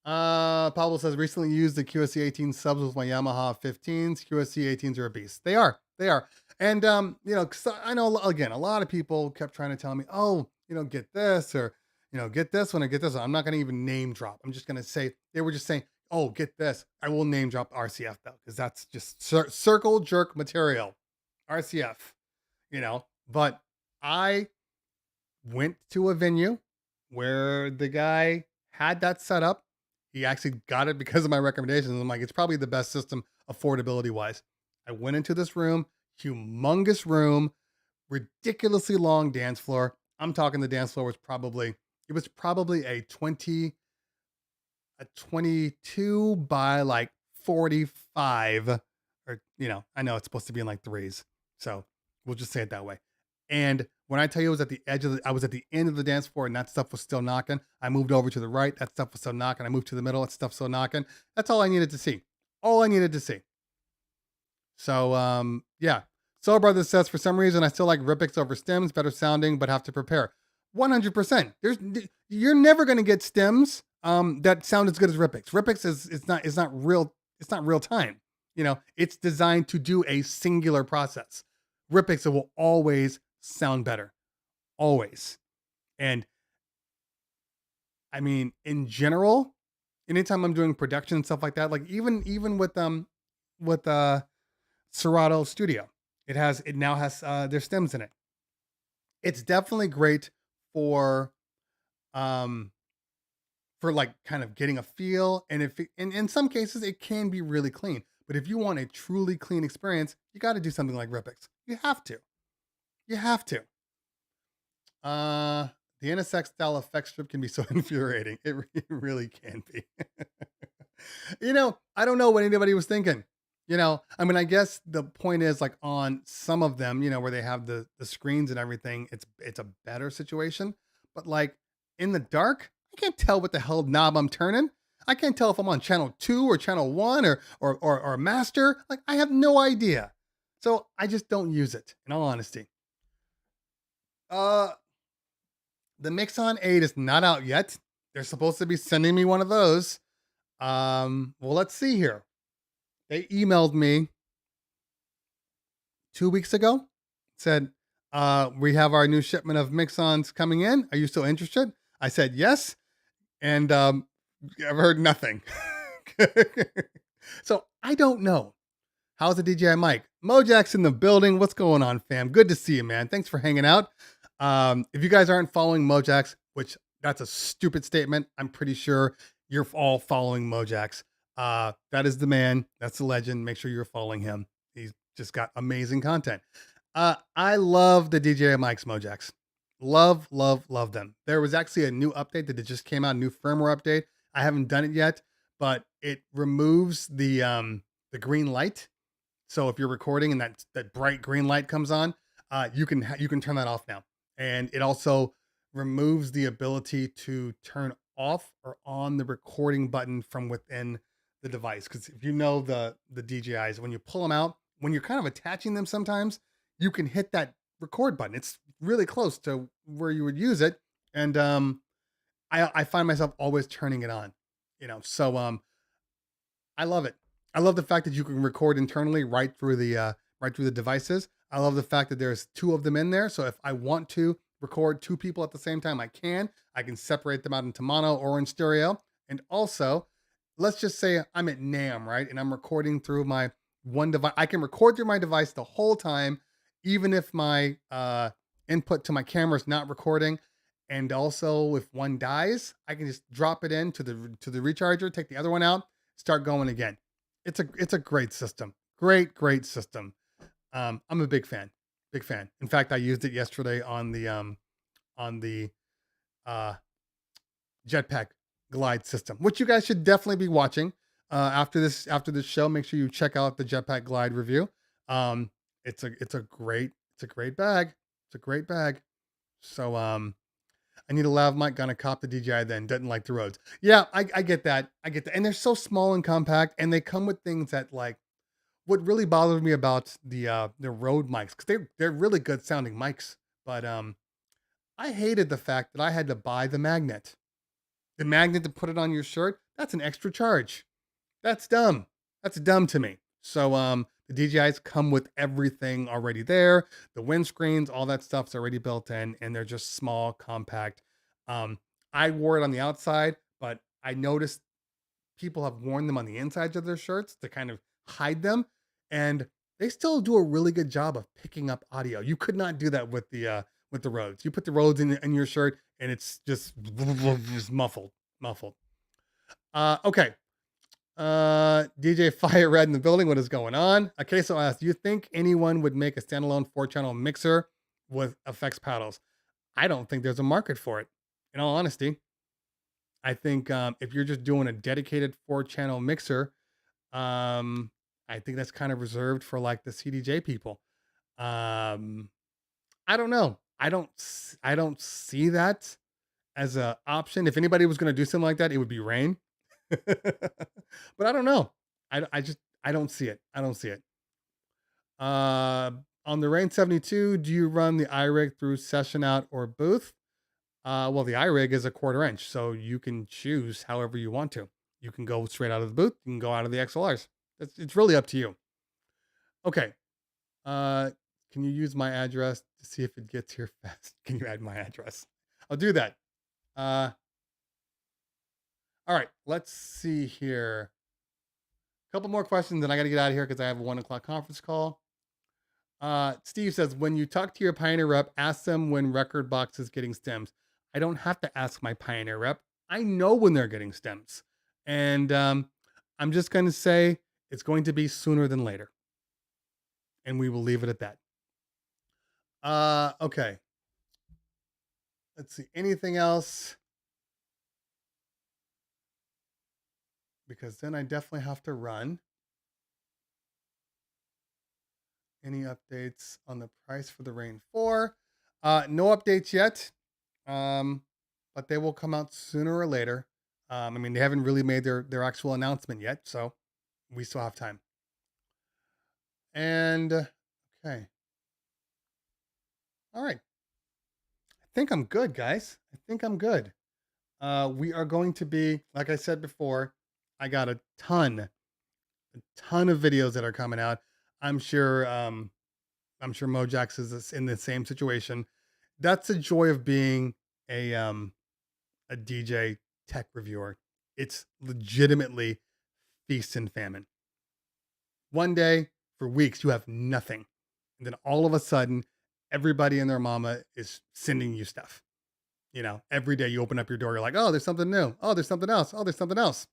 Pablo says recently used the QSC 18 subs with my Yamaha 15s. QSC 18s are a beast. They are. And you know, 'cause I know again, a lot of people kept trying to tell me, oh, you know, get this or you know, get this one or get this one. I'm not going to even name drop. I'm just going to say they were just saying, oh, get this. I will name drop RCF though, because that's just circle jerk material. RCF, you know. But I went to a venue where the guy had that set up. He actually got it because of my recommendations. I'm like, it's probably the best system affordability wise. I went into this room, humongous room, ridiculously long dance floor. I'm talking the dance floor was probably a 22 by like 45 or you know, I know it's supposed to be in like threes. So we'll just say it that way. And when I tell you I was at the edge of I was at the end of the dance floor and that stuff was still knocking. I moved over to the right, that stuff was still knocking. I moved to the middle, that stuff still knocking. That's all I needed to see. All I needed to see. So yeah. Soul Brothers says for some reason I still like Ripix over stems, better sounding, but have to prepare. 100%. You're never gonna get stems that sound as good as Ripix. Ripix is not real time. You know, it's designed to do a singular process. Ripix will always sound better. Always. And I mean, in general, anytime I'm doing production and stuff like that, like even with Serato Studio, it now has their stems in it. It's definitely great for like kind of getting a feel, and in some cases it can be really clean. But if you want a truly clean experience, you got to do something like Ripix. You have to. You have to. The NSX style effect strip can be so infuriating. It really can be. You know, I don't know what anybody was thinking. You know, I mean, I guess the point is like on some of them, you know, where they have the screens and everything, it's a better situation. But like in the dark, I can't tell what the hell knob I'm turning. I can't tell if I'm on channel 2 or channel 1 or master. Like I have no idea. So I just don't use it, in all honesty. The Mixon 8 is not out yet. They're supposed to be sending me one of those. Well, let's see here. They emailed me 2 weeks ago. Said, we have our new shipment of Mixons coming in. Are you still interested? I said yes. And I've heard nothing. So I don't know. How's the DJI mic? Mojack's in the building. What's going on, fam? Good to see you, man. Thanks for hanging out. If you guys aren't following Mojack's, which that's a stupid statement, I'm pretty sure you're all following Mojack's. That is the man. That's the legend. Make sure you're following him. He's just got amazing content. I love the DJI mics, Mojax. Love, love, love them. There was actually a new update that just came out, a new firmware update. I haven't done it yet, but it removes the green light. So if you're recording and that bright green light comes on, you can turn that off now. And it also removes the ability to turn off or on the recording button from within the device. Because if you know the DJIs, when you pull them out, when you're kind of attaching them, sometimes you can hit that record button. It's really close to where you would use it, and I find myself always turning it on. So I love it. I love the fact that you can record internally right through the devices. I love the fact that there's two of them in there. So if I want to record two people at the same time, I can. I can separate them out into mono or in stereo. And also, let's just say I'm at NAM, right? And I'm recording through my one device. I can record through my device the whole time, even if my input to my camera is not recording. And also, if one dies, I can just drop it in to the recharger, take the other one out, start going again. It's a great system. Great system. I'm a big fan. Big fan. In fact, I used it yesterday on the Jetpack Glide system, which you guys should definitely be watching. After this show, make sure you check out the Jetpack Glide review. It's a great bag. It's a great bag. So I need a lav mic, gonna cop the DJI then, doesn't like the roads. Yeah, I get that. I get that. And they're so small and compact, and they come with things that, like, what really bothers me about the Rode mics, because they're really good sounding mics. But I hated the fact that I had to buy the magnet. The magnet to put it on your shirt, that's an extra charge. That's dumb. That's dumb to me. So the DJIs come with everything already there. The windscreens, all that stuff's already built in, and they're just small, compact. I wore it on the outside, but I noticed people have worn them on the insides of their shirts to kind of hide them, and they still do a really good job of picking up audio. You could not do that with the Rhodes. You put the Rhodes in your shirt, and it's just muffled. Okay. DJ Fire Red in the building. What is going on? Okay, so I asked, do you think anyone would make a standalone 4-channel mixer with effects paddles? I don't think there's a market for it. In all honesty, I think if you're just doing a dedicated 4-channel mixer, I think that's kind of reserved for like the CDJ people. I don't know. I don't see that as a option. If anybody was going to do something like that, it would be Rain. But I don't know. I don't see it. I don't see it. On the Rain 72, do you run the iRig through session out or booth? Well, the iRig is a 1/4 inch, so you can choose however you want to. You can go straight out of the booth. You can go out of the XLRs. It's really up to you. Okay. Can you use my address to see if it gets here fast? Can you add my address? I'll do that. All right. Let's see here. A couple more questions, then I got to get out of here because I have a 1 o'clock conference call. Steve says, when you talk to your Pioneer rep, ask them when Record Box is getting stems. I don't have to ask my Pioneer rep. I know when they're getting stems. And I'm just going to say it's going to be sooner than later. And we will leave it at that. Okay. Let's see. Anything else? Because then I definitely have to run. Any updates on the price for the Rain 4? No updates yet, but they will come out sooner or later. I mean, they haven't really made their actual announcement yet, so we still have time. And okay. All right. I think I'm good, guys. I think I'm good. We are going to be, like I said before, I got a ton of videos that are coming out. I'm sure Mojax is in the same situation. That's the joy of being a DJ tech reviewer. It's legitimately feast and famine. One day for weeks you have nothing, and then all of a sudden everybody and their mama is sending you stuff. Every day you open up your door, you're like, oh, there's something new. Oh, there's something else. Oh, there's something else.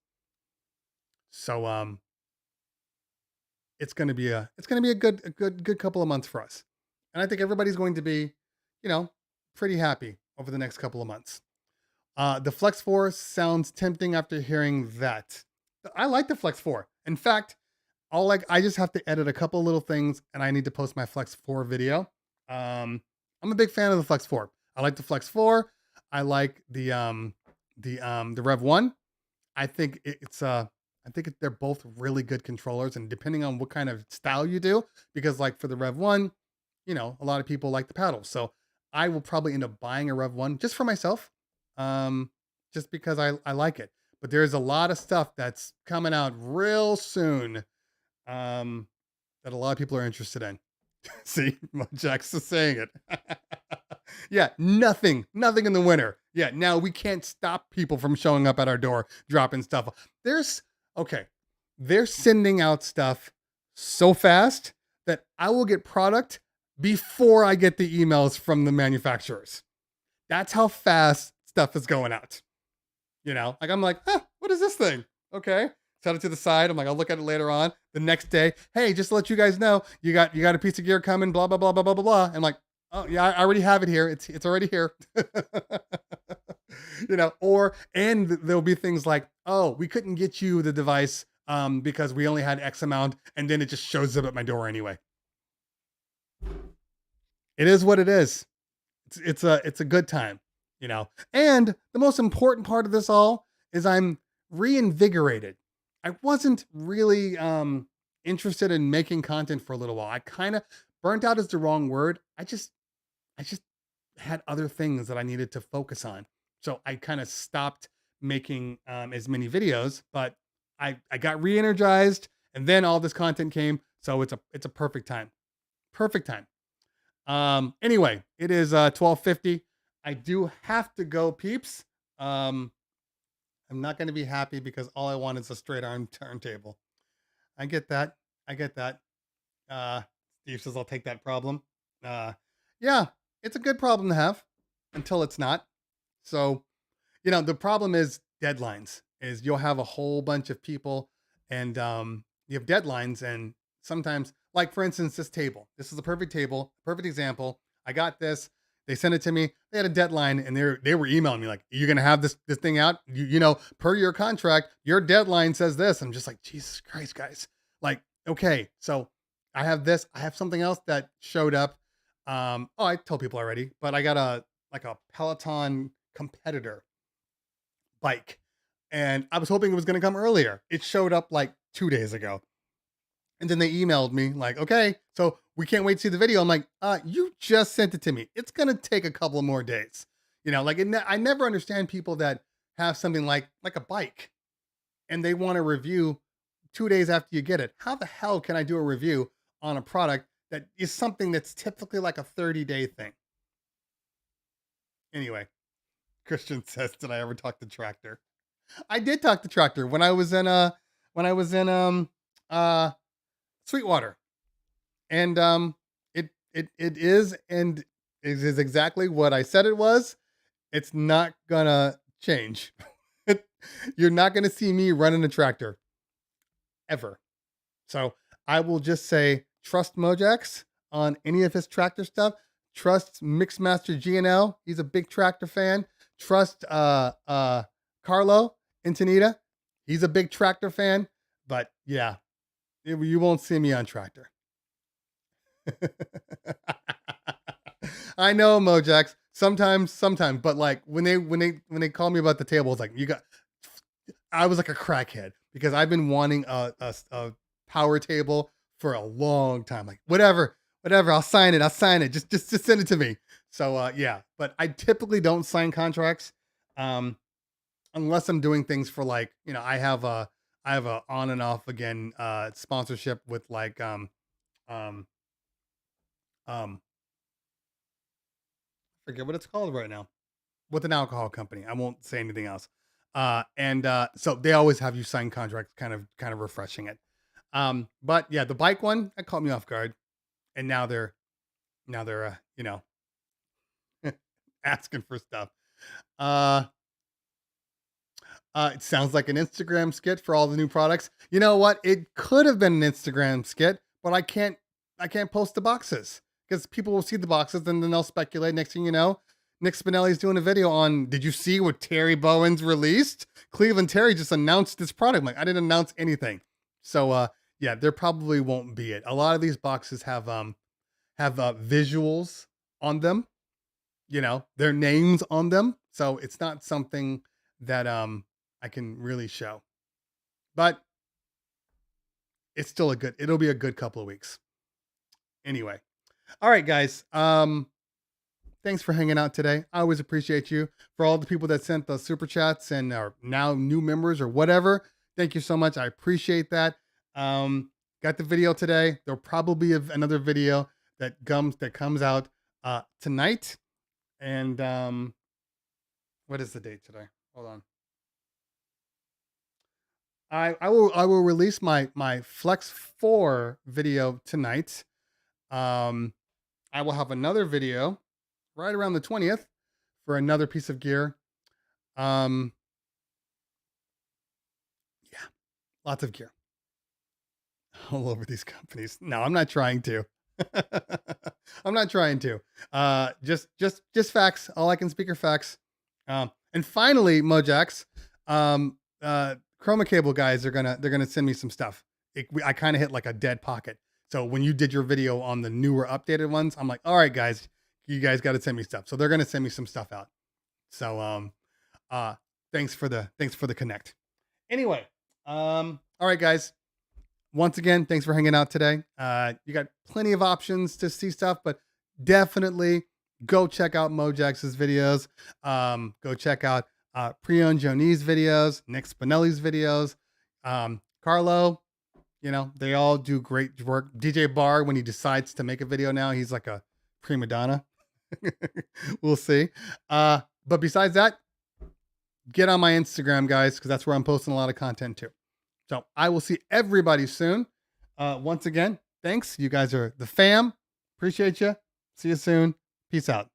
So it's gonna be a good couple of months for us. And I think everybody's going to be, you know, pretty happy over the next couple of months. The Flex 4 sounds tempting after hearing that. I like the Flex 4. In fact, I just have to edit a couple little things and I need to post my Flex 4 video. I'm a big fan of the Flex 4. I like the Flex 4. I like the Rev 1. I think they're both really good controllers, and depending on what kind of style you do, because like for the Rev 1, a lot of people like the paddle. So I will probably end up buying a Rev 1 just for myself. Just because I like it. But there's a lot of stuff that's coming out real soon that a lot of people are interested in. See, Jax is saying it. Yeah, nothing in the winter. Yeah, now we can't stop people from showing up at our door, dropping stuff. They're sending out stuff so fast that I will get product before I get the emails from the manufacturers. That's how fast stuff is going out. Like I'm like, what is this thing? Okay. Set it to the side. I'm like, I'll look at it later on. The next day, hey, just to let you guys know, you got a piece of gear coming, blah, blah, blah, blah, blah, blah, blah. I'm like, oh yeah, I already have it here. It's already here. And there'll be things like, oh, we couldn't get you the device because we only had X amount, and then it just shows up at my door anyway. It is what it is. It's a good time, And the most important part of this all is I'm reinvigorated. I wasn't really interested in making content for a little while. I kind of burnt out is the wrong word. I just had other things that I needed to focus on. So I kind of stopped making as many videos, but I got re-energized, and then all this content came. So it's a perfect time. Perfect time. Anyway, it is 12:50. I do have to go, peeps. I'm not going to be happy because all I want is a straight arm turntable. I get that. Steve says I'll take that problem. Yeah, it's a good problem to have until it's not. So, the problem is deadlines. Is you'll have a whole bunch of people, and you have deadlines, and sometimes, like for instance, this table. This is a perfect table, perfect example. I got this. They sent it to me. They had a deadline, and they were emailing me like, "You're gonna have this thing out. Per your contract, your deadline says this." I'm just like, Jesus Christ, guys. Like, okay, so I have this. I have something else that showed up. I told people already, but I got a Peloton competitor bike, and I was hoping it was gonna come earlier. It showed up like 2 days ago. And then they emailed me like, okay, so we can't wait to see the video. I'm like, you just sent it to me. It's going to take a couple more days. I never understand people that have something like a bike and they want to review 2 days after you get it. How the hell can I do a review on a product that is something that's typically like a 30-day thing? Anyway, Christian says, did I ever talk to Tractor? I did talk to Tractor when I was in Sweetwater, and it is exactly what I said it was. It's not gonna change. You're not gonna see me running a tractor ever. So I will just say trust Mojax on any of his tractor stuff. Trust Mixmaster GNL. He's a big tractor fan. Trust Carlo Intanita. He's a big tractor fan. But yeah. You won't see me on tractor. I know, Mojax. Sometimes, but like when they call me about the table, it's like I was like a crackhead because I've been wanting a power table for a long time. Like whatever, I'll sign it. Just send it to me. So yeah, but I typically don't sign contracts unless I'm doing things for like I have a on and off again sponsorship with like forget what it's called right now, with an alcohol company. I won't say anything else. So they always have you sign contracts, kind of refreshing it. But yeah, the bike one that caught me off guard, and now they're asking for stuff. It sounds like an Instagram skit for all the new products. You know what? It could have been an Instagram skit, but I can't post the boxes because people will see the boxes and then they'll speculate. Next thing you know, Nick Spinelli's doing a video on, did you see what Terry Bowens released? Cleveland Terry just announced this product. I'm like, I didn't announce anything. So yeah, there probably won't be it. A lot of these boxes have visuals on them, their names on them. So it's not something that I can really show. But it's still it'll be a good couple of weeks. Anyway. All right, guys. Thanks for hanging out today. I always appreciate you. For all the people that sent the super chats and are now new members or whatever, thank you so much. I appreciate that. Got the video today. There'll probably be another video that comes out tonight. And what is the date today? Hold on. I will release my Flex 4 video tonight. I will have another video right around the 20th for another piece of gear. Yeah, lots of gear all over these companies. No, I'm not trying to. I'm not trying to. Just facts. All I can speak are facts. And finally, Mojax, Chroma Cable guys they're gonna send me some stuff. I kind of hit like a dead pocket. So when you did your video on the newer updated ones, I'm like, all right, guys, you guys got to send me stuff. So they're gonna send me some stuff out. So thanks for the connect. Anyway, all right, guys. Once again, thanks for hanging out today. You got plenty of options to see stuff, but definitely go check out Mojax's videos. Go check out Prion Joni's videos, Nick Spinelli's videos, Carlo. They all do great work. DJ Bar, when he decides to make a video now, he's like a prima donna. We'll see. But besides that, get on my Instagram, guys, because that's where I'm posting a lot of content too. So I will see everybody soon. Once again, thanks. You guys are the fam. Appreciate you. See you soon. Peace out.